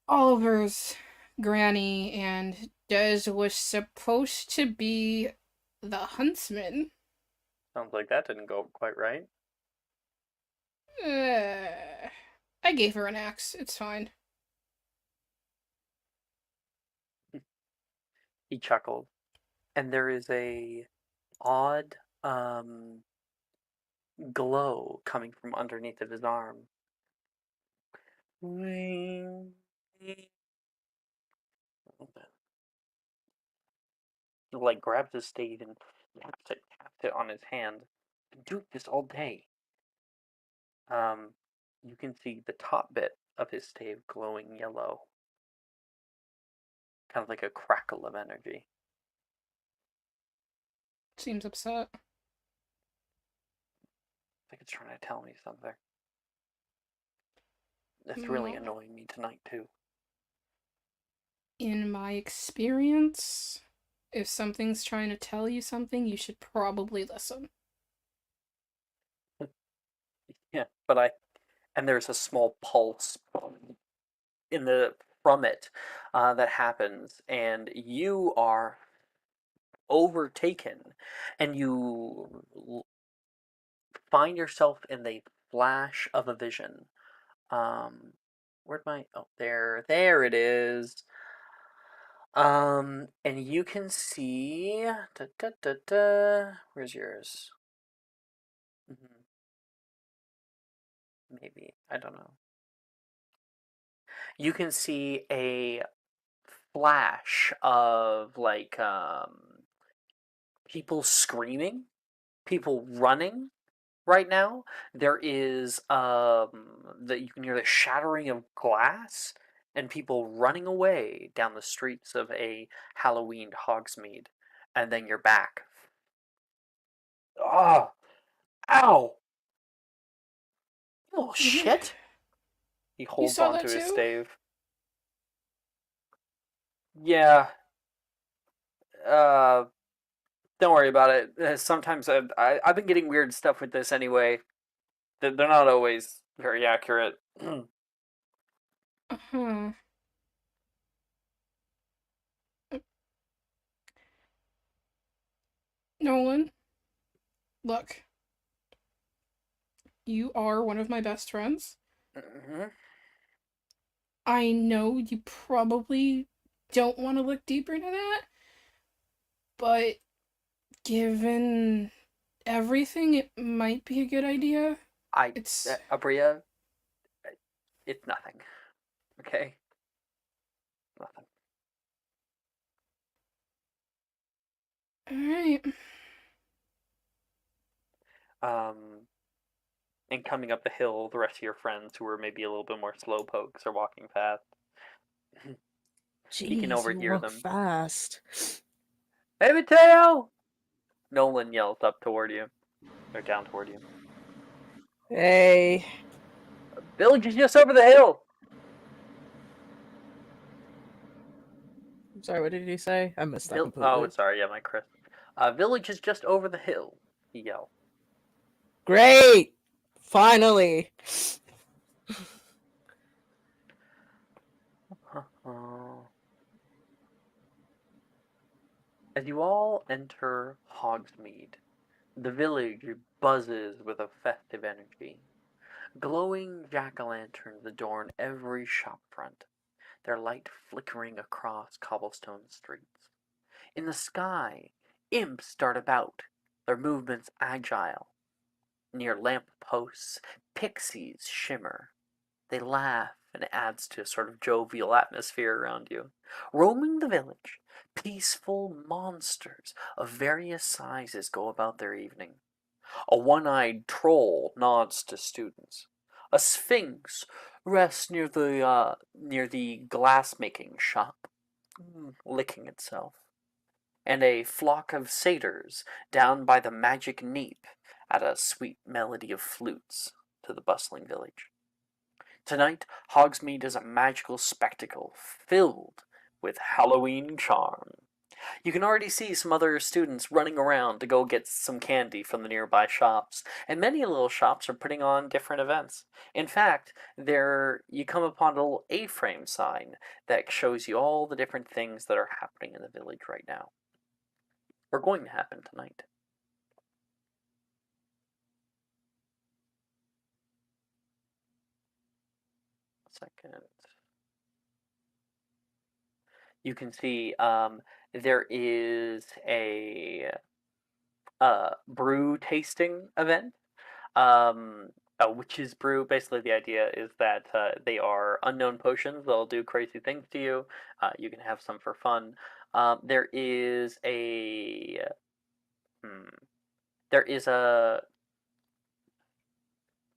Oliver's granny, and Des was supposed to be the huntsman. Sounds like that didn't go quite right. I gave her an axe. It's fine. He chuckled, and there is a odd glow coming from underneath of his arm. He like grabs his stave and taps it on his hand. Been doing this all day. You can see the top bit of his stave glowing yellow. Kind of like a crackle of energy. Seems upset. It's like it's trying to tell me something. It's really annoying me tonight, too. In my experience, if something's trying to tell you something, you should probably listen. Yeah, and there's a small pulse from it that happens, and you are overtaken, and you find yourself in the flash of a vision. Where'd my oh there it is. And you can see where's yours? Maybe I don't know. You can see a flash of like people screaming, people running right now. There is that you can hear the shattering of glass and people running away down the streets of a Halloween Hogsmeade, and then you're back. Oh, ow! Oh shit! He holds saw onto that his too? stave. Yeah. Uh, don't worry about it. Sometimes I've been getting weird stuff with this anyway. They're not always very accurate. Uh-huh. Nolan, look. You are one of my best friends. Mm-hmm. I know you probably don't want to look deeper into that, but given everything, it might be a good idea. It's Abria, it's nothing. Okay? Nothing. Alright. And coming up the hill, the rest of your friends who are maybe a little bit more slow pokes are walking fast. Jeez, You can overhear walk them. fast. Hey, Mateo! Nolan yells up toward you. Or down toward you. Hey. Village is just over the hill! I'm sorry, what did he say? I missed that completely. Oh, sorry, yeah, my Chris. Village is just over the hill, he yelled. Great! Finally! As you all enter Hogsmeade, The village buzzes with a festive energy. Glowing jack-o'-lanterns adorn every shop front, their light flickering across cobblestone streets. In the sky, imps dart about, their movements agile. Near lamp posts, pixies shimmer. They laugh, and it adds to a sort of jovial atmosphere around you. Roaming the village, peaceful monsters of various sizes go about their evening. A one-eyed troll nods to students. A sphinx rests near the glass-making shop, licking itself. And a flock of satyrs down by the magic neep add a sweet melody of flutes to the bustling village. Tonight, Hogsmeade is a magical spectacle filled with Halloween charm. You can already see some other students running around to go get some candy from the nearby shops, and many little shops are putting on different events. In fact, you come upon a little A-frame sign that shows you all the different things that are happening in the village right now. Or going to happen tonight. Second. You can see there is a brew tasting event. A witch's brew. Basically, the idea is that they are unknown potions. They'll do crazy things to you. You can have some for fun. There is a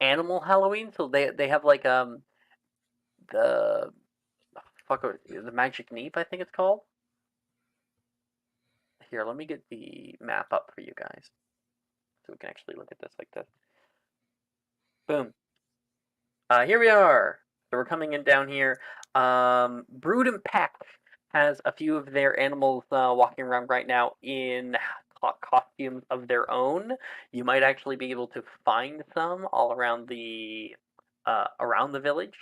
animal Halloween. So they have like the the magic neep, I think it's called. Here, let me get the map up for you guys, so we can actually look at this like this. Boom. Here we are. So we're coming in down here. Brood and Pack has a few of their animals walking around right now in costumes of their own. You might actually be able to find some all around the village.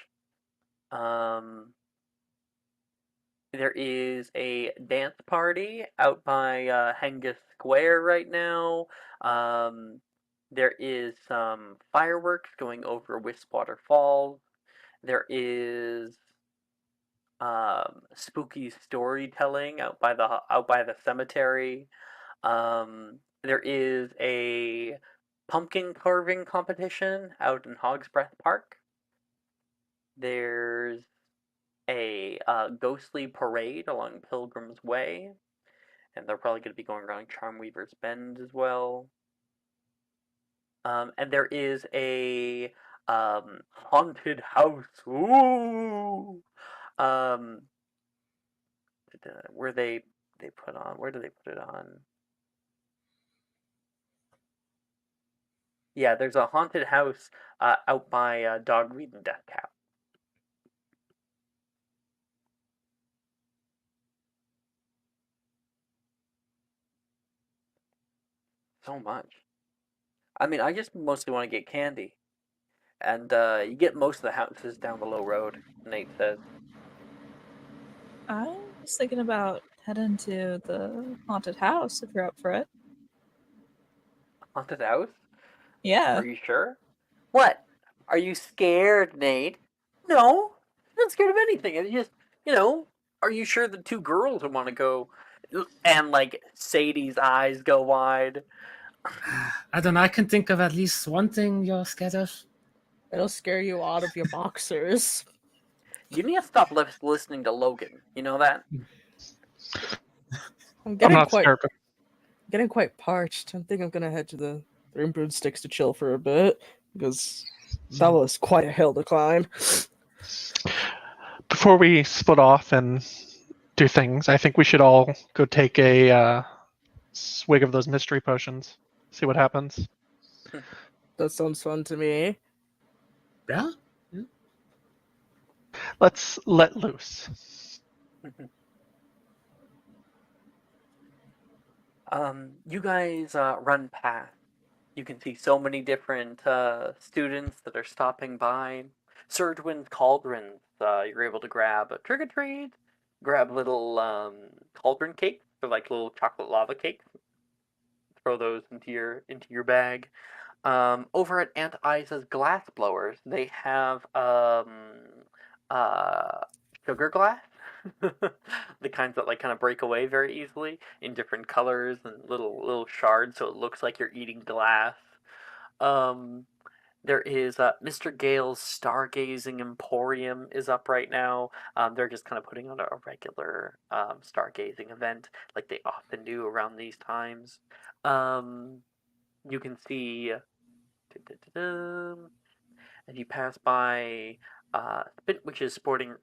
There is a dance party out by Hengist Square right now. There is some fireworks going over Wiswater Falls. There is spooky storytelling out by the cemetery. There is a pumpkin carving competition out in Hogsbreath Park. There's a ghostly parade along Pilgrim's Way, and they're probably going to be going around Charmweaver's Bend as well. And there is a haunted house. Ooh! Where they put on? Where do they put it on? Yeah, there's a haunted house out by Dogweed and Death Cow. So much. I mean, I just mostly want to get candy. And you get most of the houses down the low road, Nate says. I was thinking about heading to the haunted house if you're up for it. Haunted house? Yeah. Are you sure? What? Are you scared, Nate? No, I'm not scared of anything. It's just, are you sure the two girls would want to go? And, like, Sadie's eyes go wide. I don't know. I can think of at least one thing you're scared of. It'll scare you out of your boxers. You need to stop listening to Logan. You know that? I'm not scared, but getting quite parched. I think I'm gonna head to the Three Broomsticks to chill for a bit because that was quite a hill to climb. before we split off and do things, I think we should all go take a swig of those mystery potions. See what happens. That sounds fun to me. Yeah. Let's let loose. You guys run past. You can see so many different students that are stopping by. Surgewind's cauldrons. You're able to grab a trick or treat, grab little cauldron cakes. They're like little chocolate lava cakes. throw those into your bag. Over at Aunt Isa's glass blowers, they have sugar glass, the kinds that like kind of break away very easily in different colors and little shards, so it looks like you're eating glass. There is Mr. Gale's Stargazing Emporium is up right now. They're just kind of putting on a regular stargazing event like they often do around these times. You can see as you pass by Spitwitch's sporting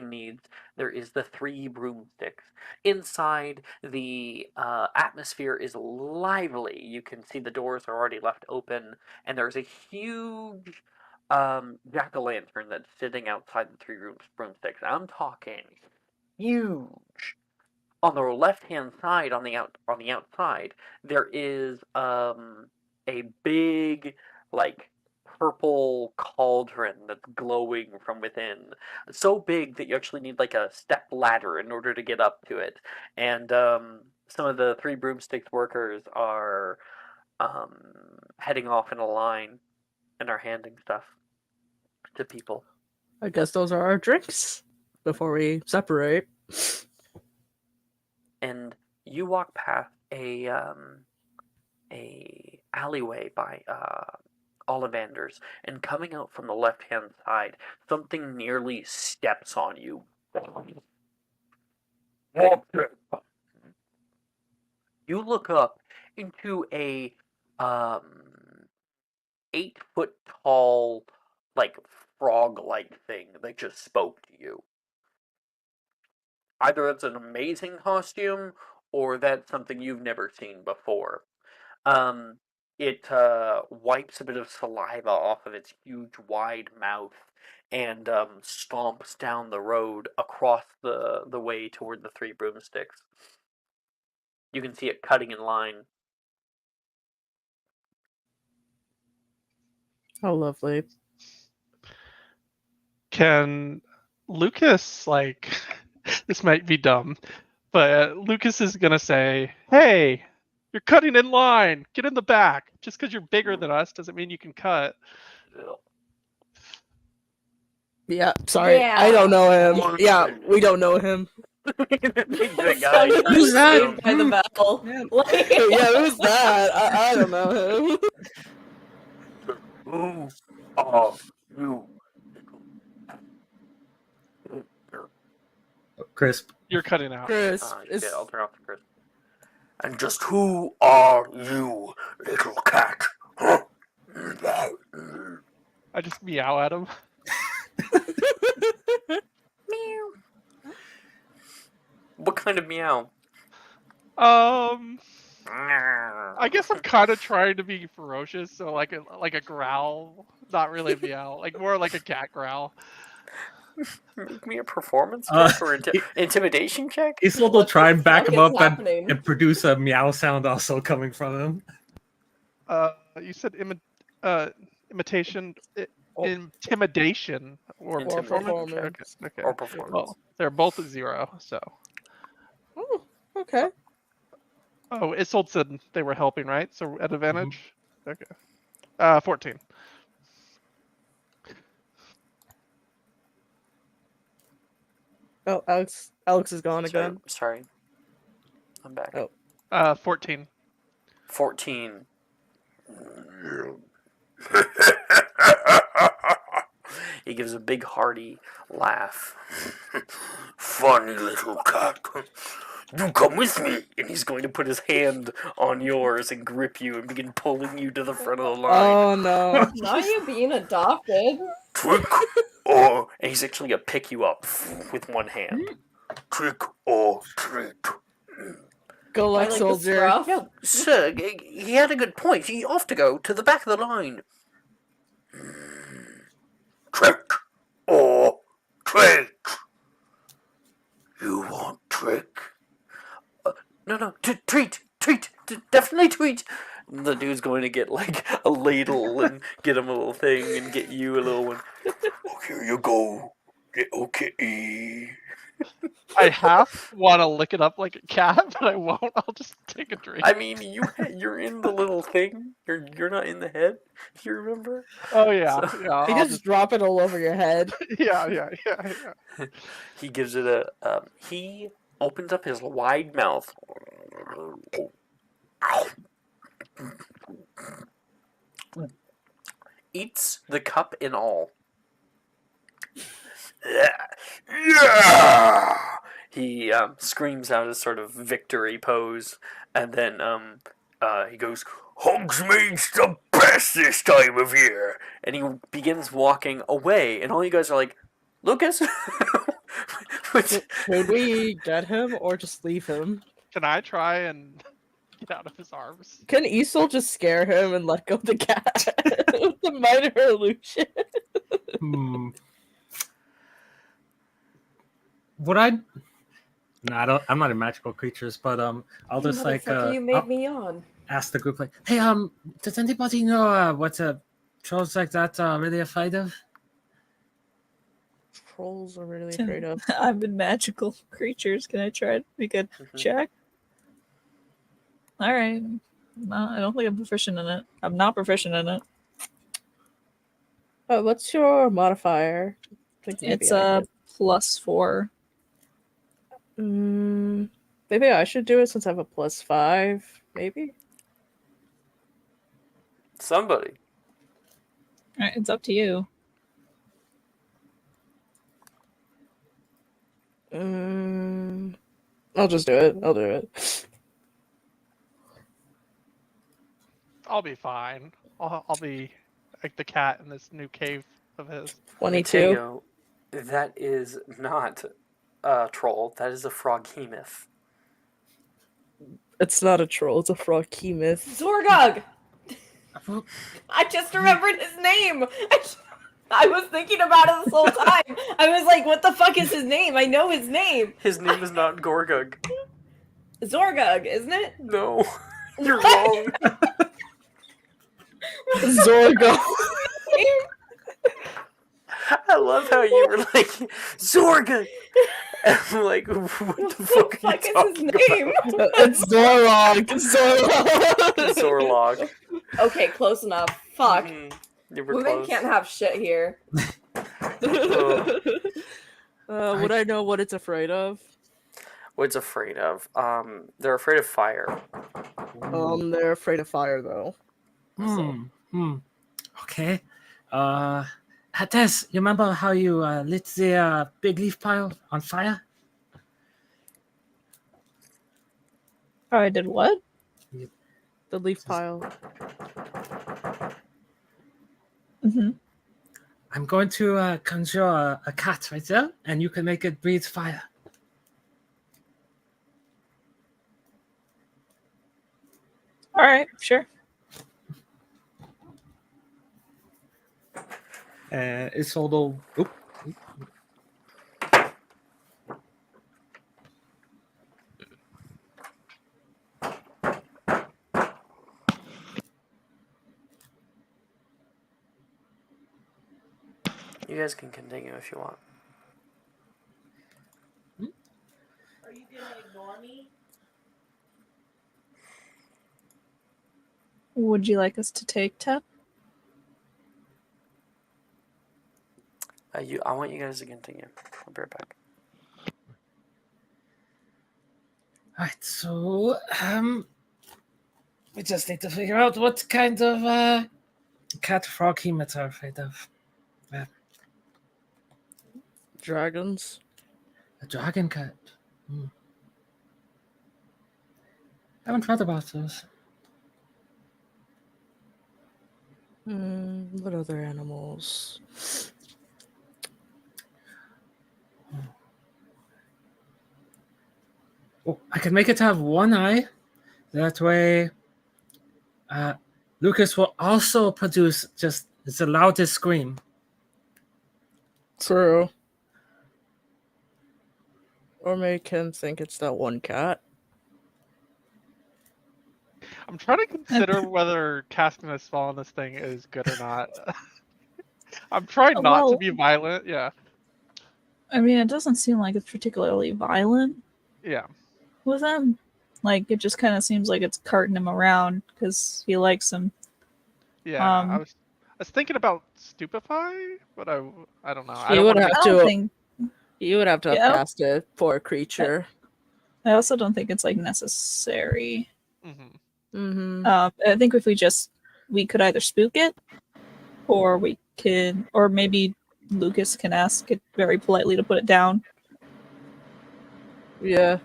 needs, there is the 3 broomsticks. Inside, the atmosphere is lively. You can see the doors are already left open, and there's a huge jack-o'-lantern that's sitting outside the 3 broomsticks. I'm talking huge. On the left-hand side, on the outside, there is a big, like, purple cauldron that's glowing from within. So big that you actually need like a step ladder in order to get up to it. And some of the 3 broomsticks workers are heading off in a line and are handing stuff to people. I guess those are our drinks before we separate. And you walk past a alleyway by Ollivanders, and coming out from the left-hand side, something nearly steps on you. You look up into a 8-foot tall, like frog-like thing that just spoke to you. Either it's an amazing costume, or that's something you've never seen before. It wipes a bit of saliva off of its huge, wide mouth and stomps down the road across the way toward the 3 broomsticks. You can see it cutting in line. How lovely. Can Lucas, like, this might be dumb, but Lucas is going to say, hey, you're cutting in line. Get in the back. Just because you're bigger than us doesn't mean you can cut. Yeah, sorry. Yeah. I don't know him. Yeah, we don't know him. The guy Who's that? By the bell. Yeah. Like, Yeah, who's that? I don't know him. Who are you? Crisp. You're cutting out. Chris, Shit, I'll turn off the crisp. And just who are you, little cat? I just meow at him. What kind of meow? I guess I'm kind of trying to be ferocious, so like a growl, not really a meow, like more like a cat growl. Make me a performance check or intimidation check? Isol will try and back him up happening? and produce a meow sound also coming from him. You said imitation, intimidation, or performance. Okay. Or performance. Well, they're both at 0, so. Oh, okay. Oh, Isolde said they were helping, right? So at advantage. Okay. 14. Oh, Alex is gone again. Sorry. I'm back. Oh. 14. 14. He gives a big hearty laugh. Funny little cat. You come with me. And he's going to put his hand on yours and grip you and begin pulling you to the front of the line. Oh no. not you being adopted. Trick or... And he's actually going to pick you up with one hand. Trick or treat. Go I like like the soldier. scruff. Yeah, sir, he had a good point. You have to go to the back of the line. Trick or treat. You want trick? No, treat, definitely treat. The dude's going to get like a ladle and get him a little thing and get you a little one. Oh, here you go. Okay. I half want to lick it up like a cat, but I won't. I'll just take a drink. I mean, you're in the little thing. You're not in the head. If you remember. Oh yeah, So- yeah. You I'll just drop it all over your head. yeah. He gives it a. He opens up his wide mouth. Eats the cup in all. Yeah! He screams out a sort of victory pose, and then he goes, Hogsmeade's the best this time of year. and he begins walking away, and all you guys are like, Lucas? Should we get him or just leave him? Can I try and get out of his arms? Can Isol just scare him and let go of the cat with the minor illusion? Would I? No, I don't. I'm not in magical creatures, but I'll just like you made I'll me on. ask the group like, hey, does anybody know what trolls like that are really afraid of? Trolls are really afraid of. I'm in magical creatures. Can I try to make a check? All right. No, I don't think I'm proficient in it. I'm not proficient in it. Oh, what's your modifier? I think maybe It's I a +4. maybe I should do it since I have a +5. Maybe. Somebody. All right, it's up to you. I'll just do it. I'll do it. I'll be fine. I'll be like the cat in this new cave of his. 22. Mateo, that is not a troll. That is a froghemoth. It's not a troll. It's a froghemoth. Zorgog! I just remembered his name! I was thinking about it this whole time. I was like, what the fuck is his name? I know his name. His name is not Gorgug. Zorgog, isn't it? No. You're wrong. Zorgo. I love how you were like, Zorga! And I'm like, what the fuck are you is his talking name? about? It's Zorlog. Zorlog. Zorlog. Okay, close enough. Fuck. You were Women close. can't have shit here. Would I know what it's afraid of? What it's afraid of? They're afraid of fire. They're afraid of fire though. Okay. Tess, you remember how you lit the big leaf pile on fire? Oh, I did what? The leaf pile. Mm-hmm. I'm going to conjure a cat right there, and you can make it breathe fire. All right, sure. It's all the. You guys can continue if you want. Are you gonna ignore me? Would you like us to take Tep? I want you guys to continue. I'll be right back. Alright, so we just need to figure out what kind of cat frog hemots are afraid of. Dragons. A dragon cat. Haven't thought about those. What other animals? Oh, I can make it have one eye. That way, Lucas will also produce just the loudest scream. True. Or make him think it's that one cat. I'm trying to consider whether casting a spell on this thing is good or not. I'm trying not to be violent. Yeah. I mean, it doesn't seem like it's particularly violent Yeah. with him. Like, it just kind of seems like it's carting him around because he likes him. Yeah. I was thinking about stupefy, but I don't know. I You don't would want to have make. I don't to. think. You would have to have Yeah. cast it for a creature. I also don't think it's like necessary. Mm-hmm. Mm-hmm. I think if we could either spook it, or or maybe Lucas can ask it very politely to put it down. Yeah.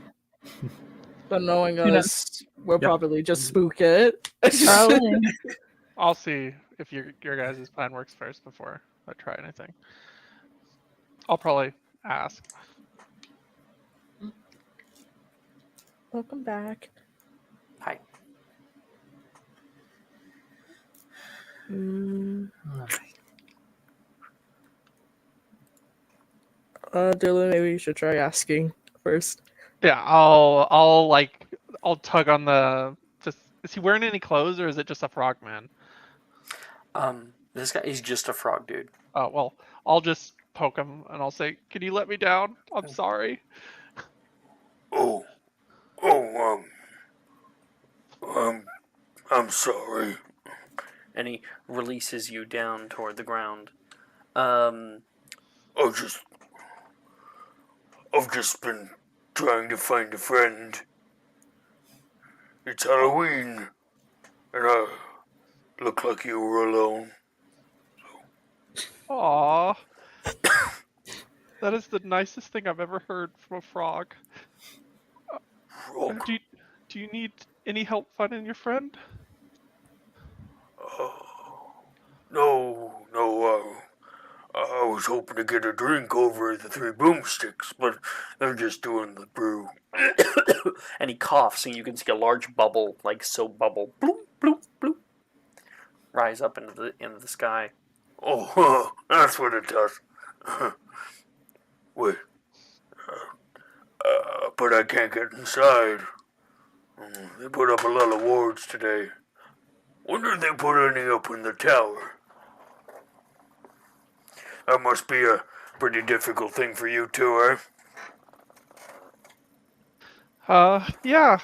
But knowing Who knows? us, we'll Yep. probably just spook it. Probably. I'll see if your guys' plan works first before I try anything. I'll probably ask. Welcome back. Hi. Mm. Alright. Dylan, maybe you should try asking first. Yeah, I'll tug on the. Just is he wearing any clothes or is it just a frogman? This guy, he's just a frog dude. Oh well, I'll just poke him and I'll say, "Can you let me down? I'm sorry." I'm sorry. And he releases you down toward the ground. I've just been trying to find a friend. It's Halloween, and I look like you were alone. Aww. That is the nicest thing I've ever heard from a frog. Frog. Do you need any help finding your friend? No, I was hoping to get a drink over at the Three Boomsticks, but they're just doing the brew. And he coughs, and you can see a large bubble, like soap bubble, bloop, bloop, bloop, rise up into the sky. Oh, that's what it does. Wait. But I can't get inside. They put up a lot of wards today. Wonder if they put any up in the tower. That must be a pretty difficult thing for you too, eh? Yeah.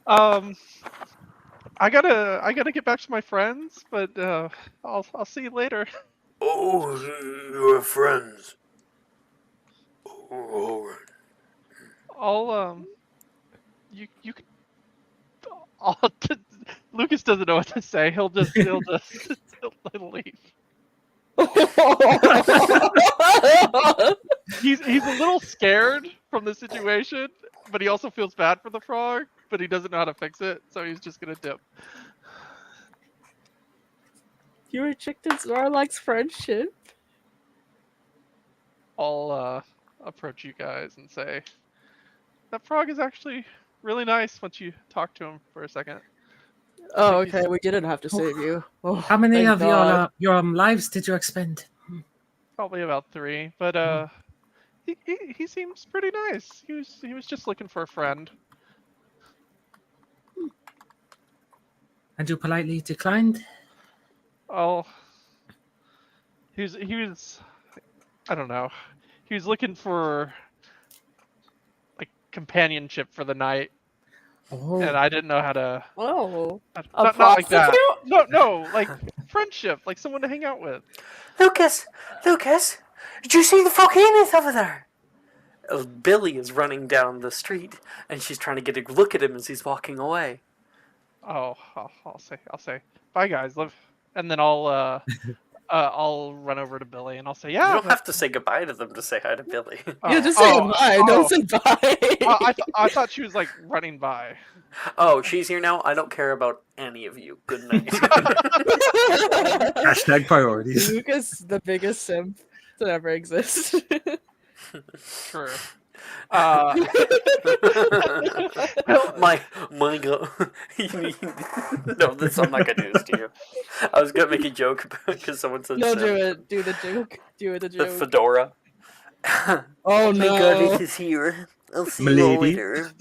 I gotta get back to my friends, but I'll see you later. Oh, you have friends. Oh, alright. You can. Lucas doesn't know what to say. He'll leave. He's a little scared from the situation, but he also feels bad for the frog, but he doesn't know how to fix it, so he's just gonna dip. You rejected Zorlak's friendship? I'll approach you guys and say, that frog is actually really nice once you talk to him for a second. Oh, okay. We didn't have to save you. Oh, How many thank of God. your lives did you expend? Probably about 3, but he seems pretty nice. He was just looking for a friend. And you politely declined? Oh, he was I don't know. He was looking for like companionship for the night, Oh. and I didn't know how to. Oh. Not like that. No, like friendship, like someone to hang out with. Lucas, did you see the volcanoes over there? Billy is running down the street, and she's trying to get a look at him as he's walking away. Oh, I'll say, bye guys, love, and then I'll run over to Billy and I'll say, yeah. You don't have to say goodbye to them to say hi to Billy. Yeah, just say goodbye. Don't say bye. I thought she was like running by. Oh, she's here now? I don't care about any of you. Good night. Hashtag priorities. Lucas, the biggest simp to ever exist. True. my God. No, I'm not gonna do this to you. I was gonna make a joke because someone said No, simp. do it. Do the joke. Do the The joke. fedora. Oh my no. God, it is here. I'll see you all later.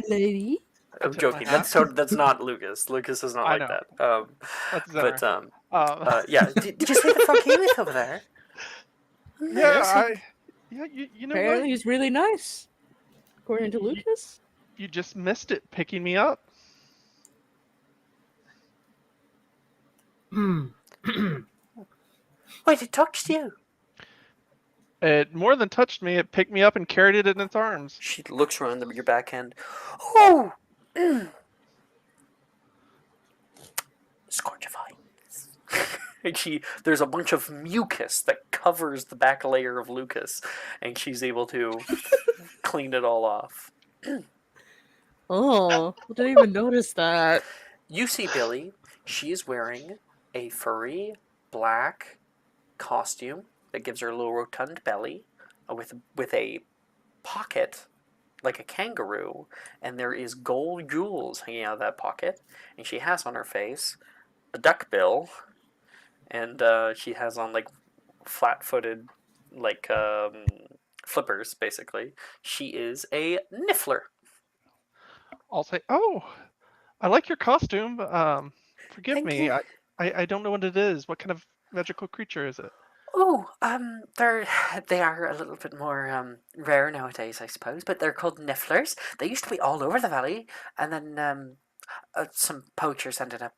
Lady. I'm joking. That's not Lucas. Lucas is not I like know. that. That's But yeah. Did you see the volcanoes over there? Yeah, you know Apparently what? he's really nice, according to Lucas. You just missed it picking me up. Hmm. Wait, it touched you. It more than touched me. It picked me up and carried it in its arms. She looks around your backhand. Oh! Scorchify. And there's a bunch of mucus that covers the back layer of Lucas, and she's able to clean it all off. Oh, I didn't even notice that. You see Billy. She's wearing a furry black costume that gives her a little rotund belly with a pocket like a kangaroo, and there is gold jewels hanging out of that pocket, and she has on her face a duck bill, and she has on like flat-footed like flippers basically. She is a niffler. I'll say, "Oh, I like your costume. Forgive Thank me. you. I don't know what it is. What kind of magical creature is it?" Oh, they are a little bit more rare nowadays, I suppose. But they're called nifflers. They used to be all over the valley, and then some poachers ended up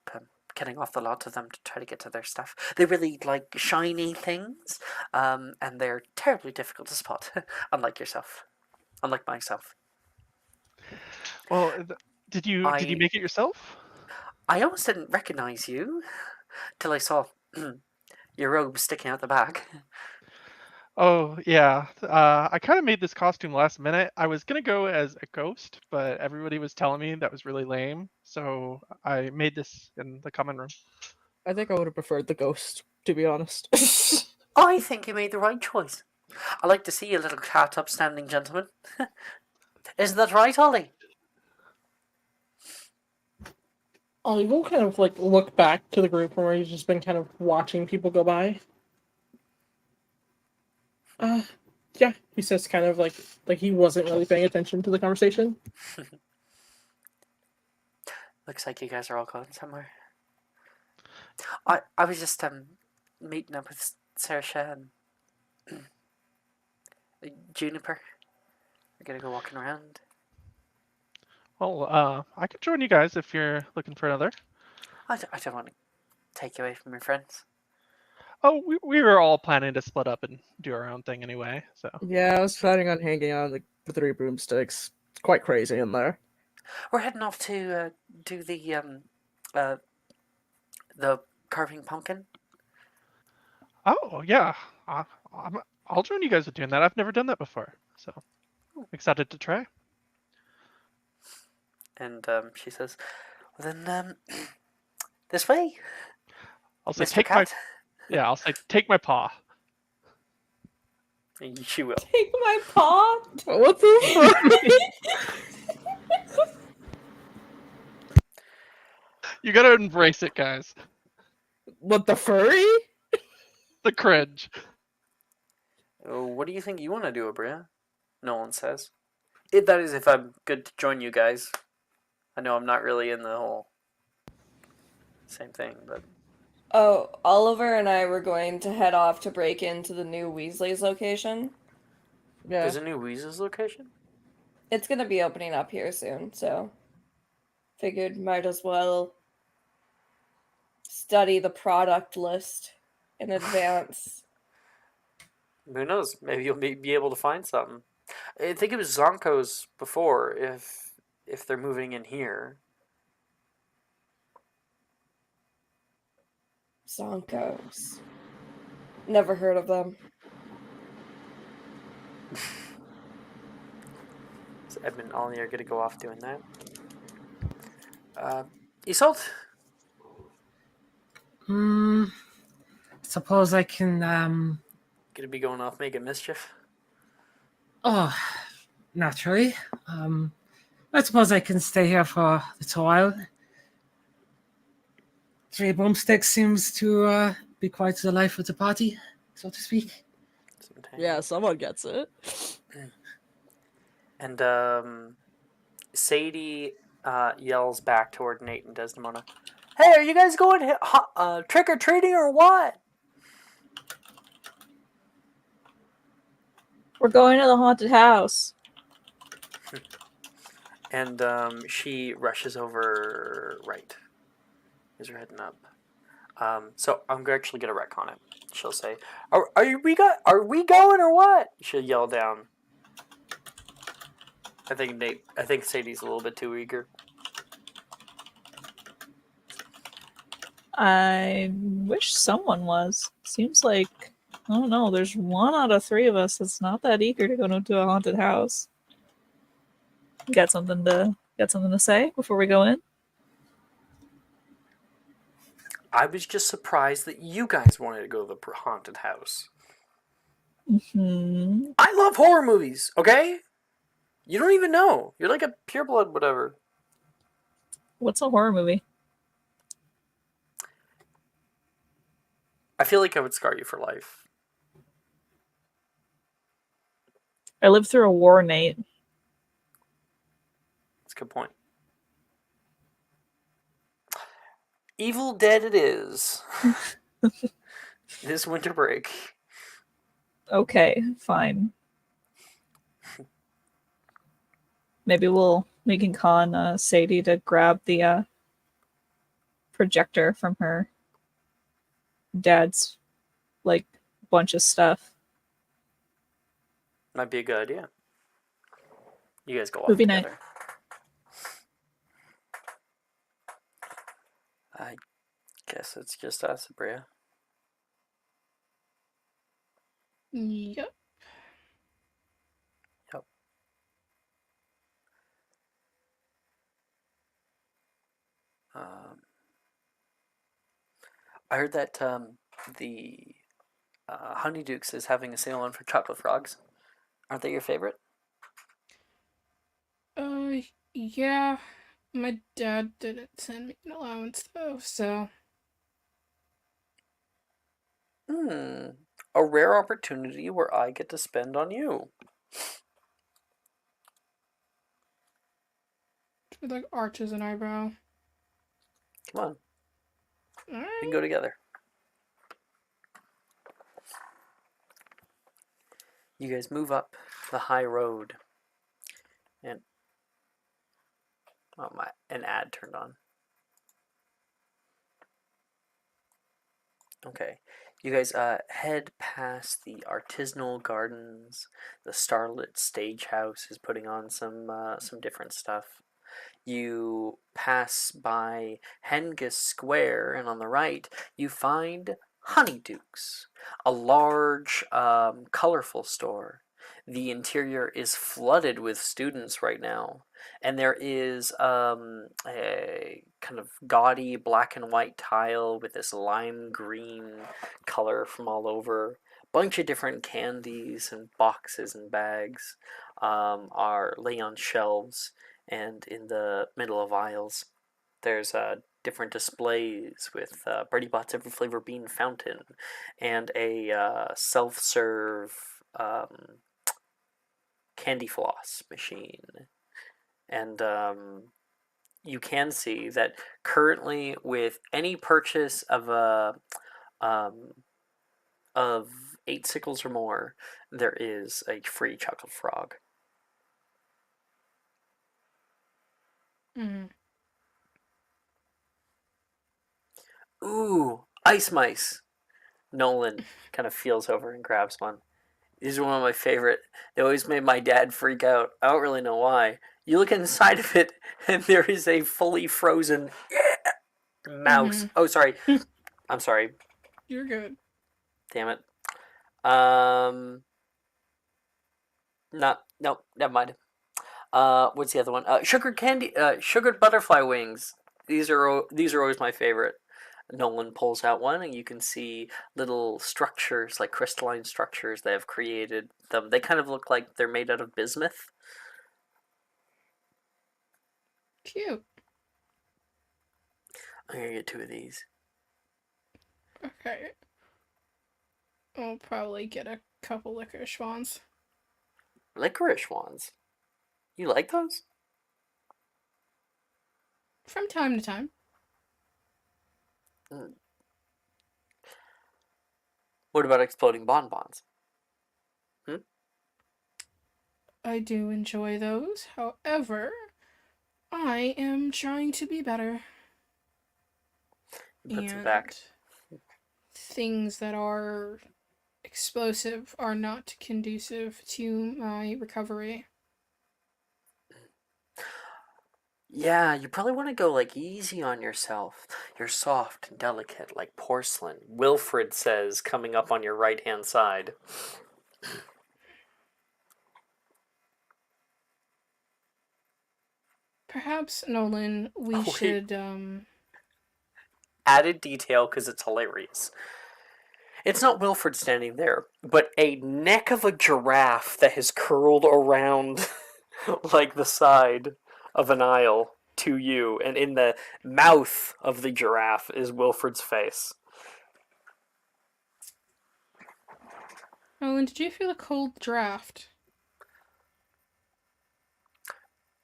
killing off the lot of them to try to get to their stuff. They really like shiny things, and they're terribly difficult to spot. Unlike myself. Well, did you make it yourself? I almost didn't recognize you till I saw your robe sticking out the back. Oh yeah, I kind of made this costume last minute. I was gonna go as a ghost, but everybody was telling me that was really lame, so I made this in the common room. I think I would have preferred the ghost, to be honest. I think you made the right choice. I like to see you, little cat upstanding gentleman. Isn't that right, Ollie? Ollie will kind of like look back to the group where he's just been kind of watching people go by. Yeah, he says kind of like he wasn't really paying attention to the conversation. Looks like you guys are all going somewhere. I was just meeting up with Saoirse and Juniper. We're gonna go walking around. Well, I could join you guys if you're looking for another. I don't want to take you away from your friends. Oh, we were all planning to split up and do our own thing anyway, so. Yeah, I was planning on hanging out with the 3 broomsticks. It's quite crazy in there. We're heading off to do the carving pumpkin. Oh yeah, I'll join you guys with doing that. I've never done that before, so excited to try. And she says, well, then this way. I'll say Mr. Cat. I'll say take my paw. She will. Take my paw? What the fuck? You gotta embrace it, guys. What, the furry? The cringe. What do you think you want to do, Abria? No one says. That is if I'm good to join you guys. I know I'm not really in the whole same thing, but... Oh, Oliver and I were going to head off to break into the new Weasley's location. Yeah. There's a new Weasley's location? It's gonna be opening up here soon, so... Figured might as well study the product list in advance. Who knows? Maybe you'll be able to find something. I think it was Zonko's before, if they're moving in here. Zonkos. Never heard of them. So Edmund and Ollie are going to go off doing that. Isolt? Suppose I can, Going to be going off making mischief? Oh, naturally. I suppose I can stay here for a little while. 3 broomsticks seems to be quite the life of the party, so to speak. Yeah, someone gets it. And Sadie yells back toward Nate and Desdemona. Hey, are you guys going trick-or-treating or what? We're going to the haunted house. And she rushes over right as you're heading up. So I'm actually gonna retcon it. She'll say, "Are we going or what?" She'll yell down. I think Sadie's a little bit too eager. I wish someone was. Seems like, I don't know, there's 1 out of 3 of us that's not that eager to go into a haunted house. Got something to say before we go in? I was just surprised that you guys wanted to go to the haunted house. Mm-hmm. I love horror movies, okay? You don't even know. You're like a pureblood whatever. What's a horror movie? I feel like I would scar you for life. I lived through a war, Nate. That's a good point. Evil Dead it is. This winter break. Okay, fine. Maybe we can con Sadie to grab the projector from her dad's like bunch of stuff. Might be a good idea. You guys go off Movie together. night. I guess it's just us, Bria. Yep. Yep. I heard that the Honeydukes is having a sale on for chocolate frogs. Aren't they your favorite? Yeah. My dad didn't send me an allowance though, so. A rare opportunity where I get to spend on you. With like arches and eyebrow. Come on. Alright. We can go together. You guys move up the high road. And an ad turned on. Okay. You guys head past the artisanal gardens. The starlit stage house is putting on some different stuff. You pass by Hengist Square, and on the right, you find Honeydukes, a large, colorful store. The interior is flooded with students right now, and there is a kind of gaudy black and white tile with this lime green color from all over. Bunch of different candies and boxes and bags are lay on shelves, and in the middle of aisles, there's different displays with Bertie Bott's Every Flavor Bean Fountain and a self-serve candy floss machine. And you can see that currently, with any purchase of of 8 sickles or more, there is a free chocolate frog. Mm. Ooh, ice mice. Nolan kind of feels over and grabs one. These are one of my favorite. They always made my dad freak out. I don't really know why. You look inside of it, and there is a fully frozen mouse. Mhm. Oh, sorry. I'm sorry. You're good. Damn it. No, never mind. What's the other one? Sugared butterfly wings. These are always my favorite. Nolan pulls out one, and you can see little structures, like crystalline structures, they have created them. They kind of look like they're made out of bismuth. Cute. I'm gonna get 2 of these. Okay. I'll probably get a couple licorice ones. Licorice ones. You like those? From time to time. What about exploding bonbons? I do enjoy those. However, I am trying to be better. He puts it And back. things that are explosive are not conducive to my recovery. Yeah, you probably want to go like easy on yourself. You're soft and delicate like porcelain, Wilfred says, coming up on your right hand side. Perhaps, Nolan, we Wait. should, Added detail because it's hilarious. It's not Wilfred standing there, but a neck of a giraffe that has curled around like the side of an aisle to you, and in the mouth of the giraffe is Wilfred's face. Nolan, did you feel a cold draft?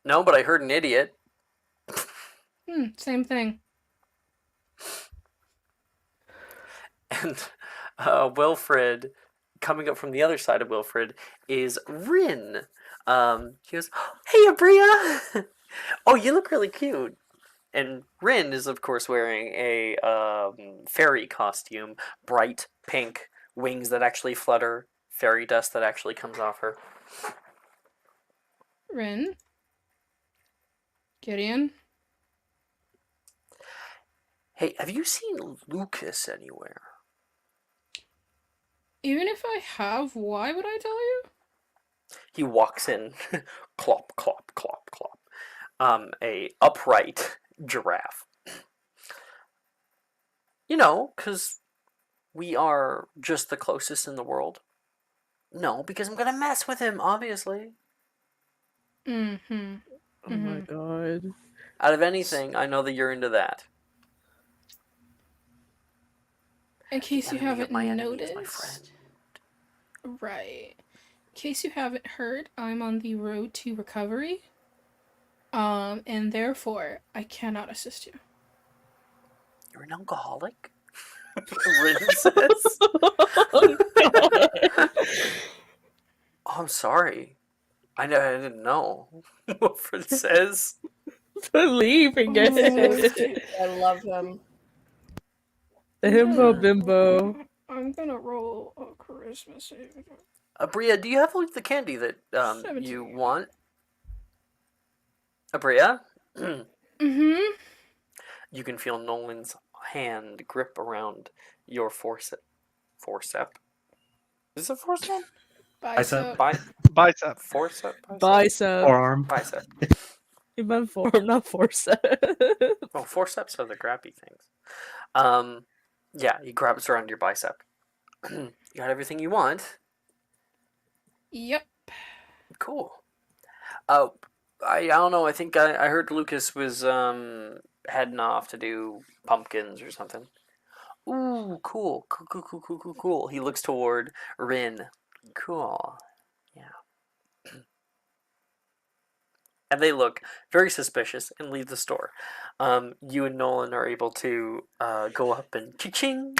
No, but I heard an idiot. Same thing. And Wilfred, coming up from the other side of Wilfred, is Rin. He goes, "Hey, Abria! Oh, you look really cute." And Rin is, of course, wearing a fairy costume, bright pink, wings that actually flutter, fairy dust that actually comes off her. Rin? Gideon? Hey, have you seen Lucas anywhere? Even if I have, why would I tell you? He walks in, clop, clop, clop, clop. A upright giraffe. You know, 'cause we are just the closest in the world. No, because I'm gonna mess with him, obviously. Mm-hmm. Oh my god. Out of anything, I know that you're into that. In case you Enemy of haven't my enemy is noticed. my friend. Right. In case you haven't heard, I'm on the road to recovery. And therefore, I cannot assist you. You're an alcoholic? Rin says. Oh, God. Oh, I'm sorry. I didn't know. Wilfred says. Believing it. I love him. The himbo bimbo. I'm gonna roll a charisma save. Abria, do you have the candy that you 17. want? Abria? Mm-hmm. You can feel Nolan's hand grip around your forcep. Forcep? Is it forcep? Bicep. Bicep. Forcep? Bicep. Forearm. Bicep. You meant form, not forceps. Oh, forceps are the grabby things. Yeah, he grabs around your bicep. You got everything you want? Yep. Cool. I don't know. I think I heard Lucas was heading off to do pumpkins or something. Ooh, cool. Cool. He looks toward Rin. Cool. Yeah. And they look very suspicious and leave the store. You and Nolan are able to go up and cha-ching,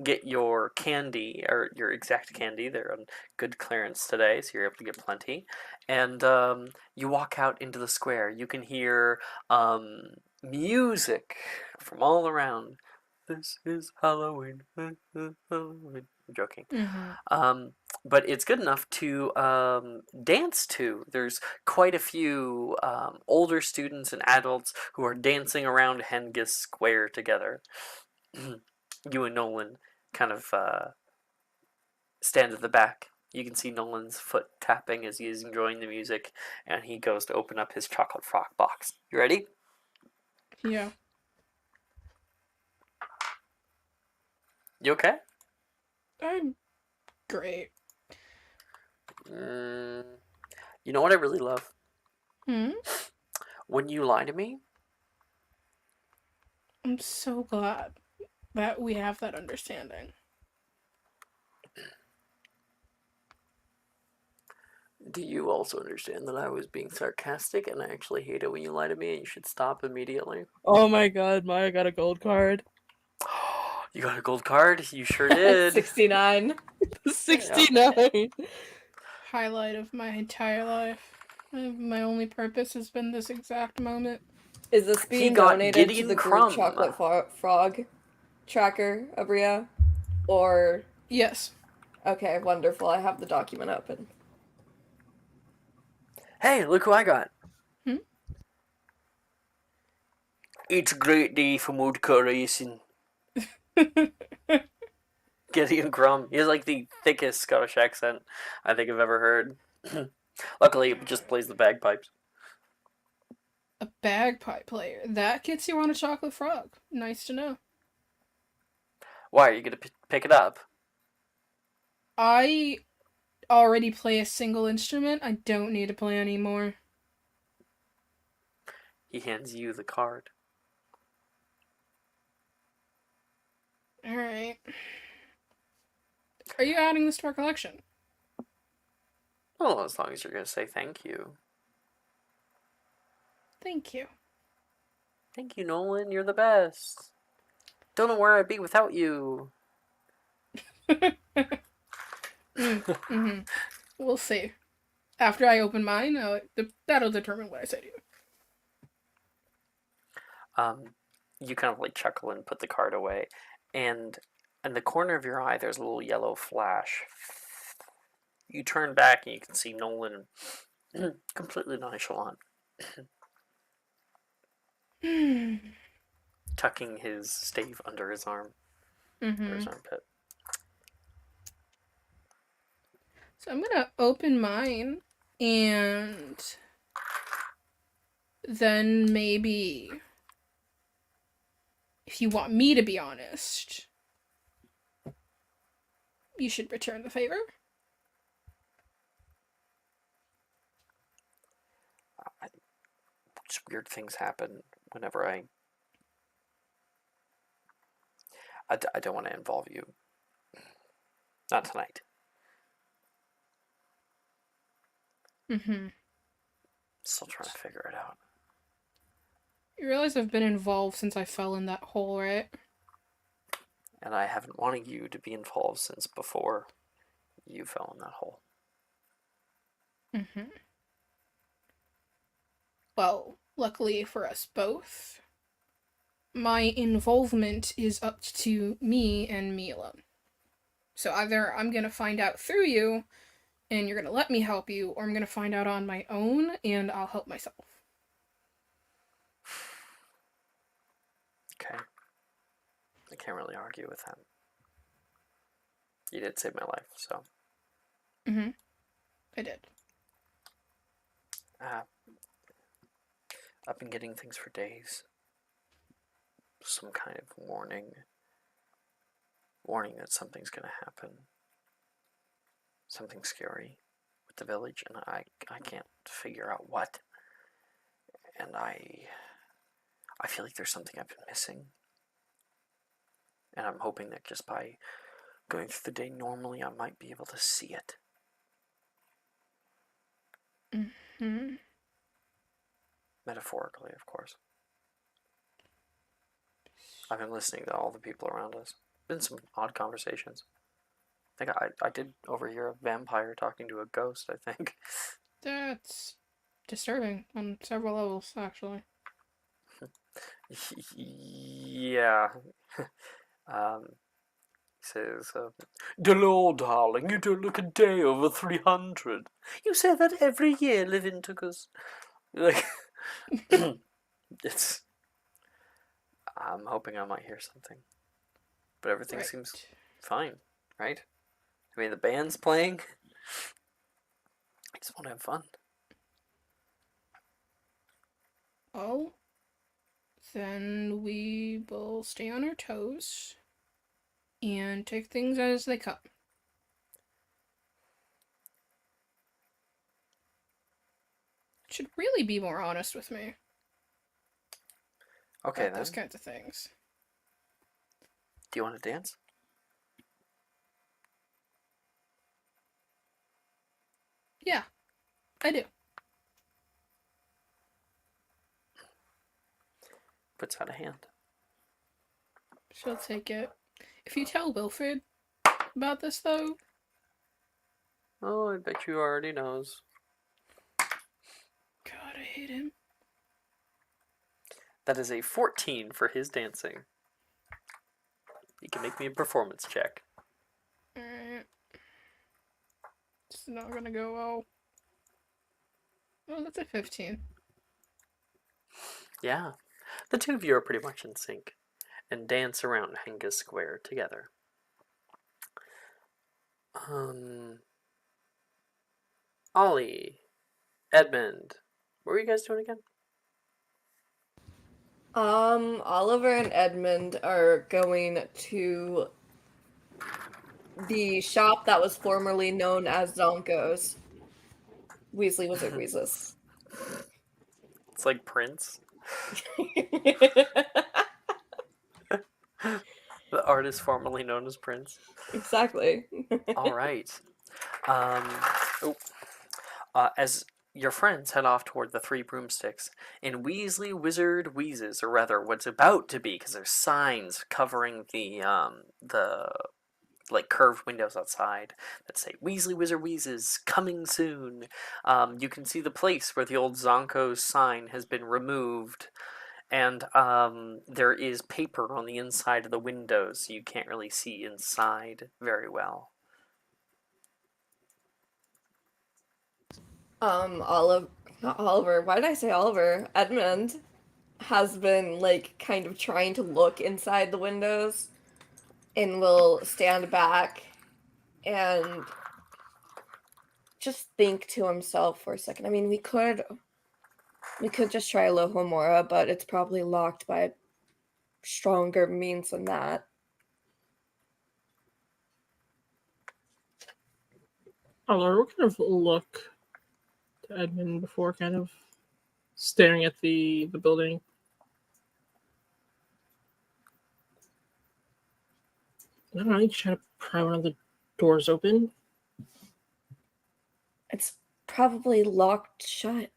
get your candy, or your exact candy. They're on good clearance today, so you're able to get plenty. And you walk out into the square. You can hear music from all around. This is Halloween. Halloween. I'm joking. Mm-hmm. But it's good enough to dance to. There's quite a few older students and adults who are dancing around Hengist Square together. You and Nolan kind of stand at the back. You can see Nolan's foot tapping as he is enjoying the music, and he goes to open up his chocolate frog box. You ready? Yeah. You okay? I'm great. You know what I really love? When you lie to me. I'm so glad that we have that understanding. Do you also understand that I was being sarcastic and I actually hate it when you lie to me and you should stop immediately? Oh my god, Maya got a gold card. You got a gold card? You sure did. 69. 69. highlight of my entire life. My only purpose has been this exact moment. Is this He being got donated to Gideon the Crumb. group Chocolate Frog tracker, Abria? Or Yes. okay, wonderful. I have the document open. Hey, look who I got. Hmm? It's a great day for motorcar racing. Gideon Crumb. He has like the thickest Scottish accent I think I've ever heard. Luckily, he just plays the bagpipes. A bagpipe player. That gets you on a chocolate frog. Nice to know. Why, are you going to pick it up? I already play a single instrument. I don't need to play anymore. He hands you the card. Alright. Are you adding this to our collection? Well, as long as you're going to say thank you. Thank you. Thank you, Nolan. You're the best. Don't know where I'd be without you. Mm-hmm. We'll see. After I open mine, that'll determine what I say to you. You kind of like chuckle and put the card away, and in the corner of your eye, there's a little yellow flash. You turn back and you can see Nolan completely nonchalant, tucking his stave under his arm, under his armpit. So I'm gonna open mine, and then maybe, if you want me to be honest, you should return the favor. Just weird things happen whenever I don't want to involve you. Not tonight. Still trying to figure it out. You realize I've been involved since I fell in that hole, right? And I haven't wanted you to be involved since before you fell in that hole. Well, luckily for us both, my involvement is up to me and me alone. So either I'm gonna find out through you, and you're gonna let me help you, or I'm gonna find out on my own, and I'll help myself. Okay. I can't really argue with that. You did save my life, so. I did. I've been getting things for days. Some kind of warning that something's gonna happen. Something scary with the village, and I can't figure out what. And I feel like there's something I've been missing. And I'm hoping that just by going through the day normally, I might be able to see it. Metaphorically, of course. I've been listening to all the people around us. Been some odd conversations. I think I did overhear a vampire talking to a ghost, I think. That's disturbing on several levels, actually. Yeah. He says, Delore, darling, you don't look a day over 300. you say that every year living took us. Like, it's. I'm hoping I might hear something. But everything seems fine, right? I mean, the band's playing. I just want to have fun. Oh, then we will stay on our toes and take things as they come. Should really be more honest with me. Okay, about then. those kinds of things. Do you want to dance? Yeah, I do. Puts out a hand. She'll take it. If you tell Wilfred about this, though, Oh, I bet you already knows. God, I hate him. That is a 14 for his dancing. You can make me a performance check. Alright. It's not gonna go well. Oh, that's a 15. Yeah. The two of you are pretty much in sync and dance around Henga Square together. Ollie, Edmund, what were you guys doing again? Oliver and Edmund are going to the shop that was formerly known as Zonko's. Weasley Wizard Weezes. It's like Prince. The artist formerly known as Prince. Exactly. All right. As your friends head off toward the Three Broomsticks, in Weasley Wizard Wheezes, or rather, what's about to be, because there's signs covering the like curved windows outside that say Weasley Wizard Wheezes coming soon. You can see the place where the old Zonko's sign has been removed. And there is paper on the inside of the windows, so you can't really see inside very well. Not Oliver. Why did I say Oliver? Edmund has been like kind of trying to look inside the windows and will stand back and just think to himself for a second. I mean, we could just try Alohomora, but it's probably locked by stronger means than that. I'll kind of look to Edmund before kind of staring at the building. I don't know, you try to pry one of the doors open. It's probably locked shut.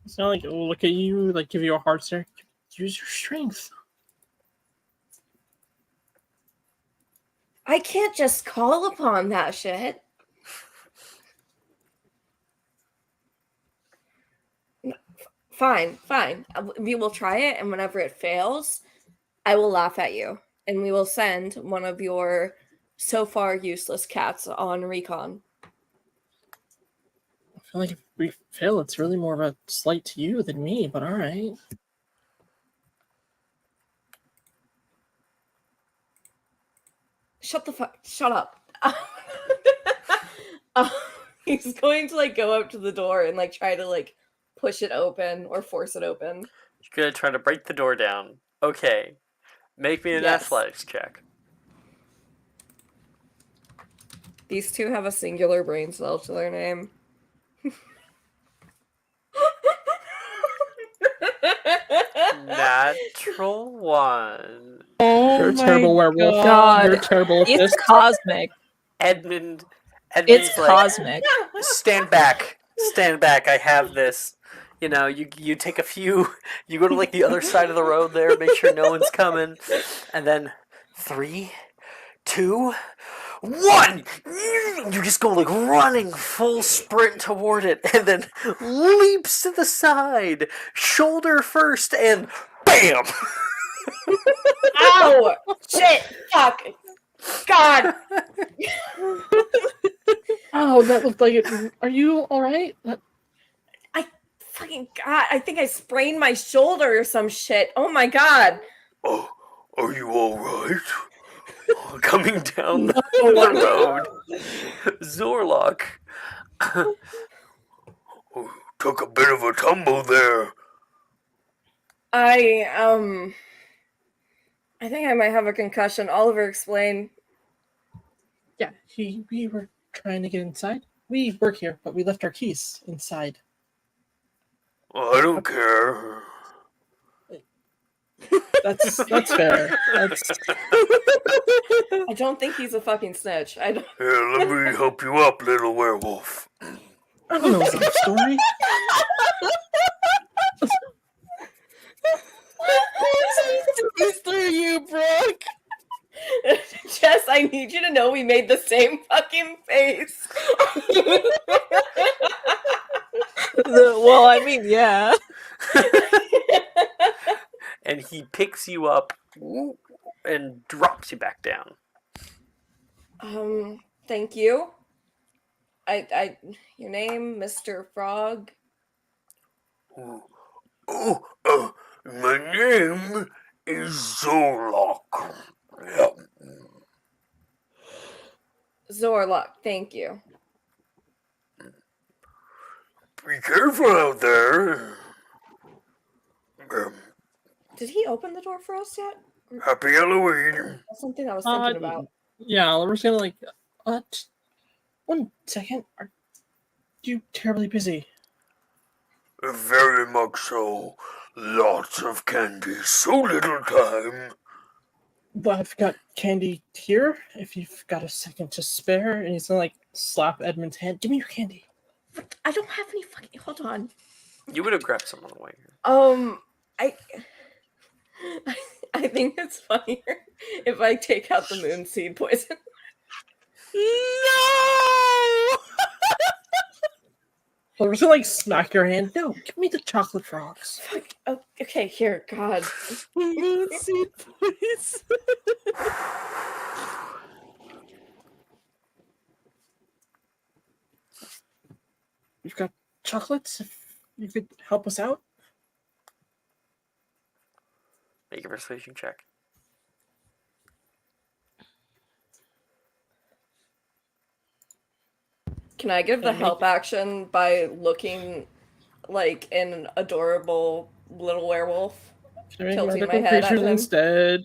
It's not like it'll look at you, like give you a hard stare. Use your strength. I can't just call upon that shit. Fine. We will try it, and whenever it fails, I will laugh at you. And we will send one of your so far useless cats on recon. I feel like if we fail, it's really more of a slight to you than me, but alright. Shut up. He's going to like go up to the door and like try to like push it open or force it open. You're gonna try to break the door down. Okay. Make me an athletics check. These two have a singular brain cell to their name. Natural 1. Oh, you're a terrible werewolf. God. You're terrible at It's this. cosmic. Edmund's It's like, cosmic. Stand back. I have this. You know, you take a few, you go to like the other side of the road there, make sure no one's coming, and then 3, 2, 1! You just go like running full sprint toward it, and then leaps to the side, shoulder first, and BAM! Ow! Shit! Fuck! God! Oh, that looked like it. Are you alright? Fucking God, I think I sprained my shoulder or some shit. Oh my God. Oh, are you alright? Coming down the road, Zorlok. Took a bit of a tumble there. I think I might have a concussion. Oliver, explain. Yeah, we were trying to get inside. We work here, but we left our keys inside. Well, I don't care. That's fair. I don't think he's a fucking snitch. I don't. Here, let me help you up, little werewolf. I don't know that story. It's through you, Brooke. Jess, I need you to know we made the same fucking face. Well, I mean, yeah. And he picks you up and drops you back down. Thank you. Your name, Mr. Frog? My name is Zorlok. Yep. Zorlok, thank you. Be careful out there. Did he open the door for us yet? Happy Halloween. That's something I was thinking about. Yeah, Oliver's gonna like, just 1 second. Are you terribly busy? Very much so. Lots of candy, so little time. Well, I've got candy here. If you've got a second to spare, and he's gonna like slap Edmund's hand. Give me your candy. I don't have any fucking. Hold on. You would have grabbed some on the way here. I think it's funnier if I take out the moon seed poison. No! Oliver's gonna like smack your hand. No, give me the chocolate frogs. Fuck. Oh, okay, here, God. Moonseed, please. We've got chocolates. If you could help us out. Make a persuasion check. Can I give the help action by looking like an adorable little werewolf? Can I make Tilting my magical head at creatures him. instead?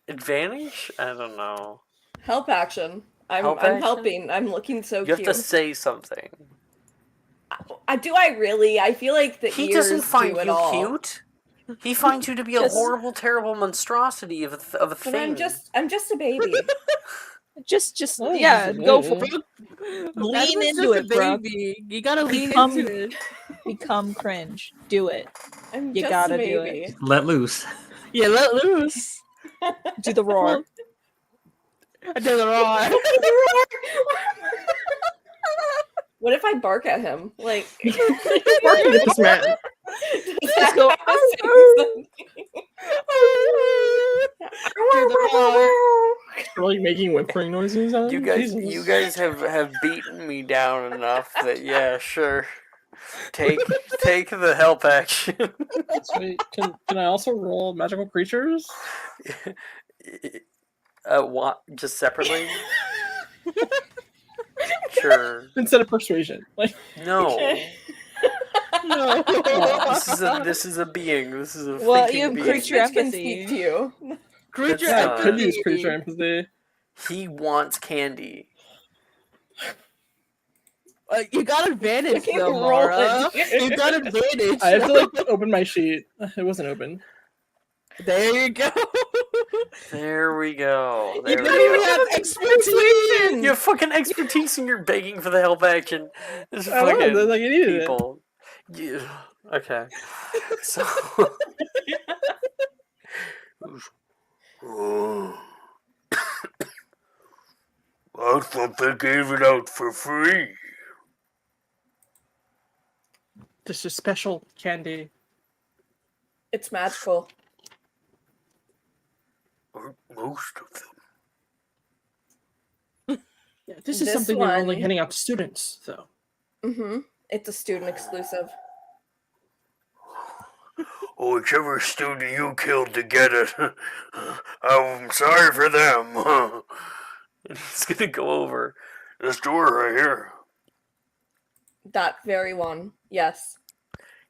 Advantage? I don't know. Help action. I'm Help action? helping. I'm looking so You cute. have to say something. Do I really? I feel like the He ears doesn't find do it you all. cute. He finds you to be a horrible, terrible monstrosity of a But thing. I'm just a baby. Just Yeah, go for it. Lean Edmund's into just it, a bro. baby. You gotta lean Become- into it. Become cringe. Do it. I'm You just gotta a do baby. it. Let loose. Yeah, let loose. Do the roar. I did it wrong. What if I bark at him? Like, Barking at this man. just go, Do the roar. Really making whimpering noises. You guys have beaten me down enough that yeah, sure. Take the help action. Wait, can I also roll magical creatures? What? Just separately? Sure. Instead of persuasion. Like No. No. This is a being. This is a Well, thinking you have being. creature Which can empathy. speak to you. Creature That's I could use empathy. creature empathy. He wants candy. You got advantage Fucking though, roll Mara. it. You got advantage. I have to like open my sheet. It wasn't open. There you go. There we go. You There we don't even go. have expertise. You have fucking expertise and you're begging for the help action. This is I don't fucking know, like, you needed it. people. Yeah. Okay. So. I thought they gave it out for free. This is special candy. It's magical. Aren't most of them? Yeah, this is This something we're only one- handing out to students, though. Mm-hmm. It's a student exclusive. Oh, whichever student you killed to get it. I'm sorry for them. And he's gonna go over. This door right here. That very one. Yes.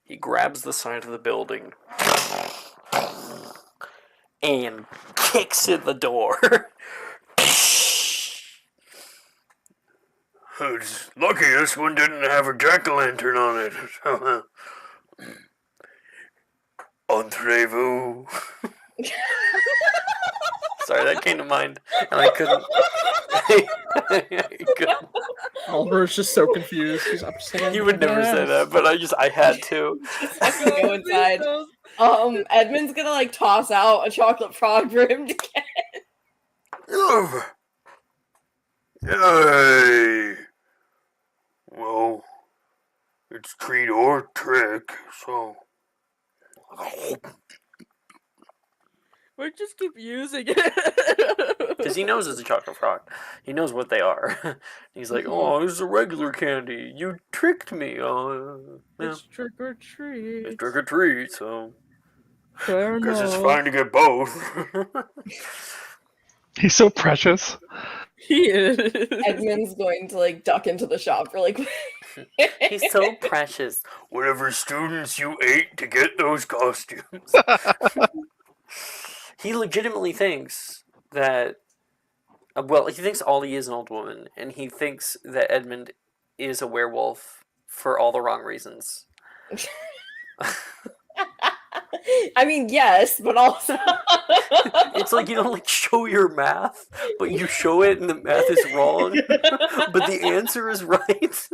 He grabs the side of the building and kicks in the door. It's lucky this one didn't have a jack-o'-lantern on it. Entrez-vous. Sorry, that came to mind, and I couldn't. I couldn't. Oliver's just so confused. He's upset. You would never say that, but I had to. Go inside. Edmund's gonna like toss out a chocolate frog for him to get. Ugh. Yay! Well, it's treat or trick, so. We just keep using it. Because he knows it's a chocolate frog. He knows what they are. He's like, oh, this is a regular candy. You tricked me. Yeah. It's trick or treat. It's trick or treat, so. Fair Guess it's enough. fine to get both. He's so precious. He is. Edmund's going to like duck into the shop really quick. He's so precious. Whatever students you ate to get those costumes. He legitimately thinks that. Well, he thinks Ollie is an old woman, and he thinks that Edmund is a werewolf for all the wrong reasons. I mean, yes, but also It's like you don't like show your math, but you show it and the math is wrong, but the answer is right.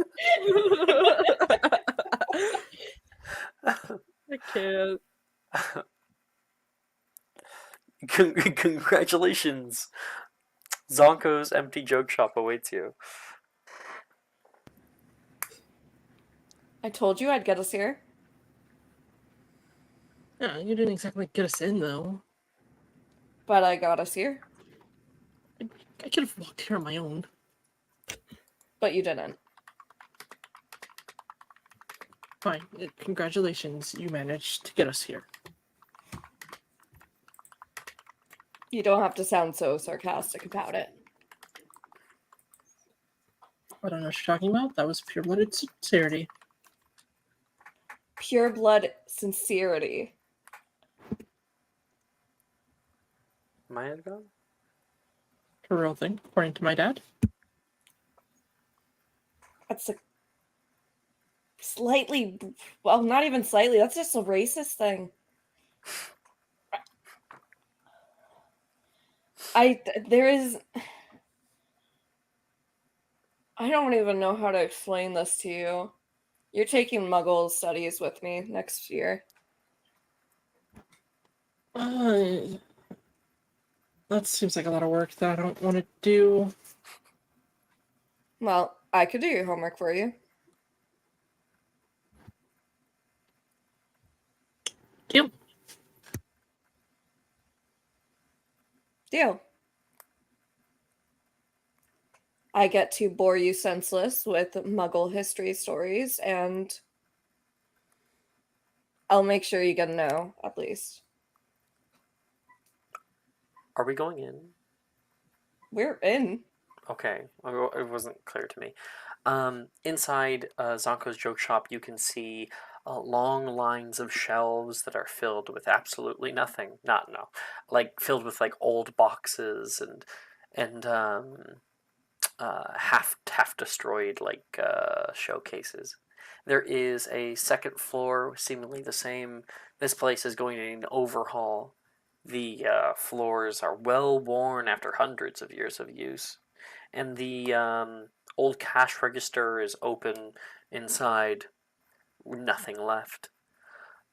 I can't. Congratulations. Zonko's empty joke shop awaits you. I told you I'd get us here. Yeah, you didn't exactly get us in, though. But I got us here. I could have walked here on my own. But you didn't. Fine. Congratulations, you managed to get us here. You don't have to sound so sarcastic about it. I don't know what you're talking about. That was pure-blooded sincerity. Pure blood sincerity. Am I head gone? A real thing, according to my dad. That's a slightly, well, not even slightly. That's just a racist thing. There is. I don't even know how to explain this to you. You're taking Muggle studies with me next year. That seems like a lot of work that I don't want to do. Well, I could do your homework for you. Deal. Deal. I get to bore you senseless with Muggle history stories, and I'll make sure you get a no, at least. Are we going in? We're in. Okay, it wasn't clear to me. Inside Zonko's joke shop, you can see long lines of shelves that are filled with absolutely nothing. Like filled with like old boxes and half destroyed like showcases. There is a second floor, seemingly the same. This place is going to need an overhaul. The floors are well worn after hundreds of years of use. And the old cash register is open inside, nothing left.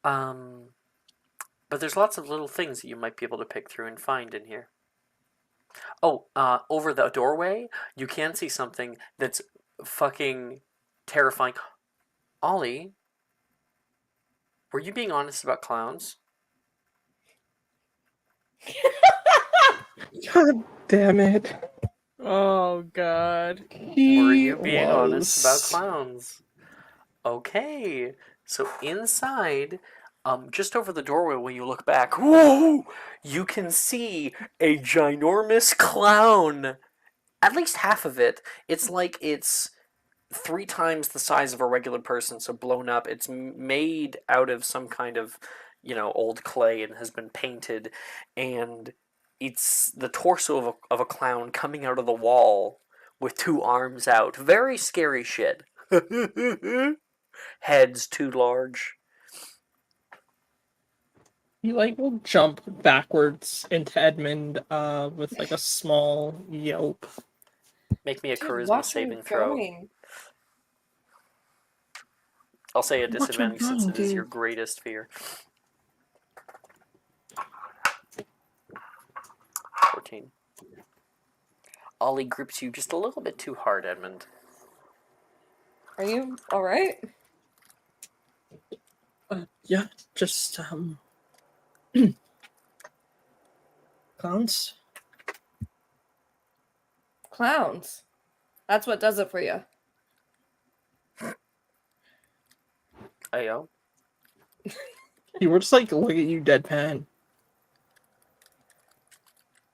But there's lots of little things that you might be able to pick through and find in here. Oh, over the doorway, you can see something that's fucking terrifying. Ollie, were you being honest about clowns? God damn it. Oh god. Were you being honest about clowns? Okay, so inside, just over the doorway when you look back, whoa, you can see a ginormous clown. At least half of it. It's like it's 3 times the size of a regular person, so blown up. It's made out of some kind of, old clay and has been painted, and it's the torso of a clown coming out of the wall with 2 arms out. Very scary shit. Head's too large. He will jump backwards into Edmund with a small yelp. Make me a Dude, charisma watch saving him throw. going. I'll say a Watch him disadvantage since going, it is dude. your greatest fear. 14. Ollie grips you just a little bit too hard, Edmund. Are you all right? Yeah, just clowns. Clowns. That's what does it for you. Ayo. He would just like look at you deadpan.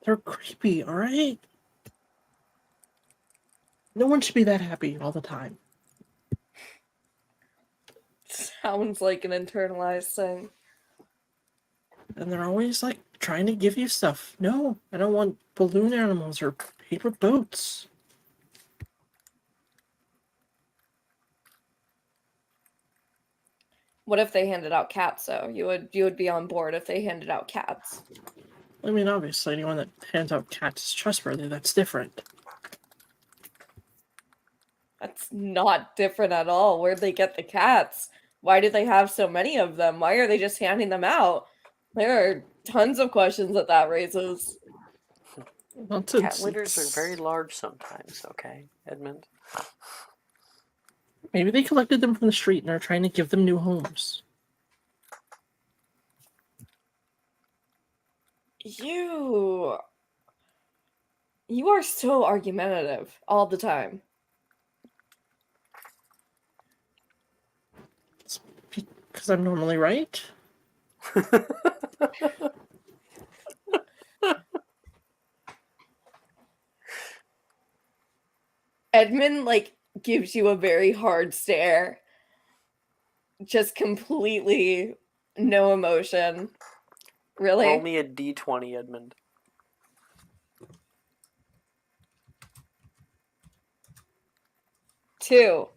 They're creepy, alright? No one should be that happy all the time. Sounds like an internalized thing. And they're always like trying to give you stuff. No, I don't want balloon animals or paper boats. What if they handed out cats though? You would be on board if they handed out cats. I mean, obviously, anyone that hands out cats is trustworthy. That's different. That's not different at all. Where'd they get the cats? Why do they have so many of them? Why are they just handing them out? There are tons of questions that raises. Cat litters are very large sometimes, okay, Edmund? Maybe they collected them from the street and are trying to give them new homes. You are so argumentative all the time. Because I'm normally right. Edmund like gives you a very hard stare. Just completely no emotion. Really? Roll me a d20, Edmund. Two.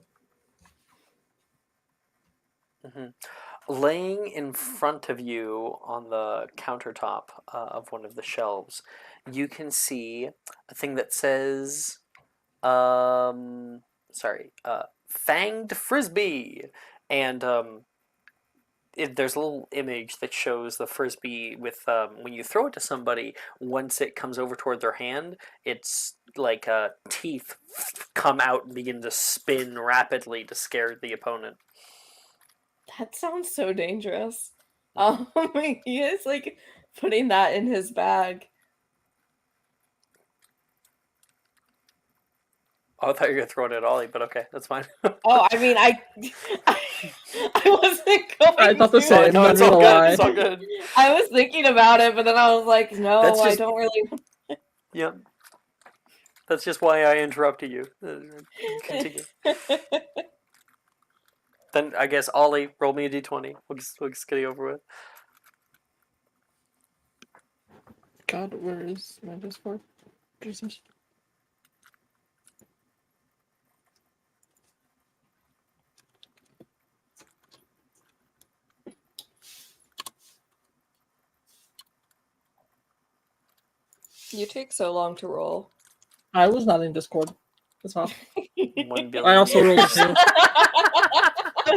Laying in front of you on the countertop of one of the shelves, you can see a thing that says, fanged frisbee, and there's a little image that shows the frisbee with when you throw it to somebody, once it comes over toward their hand, it's like teeth come out and begin to spin rapidly to scare the opponent. That sounds so dangerous. He is like putting that in his bag. Oh, I thought you were gonna throw it at Ollie, but okay, that's fine. Oh, I mean, I wasn't going. I thought the to. same. No, it's all good. It's all good. I was thinking about it, but then I was like, no, That's I just- don't really. Yep. That's just why I interrupted you. Continue. Then I guess Ollie, roll me a d20. We'll just get it over with. God, where is my Discord? Jesus. You take so long to roll. I was not in Discord. That's all. 1 billion. I also rolled a years. 2.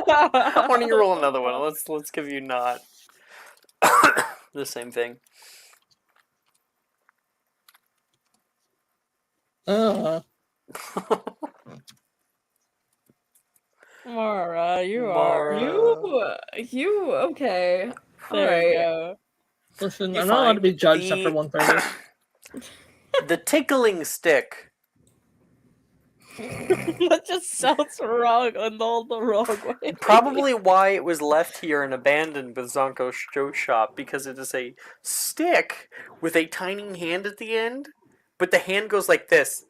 Why don't you roll another one? Let's give you not the same thing. Mara, you Mara. You okay? All There you right. go. Listen, You I'm not allowed to be find judged the- after 1:30. The tickling stick. That just sounds wrong in all the wrong way. Probably why it was left here and abandoned with Zonko's show shop, because it is a stick with a tiny hand at the end, but the hand goes like this.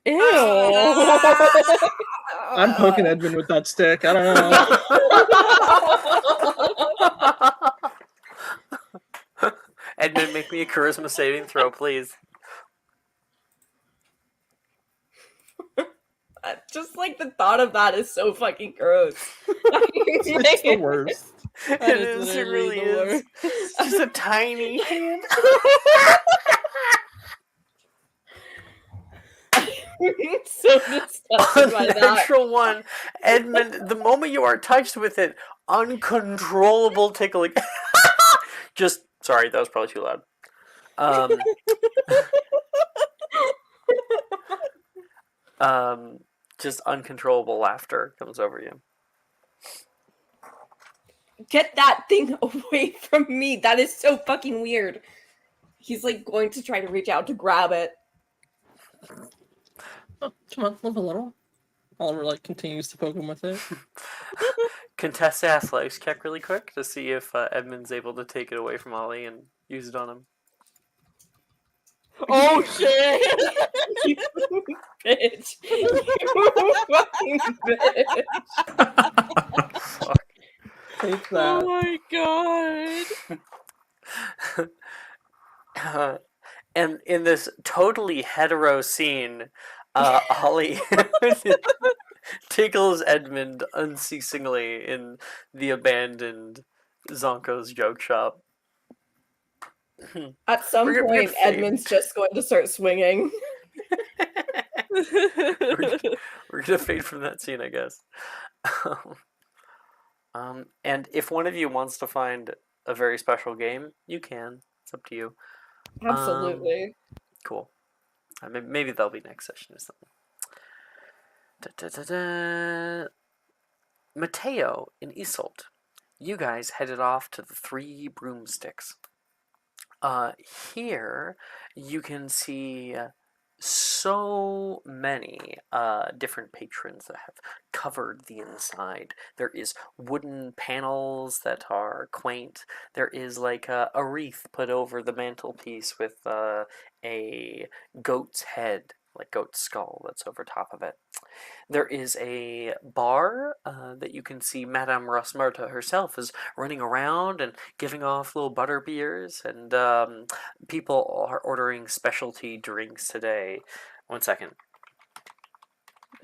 Ew. I'm poking Edmund with that stick. I don't know. Edmund, make me a charisma saving throw, please. Just like the thought of that is so fucking gross. It's the worst. It is, it really is. It's just a tiny hand. So disgusted by that. Unnatural one. Edmund, the moment you are touched with it, uncontrollable tickling. Sorry, that was probably too loud. Just uncontrollable laughter comes over you. Get that thing away from me. That is so fucking weird. He's like going to try to reach out to grab it. Oh, come on, live a little. Oliver like continues to poke him with it. Contest athletics check really quick to see if Edmund's able to take it away from Ollie and use it on him. Oh shit! You bitch! You fucking bitch! Fuck. Take that. Oh my god. And in this totally hetero scene, Ollie tickles Edmund unceasingly in the abandoned Zonko's joke shop. At some We're point, gonna Edmund's just going to start swinging. We're gonna fade from that scene, I guess. And if one of you wants to find a very special game, you can. It's up to you. Absolutely. Cool. Maybe that'll be next session or something. Mateo and Isolt, you guys headed off to the Three Broomsticks. Here you can see so many different patrons that have covered the inside. There is wooden panels that are quaint. There is like a wreath put over the mantelpiece with a goat's head, like goat's skull, that's over top of it. There is a bar that you can see Madame Rosmerta herself is running around and giving off little butter beers, and people are ordering specialty drinks today. 1 second.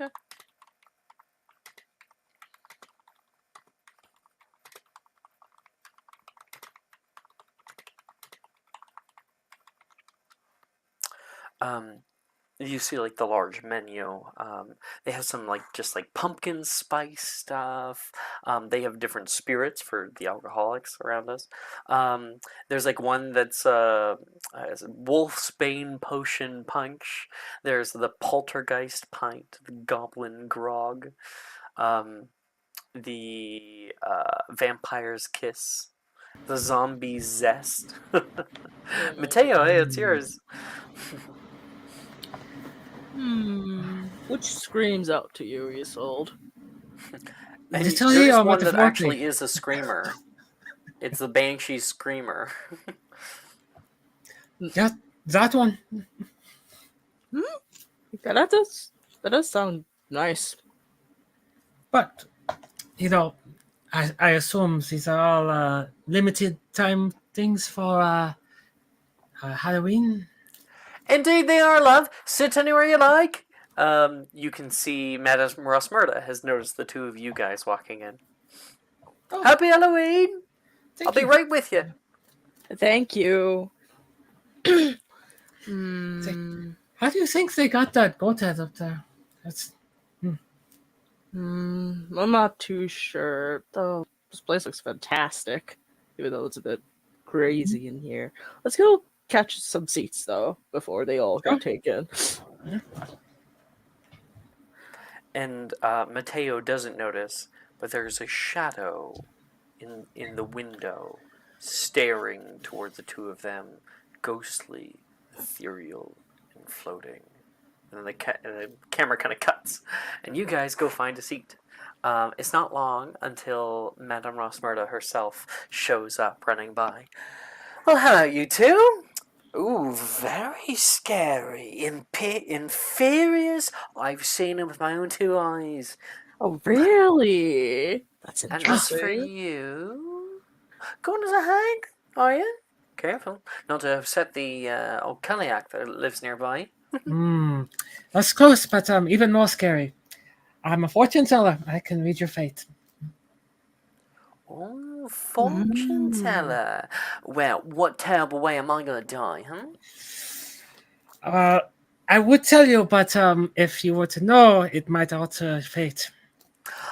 Okay. You see like the large menu. They have some like just like pumpkin spice stuff. They have different spirits for the alcoholics around us. There's like one that's Wolfsbane Potion Punch. There's the Poltergeist Pint, the Goblin Grog, the Vampire's Kiss, the Zombie Zest. Mateo, hey, it's yours. Which screams out to you, Isolde? And Just tell there you is about one the that forte. actually is a screamer. It's the Banshee Screamer. Yeah, that one. That does sound nice. But, you know, I assume these are all limited time things for Halloween. Indeed they are, love. Sit anywhere you like. You can see Madame Rosmerta has noticed the two of you guys walking in. Oh, Happy Halloween! thank I'll be you. right with you. Thank you. How do you think they got that goat head up there? That's I'm not too sure. Though this place looks fantastic, even though it's a bit crazy in here. Let's go catch some seats though before they all get taken. And Mateo doesn't notice, but there's a shadow in the window staring toward the two of them, ghostly, ethereal, and floating. And then the camera kind of cuts, and you guys go find a seat. It's not long until Madame Rosmerta herself shows up running by. Well, hello, you two. Ooh, very scary. Inferiors. I've seen them with my own two eyes. Oh, really? That's And as interesting. for you, going as a hag, are you? Careful, not to upset the old Kaliak that lives nearby. that's close, but even more scary. I'm a fortune teller. I can read your fate. Oh, fortune teller. Well, what terrible way am I gonna die, huh? I would tell you, but if you were to know, it might alter fate.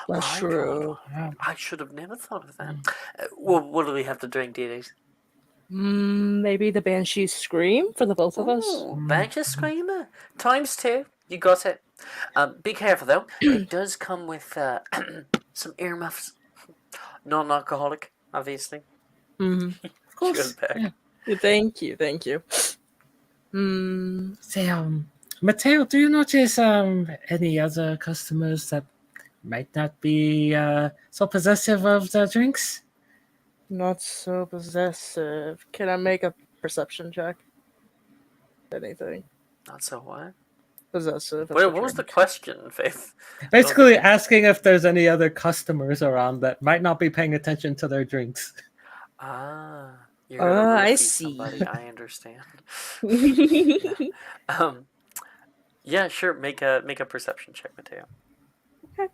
That's true. I should have never thought of that. Well, what do we have to drink, dearies? Maybe the Banshee Scream for the both of us? Ooh, Banshee Screamer. ×2. You got it. Be careful, though. It does come with some earmuffs. Non-alcoholic, obviously. Of She goes course. back. Yeah. Thank you. Say, Mateo, do you notice any other customers that might not be so possessive of the drinks? Not so possessive. Can I make a perception check? Anything. Not so what? Possessive. Wait, what was the question, Faith? Basically, asking if there's any other customers around that might not be paying attention to their drinks. Ah, you're gonna I roofie see. somebody. I understand. Yeah, sure. Make a perception check, Mateo. Okay.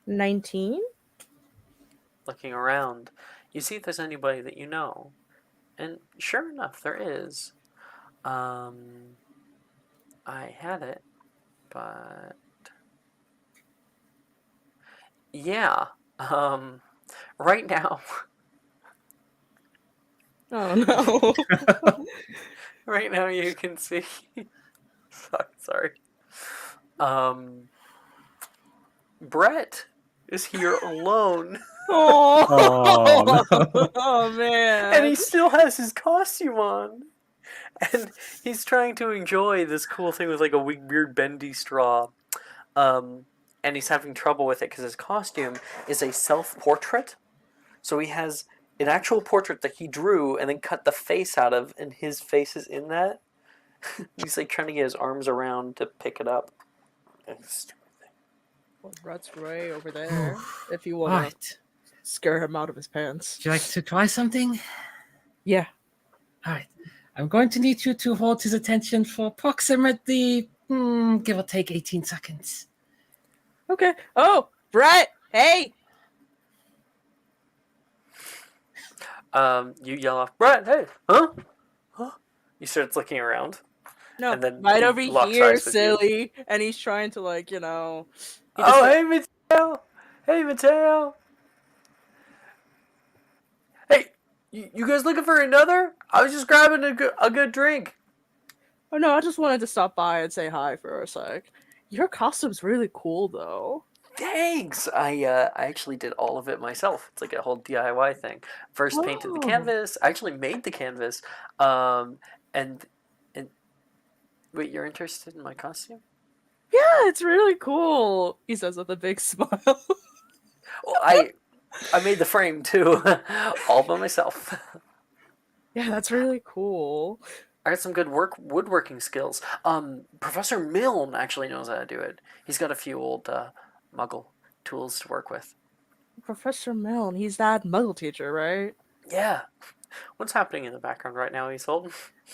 19. Looking around, you see if there's anybody that you know, and sure enough, there is. I had it, but yeah. Right now, Oh no. right now you can see. Sorry. Brett is here alone. Oh, oh man. And he still has his costume on. And he's trying to enjoy this cool thing with like a weird bendy straw. And he's having trouble with it because his costume is a self-portrait. So he has an actual portrait that he drew and then cut the face out of, and his face is in that. He's like trying to get his arms around to pick it up. Well, Brett's right over there. If you want to scare him out of his pants. Would you like to try something? Yeah. All right. I'm going to need you to hold his attention for approximately, give or take 18 seconds. Okay. Oh, Brett! Hey! You yell off, Brett, hey, huh? He starts looking around. No, and then right he over locks here, eyes with you. silly. And he's trying to, like, you know... Hey, Mateo! Hey, Mateo! Hey, you guys looking for another? I was just grabbing a good drink. Oh, no, I just wanted to stop by and say hi for a sec. Your costume's really cool, though. Thanks! I actually did all of it myself. It's like a whole DIY thing. First painted the canvas. I actually made the canvas. And wait, you're interested in my costume? Yeah, it's really cool. He says with a big smile. Well, I made the frame too, all by myself. Yeah, that's really cool. I got some good woodworking skills. Professor Milne actually knows how to do it. He's got a few old Muggle tools to work with. Professor Milne, he's that Muggle teacher, right? Yeah. What's happening in the background right now, Isolde?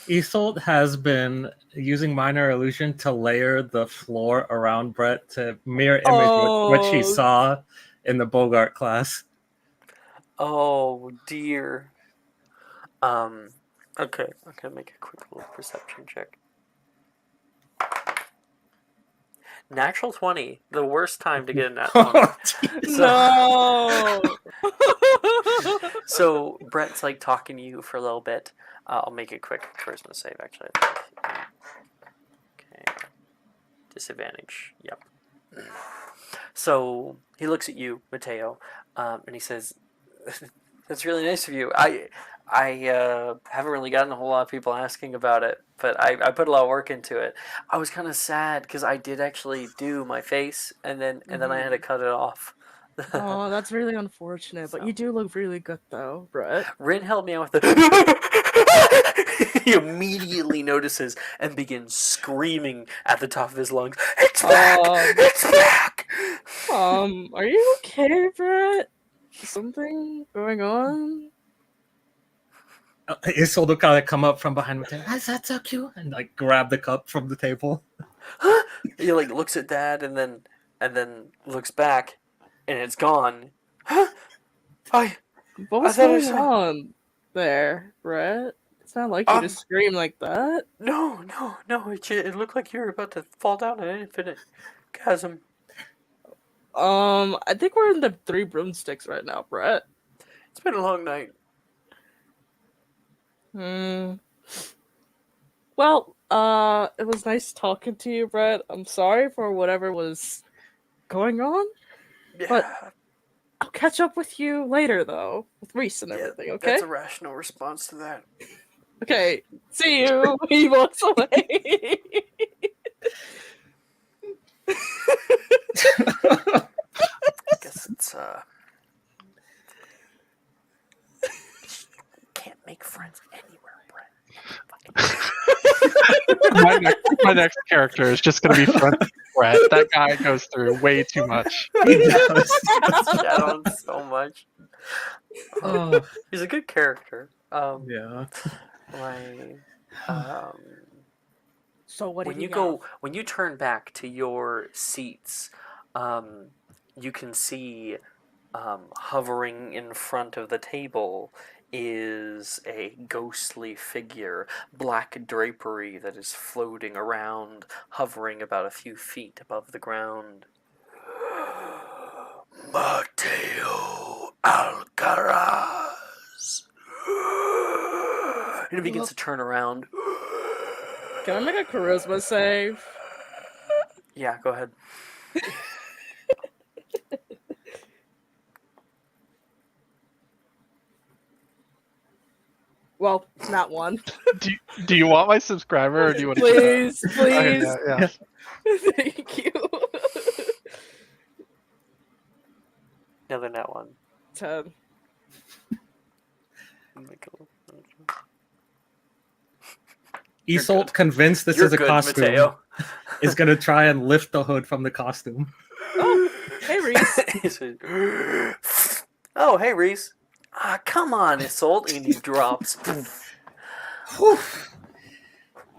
Isolde has been using minor illusion to layer the floor around Brett to mirror image what she saw in the Bogart class. Oh dear. Okay, I'm gonna make a quick little perception check. Natural 20, the worst time to get a nat 20. No! So Brett's like talking to you for a little bit. I'll make it quick. Charisma save, actually. Okay. Disadvantage. Yep. So he looks at you, Mateo, and he says, "That's really nice of you. I haven't really gotten a whole lot of people asking about it, but I put a lot of work into it. I was kind of sad because I did actually do my face, and then I had to cut it off." Oh, that's really unfortunate, but you do look really good though, Brett. Rin helped me out with the... He immediately notices and begins screaming at the top of his lungs, "It's back! It's back!" Are you okay, Brett? Something going on? Isolde will kind of come up from behind Mateo. That's so cute, and like grab the cup from the table. He like looks at Dad and then looks back, and it's gone. What was going on there, Brett? It's not like you to scream like that. No. It looked like you were about to fall down an infinite chasm. I think we're in the Three Broomsticks right now, Brett. It's been a long night. Hmm. Well, it was nice talking to you, Brett. I'm sorry for whatever was going on, but Yeah, I'll catch up with you later, though, with Reese and yeah, everything, okay? that's a rational response to that. Okay, see you. He walks away. Guess it's can't make friends anywhere, Brett. my next character is just going to be friends with Brett. That guy goes through way too much. Shadowing so much. Oh, He's a good character. yeah. So what did when you you get? go when you turn back to your seats, you can see hovering in front of the table is a ghostly figure, black drapery that is floating around, hovering about a few feet above the ground. Mateo Alcaraz. And it begins to turn around. Can I make a charisma save? Yeah, go ahead. Well, not one. Do you want my subscriber or do you want to keep Please, that? please. Okay, yeah. Thank you. Another net one. 10. Isolt, convinced this You're is a good, costume, Mateo. is gonna try and lift the hood from the costume. Oh, hey, Reese. Oh, hey, Reese. Come on, Isolt. And he drops. That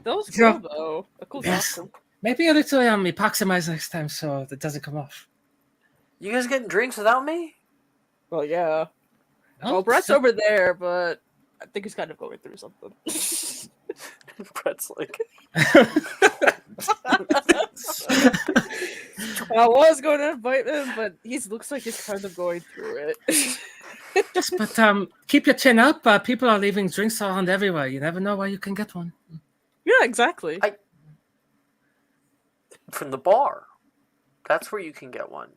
was Yeah. cool, though. A cool Yes. costume. Maybe a little epoximize next time so it doesn't come off. You guys getting drinks without me? Well, yeah. Oh, Well, Brett's so- over there, but I think he's kind of going through something. Brett's like, I was going to invite him, but he looks like he's kind of going through it. Yes, but keep your chin up. People are leaving drinks around everywhere. You never know where you can get one. Yeah, exactly. from the bar. That's where you can get one.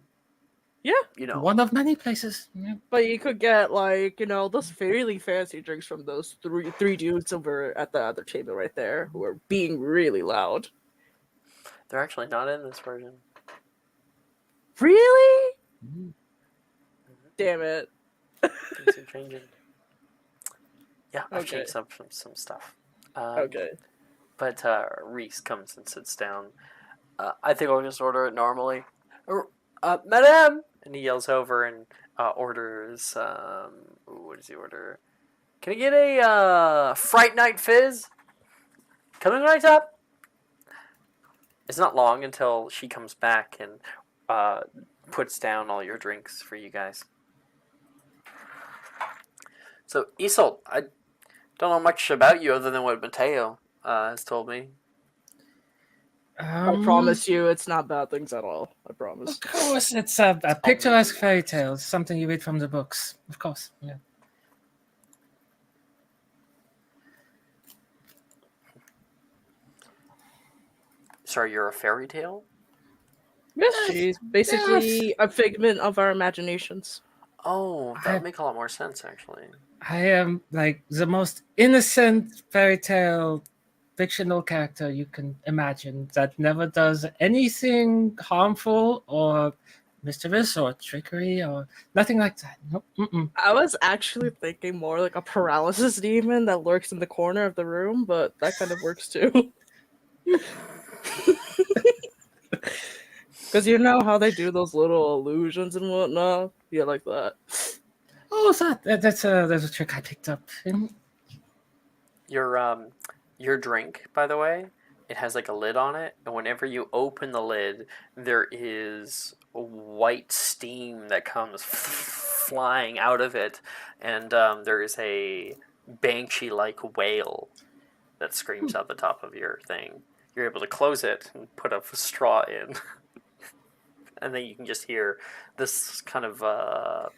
Yeah. You know. One of many places. Yeah. But you could get, like, those fairly fancy drinks from those three dudes over at the other table right there who are being really loud. They're actually not in this version. Really? Damn it. Things are changing. Yeah, I've Okay. changed some stuff. Okay. But Reese comes and sits down. I think I'll just order it normally. Madame! And he yells over and orders. What does he order? Can I get a Fright Night Fizz? Coming right up. It's not long until she comes back and puts down all your drinks for you guys. So, Isolt, I don't know much about you other than what Mateo has told me. I promise you, it's not bad things at all. I promise. Of course, it's a picturesque fairy tale. It's something you read from the books. Of course, yeah. Sorry, you're a fairy tale? Yes, she's basically a figment of our imaginations. Oh, that would make a lot more sense, actually. I am like the most innocent fairy tale fictional character you can imagine that never does anything harmful or mischievous or trickery or nothing like that. Nope. Mm-mm. I was actually thinking more like a paralysis demon that lurks in the corner of the room, but that kind of works too. Because you know how they do those little illusions and whatnot? Yeah, like that. Oh, that's a trick I picked up. Your drink, by the way, it has like a lid on it, and whenever you open the lid, there is white steam that comes flying out of it, and there is a banshee-like wail that screams out the top of your thing. You're able to close it and put a straw in, and then you can just hear this kind of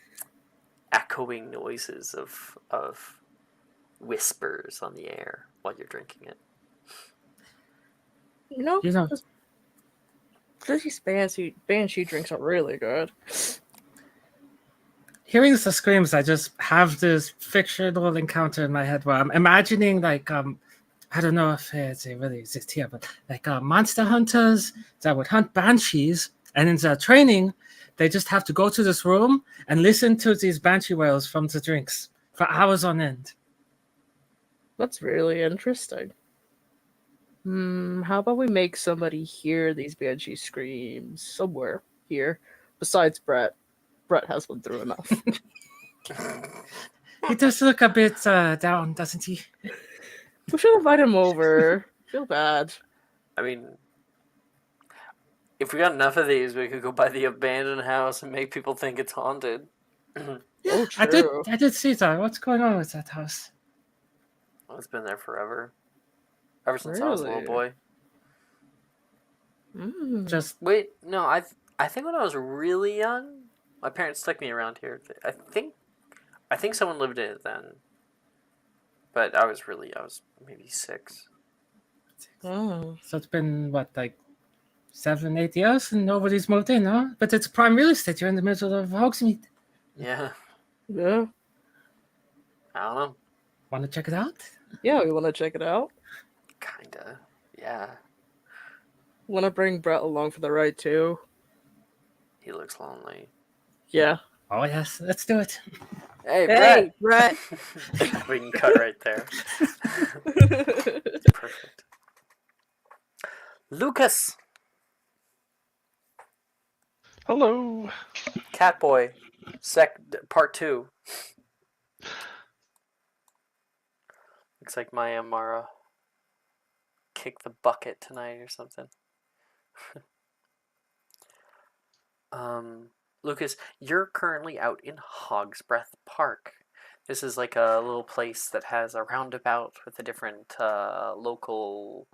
echoing noises of whispers on the air while you're drinking it. You know, You know, these banshee drinks are really good. hearing the screams, I just have this fictional encounter in my head where I'm imagining like I don't know if it really exists here, but like monster hunters that would hunt banshees, and in their training, they just have to go to this room and listen to these banshee wails from the drinks for hours on end. That's really interesting. How about we make somebody hear these banshee screams somewhere here besides Brett? Brett has been through enough. He does look a bit down, doesn't he? We should invite him over. Feel bad. I mean, if we got enough of these, we could go by the abandoned house and make people think it's haunted. Oh, true. I did see that. What's going on with that house? Well, it's been there forever. Ever since I was a little Really? boy. Just Wait, no, I think when I was really young, my parents took me around here. I think someone lived in it then. But I was maybe 6. Oh. so it's been what, like 7-8 years and nobody's moved in, huh? But it's prime real estate. You're in the middle of Hogsmeade. Yeah, Yeah. I don't know. Want to check it out? Yeah, we want to check it out. Kinda. Yeah, Want to bring Brett along for the ride too? he looks lonely. Yeah. Oh yes, let's do it. Hey, Hey, Brett! Brett! We can cut right there. Perfect. Lucas! Hello. Catboy. Part 2. Looks like Maya Mara kicked the bucket tonight or something. Lucas, you're currently out in Hog's Breath Park. This is like a little place that has a roundabout with the different local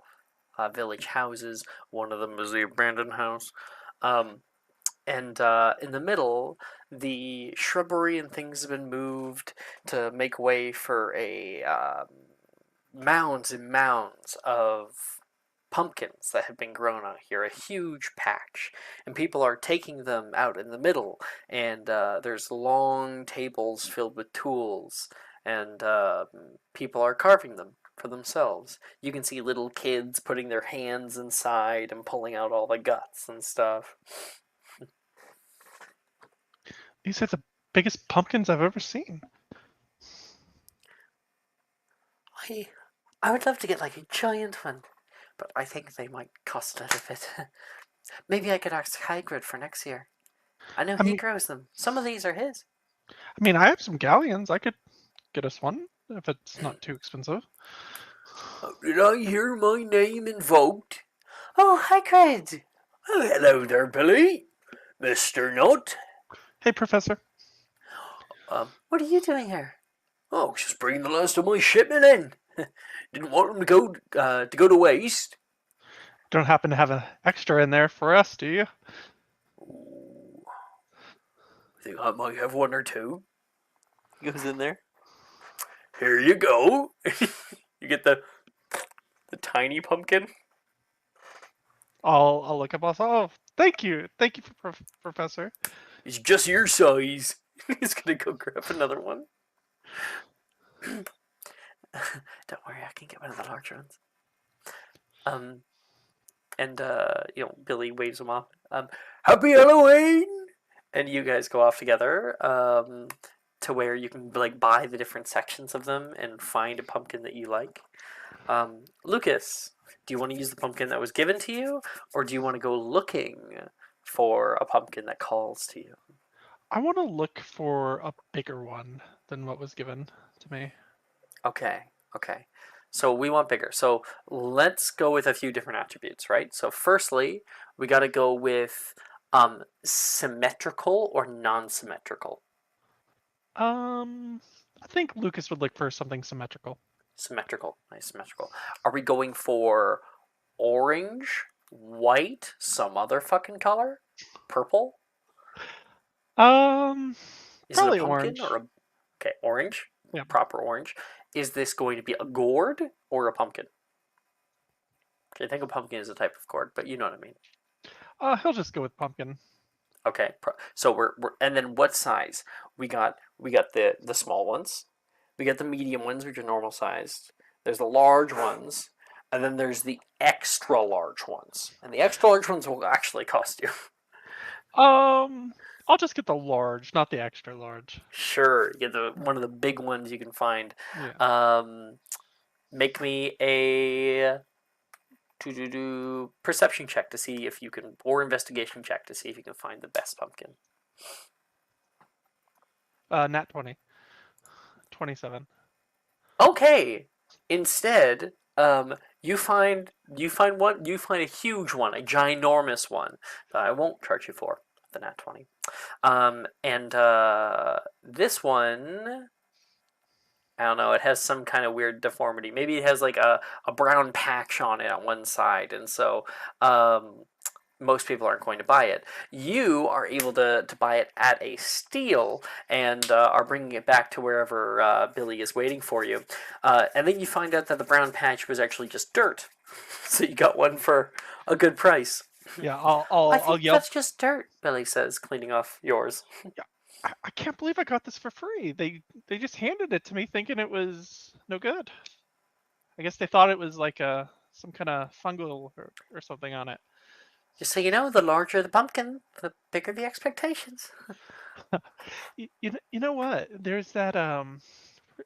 village houses. One of them is the abandoned house. And in the middle, the shrubbery and things have been moved to make way for a mounds and mounds of pumpkins that have been grown out here, a huge patch, and people are taking them out in the middle, and there's long tables filled with tools, and people are carving them for themselves. You can see little kids putting their hands inside and pulling out all the guts and stuff. These are the biggest pumpkins I've ever seen. I would love to get like a giant one, but I think they might cost a little bit. Maybe I could ask Hagrid for next year. I know he grows them. Some of these are his. I mean, I have some galleons. I could get us one if it's not too expensive. Did I hear my name invoked? Oh, Hagrid! Oh, hello there, Billy. Mr. Nut. Hey, Professor. What are you doing here? Oh, just bringing the last of my shipment in. Didn't want them to go to waste. Don't happen to have an extra in there for us, do you? Ooh. I think I might have one or two. He goes in there. Here you go. You get the tiny pumpkin. I'll look up also. Oh, thank you, Professor. It's just your size. He's gonna go grab another one. Don't worry, I can get one of the larger ones. And Billy waves him off. Happy Halloween! And you guys go off together to where you can like buy the different sections of them and find a pumpkin that you like. Lucas, do you want to use the pumpkin that was given to you, or do you want to go looking for a pumpkin that calls to you? I want to look for a bigger one than what was given to me. Okay. So we want bigger. So let's go with a few different attributes, right? So firstly, we got to go with symmetrical or non-symmetrical. I think Lucas would look for something symmetrical. Symmetrical. Nice, symmetrical. Are we going for orange, white, some other fucking color? Purple? Is Probably it a pumpkin orange. or okay, orange? Yeah. Proper orange. is this going to be a gourd or a pumpkin? I think a pumpkin is a type of gourd, but you know what I mean. He'll just go with pumpkin. Okay, so we're and then what size? We got the small ones, we got the medium ones, which are normal sized. There's the large ones, and then there's the extra large ones. And the extra large ones will actually cost you. I'll just get the large, not the extra large. Sure, you get one of the big ones you can find. Yeah. Make me a perception check to see if you can, or investigation check to see if you can find the best pumpkin. Nat 20. 27. Okay. Instead, you find a huge one, a ginormous one that I won't charge you for the nat 20. And this one, I don't know, it has some kind of weird deformity. Maybe it has like a brown patch on it on one side, and so most people aren't going to buy it. You are able to buy it at a steal and are bringing it back to wherever Billy is waiting for you. And then you find out that the brown patch was actually just dirt. So you got one for a good price. Yeah, I I'll think yell. that's just dirt, Billy says, cleaning off yours. I can't believe I got this for free. They just handed it to me thinking it was no good. I guess they thought it was like some kind of fungal or something on it. Just so you know, the larger the pumpkin, the bigger the expectations. You know what? There's that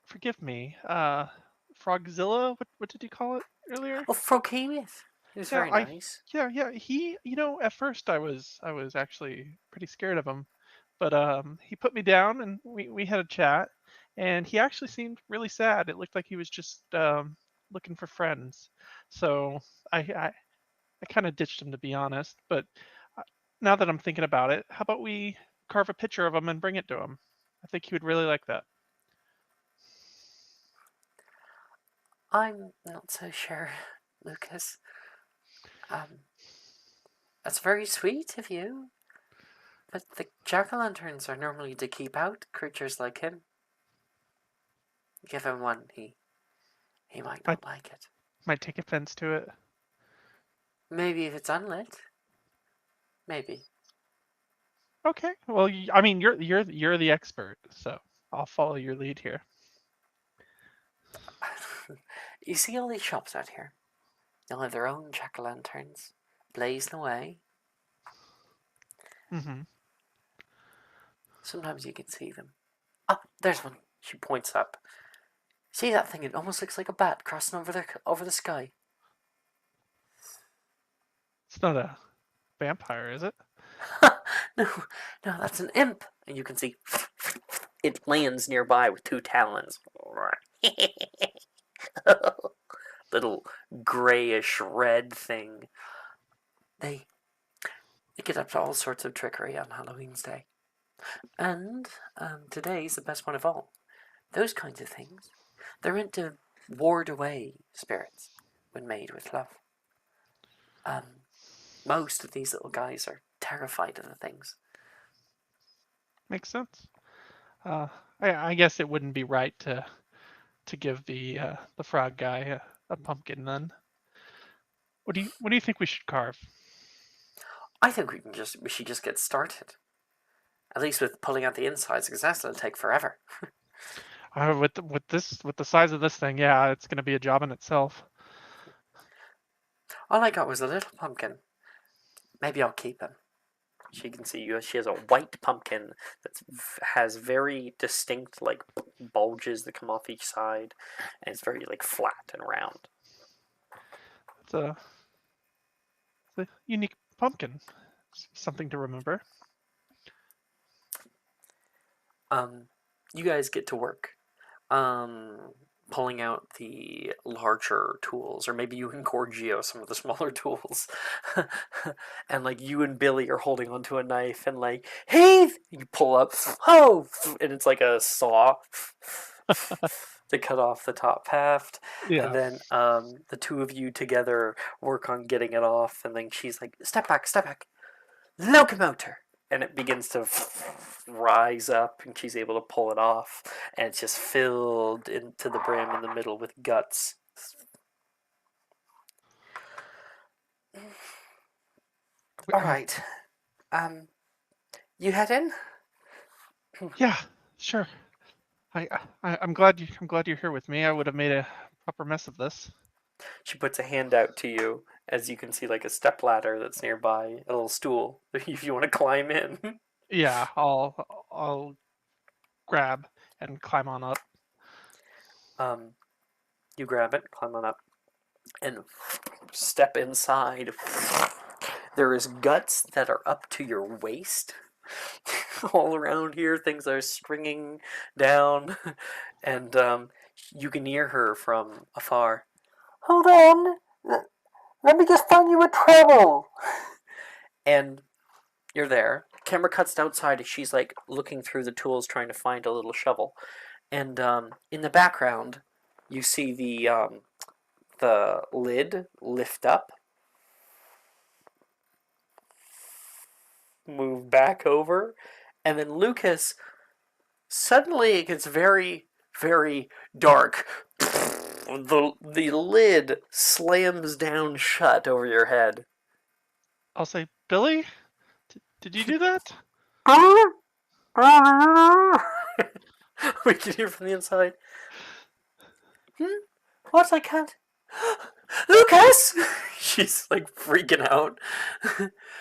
forgive me, Frogzilla. What did you call it earlier? Oh, Froghemoth. He was very nice. Yeah. He, at first I was actually pretty scared of him, but he put me down and we had a chat, and he actually seemed really sad. It looked like he was just looking for friends. So I kind of ditched him, to be honest. But now that I'm thinking about it, how about we carve a picture of him and bring it to him? I think he would really like that. I'm not so sure, Lucas. That's very sweet of you. But the jack-o'-lanterns are normally to keep out creatures like him. Give him one, he might not like it. Might take offense to it. Maybe if it's unlit. Maybe. Okay. Well, I mean, you're the expert, so I'll follow your lead here. You see all these shops out here? They'll have their own jack-o'-lanterns blazing away. Mm-hmm. Sometimes you can see them. Ah, there's one. She points up. See that thing? It almost looks like a bat crossing over the sky. It's not a vampire, is it? No, that's an imp. And you can see it lands nearby with two talons. Little grayish red thing. They get up to all sorts of trickery on Halloween's Day. And today's the best one of all. Those kinds of things, they're meant to ward away spirits when made with love. Most of these little guys are terrified of the things. Makes sense. I guess it wouldn't be right to give the frog guy a pumpkin then. What do you think we should carve? I think we should just get started. At least with pulling out the insides, because that's going to take forever. With the size of this thing, yeah, it's going to be a job in itself. All I got was a little pumpkin. Maybe I'll keep him. She can see you. She has a white pumpkin that has very distinct like bulges that come off each side, and it's very like flat and round. It's a unique pumpkin. Something to remember. You guys get to work. Pulling out the larger tools, or maybe you and Gorgio some of the smaller tools, and like you and Billy are holding onto a knife, and like, hey, you pull up, oh, and it's like a saw to cut off the top haft, and then the two of you together work on getting it off, and then she's like, step back, locomotor, and it begins to rise up, and she's able to pull it off, and it's just filled into the brim in the middle with guts. All right. You head in? Yeah, sure. I'm glad you're here with me. I would have made a proper mess of this. She puts a hand out to you, as you can see, like a step ladder that's nearby, a little stool, if you want to climb in. Yeah, I'll grab and climb on up. You grab it, climb on up, and step inside. There is guts that are up to your waist. All around here, things are stringing down, and you can hear her from afar. Hold on, let me just find you a trowel. And you're there. Camera cuts to outside as she's like looking through the tools, trying to find a little shovel. And in the background, you see the lid lift up, move back over, and then Lucas, suddenly it gets very, very dark. The lid slams down shut over your head. I'll say, Billy, did you do that? We can hear from the inside. What? I can't. Lucas! She's like freaking out.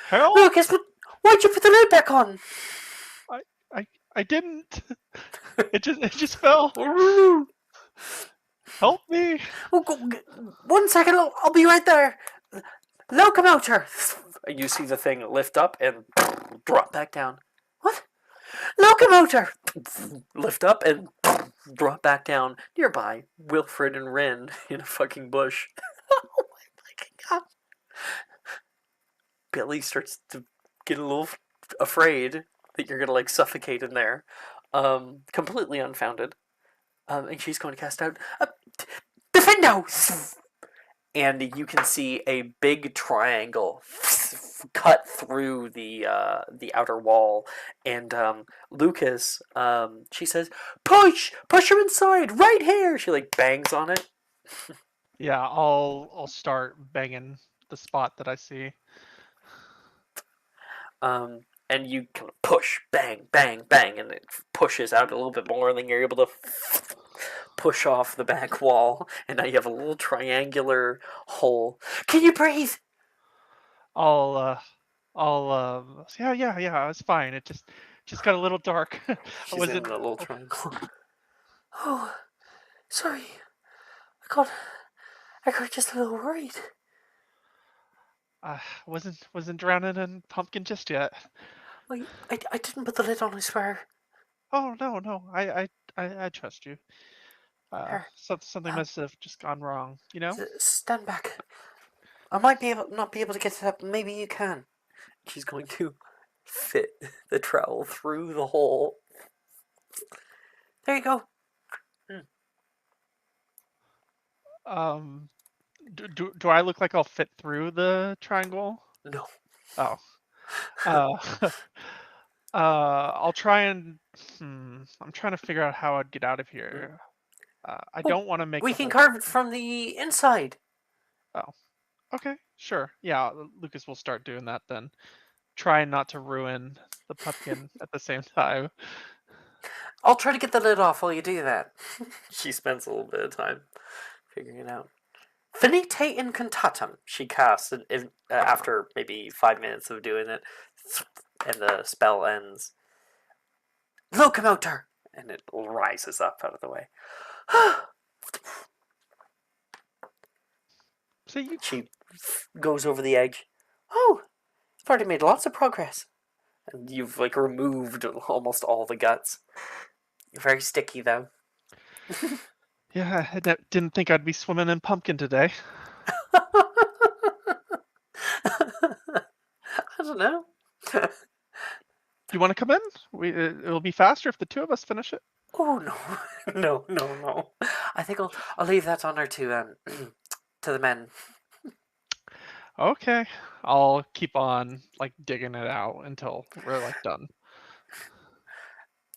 Help! Lucas, why'd you put the lid back on? I didn't. It just fell. Help me! Oh, 1 second, I'll be right there. Locomotor! You see the thing lift up and drop back down. What? Locomotor! Lift up and drop back down. Nearby, Wilfred and Rin in a fucking bush. Oh my fucking god. Billy starts to get a little afraid that you're gonna like suffocate in there. Completely unfounded. And she's going to cast out Defendo! And you can see a big triangle cut through the outer wall. And Lucas, she says, push her inside, right here. She like bangs on it. Yeah, I'll start banging the spot that I see. And you kind of push, bang, bang, bang, and it pushes out a little bit more, and then you're able to push off the back wall, and now you have a little triangular hole. Can you breathe? Yeah, it's fine. It just got a little dark. She's in a little triangle. Oh, sorry. I got just a little worried. Wasn't drowning in pumpkin just yet. I didn't put the lid on, I swear. Oh no, I trust you. Something must have just gone wrong, you know? Stand back. I might not be able to get it up. Maybe you can. She's going to fit the trowel through the hole. There you go. Do I look like I'll fit through the triangle? No. Oh. I'll try and I'm trying to figure out how I'd get out of here. I don't want to make. We can carve it from the inside. Oh, okay, sure. Yeah, Lucas will start doing that then. Trying not to ruin the pumpkin at the same time. I'll try to get the lid off while you do that. She spends a little bit of time figuring it out. Finite incantatum, she casts after maybe 5 minutes of doing it, and the spell ends. Locomotor! And it rises up out of the way. So she goes over the edge. Oh, you've already made lots of progress. And you've like removed almost all the guts. You're very sticky though. Yeah, I didn't think I'd be swimming in pumpkin today. I don't know. You want to come in? It'll be faster if the two of us finish it. Oh no, no. I think I'll leave that honor to the men. Okay. I'll keep on like digging it out until we're like done.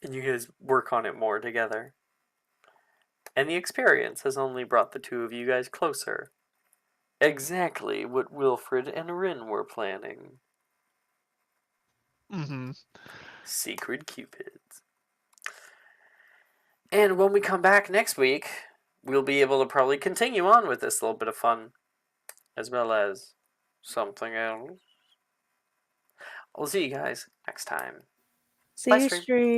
And you guys work on it more together. And the experience has only brought the two of you guys closer. Exactly what Wilfred and Rin were planning. Mm-hmm. Secret Cupids. And when we come back next week, we'll be able to probably continue on with this little bit of fun, as well as something else. We'll see you guys next time. See Bye, you, stream. stream.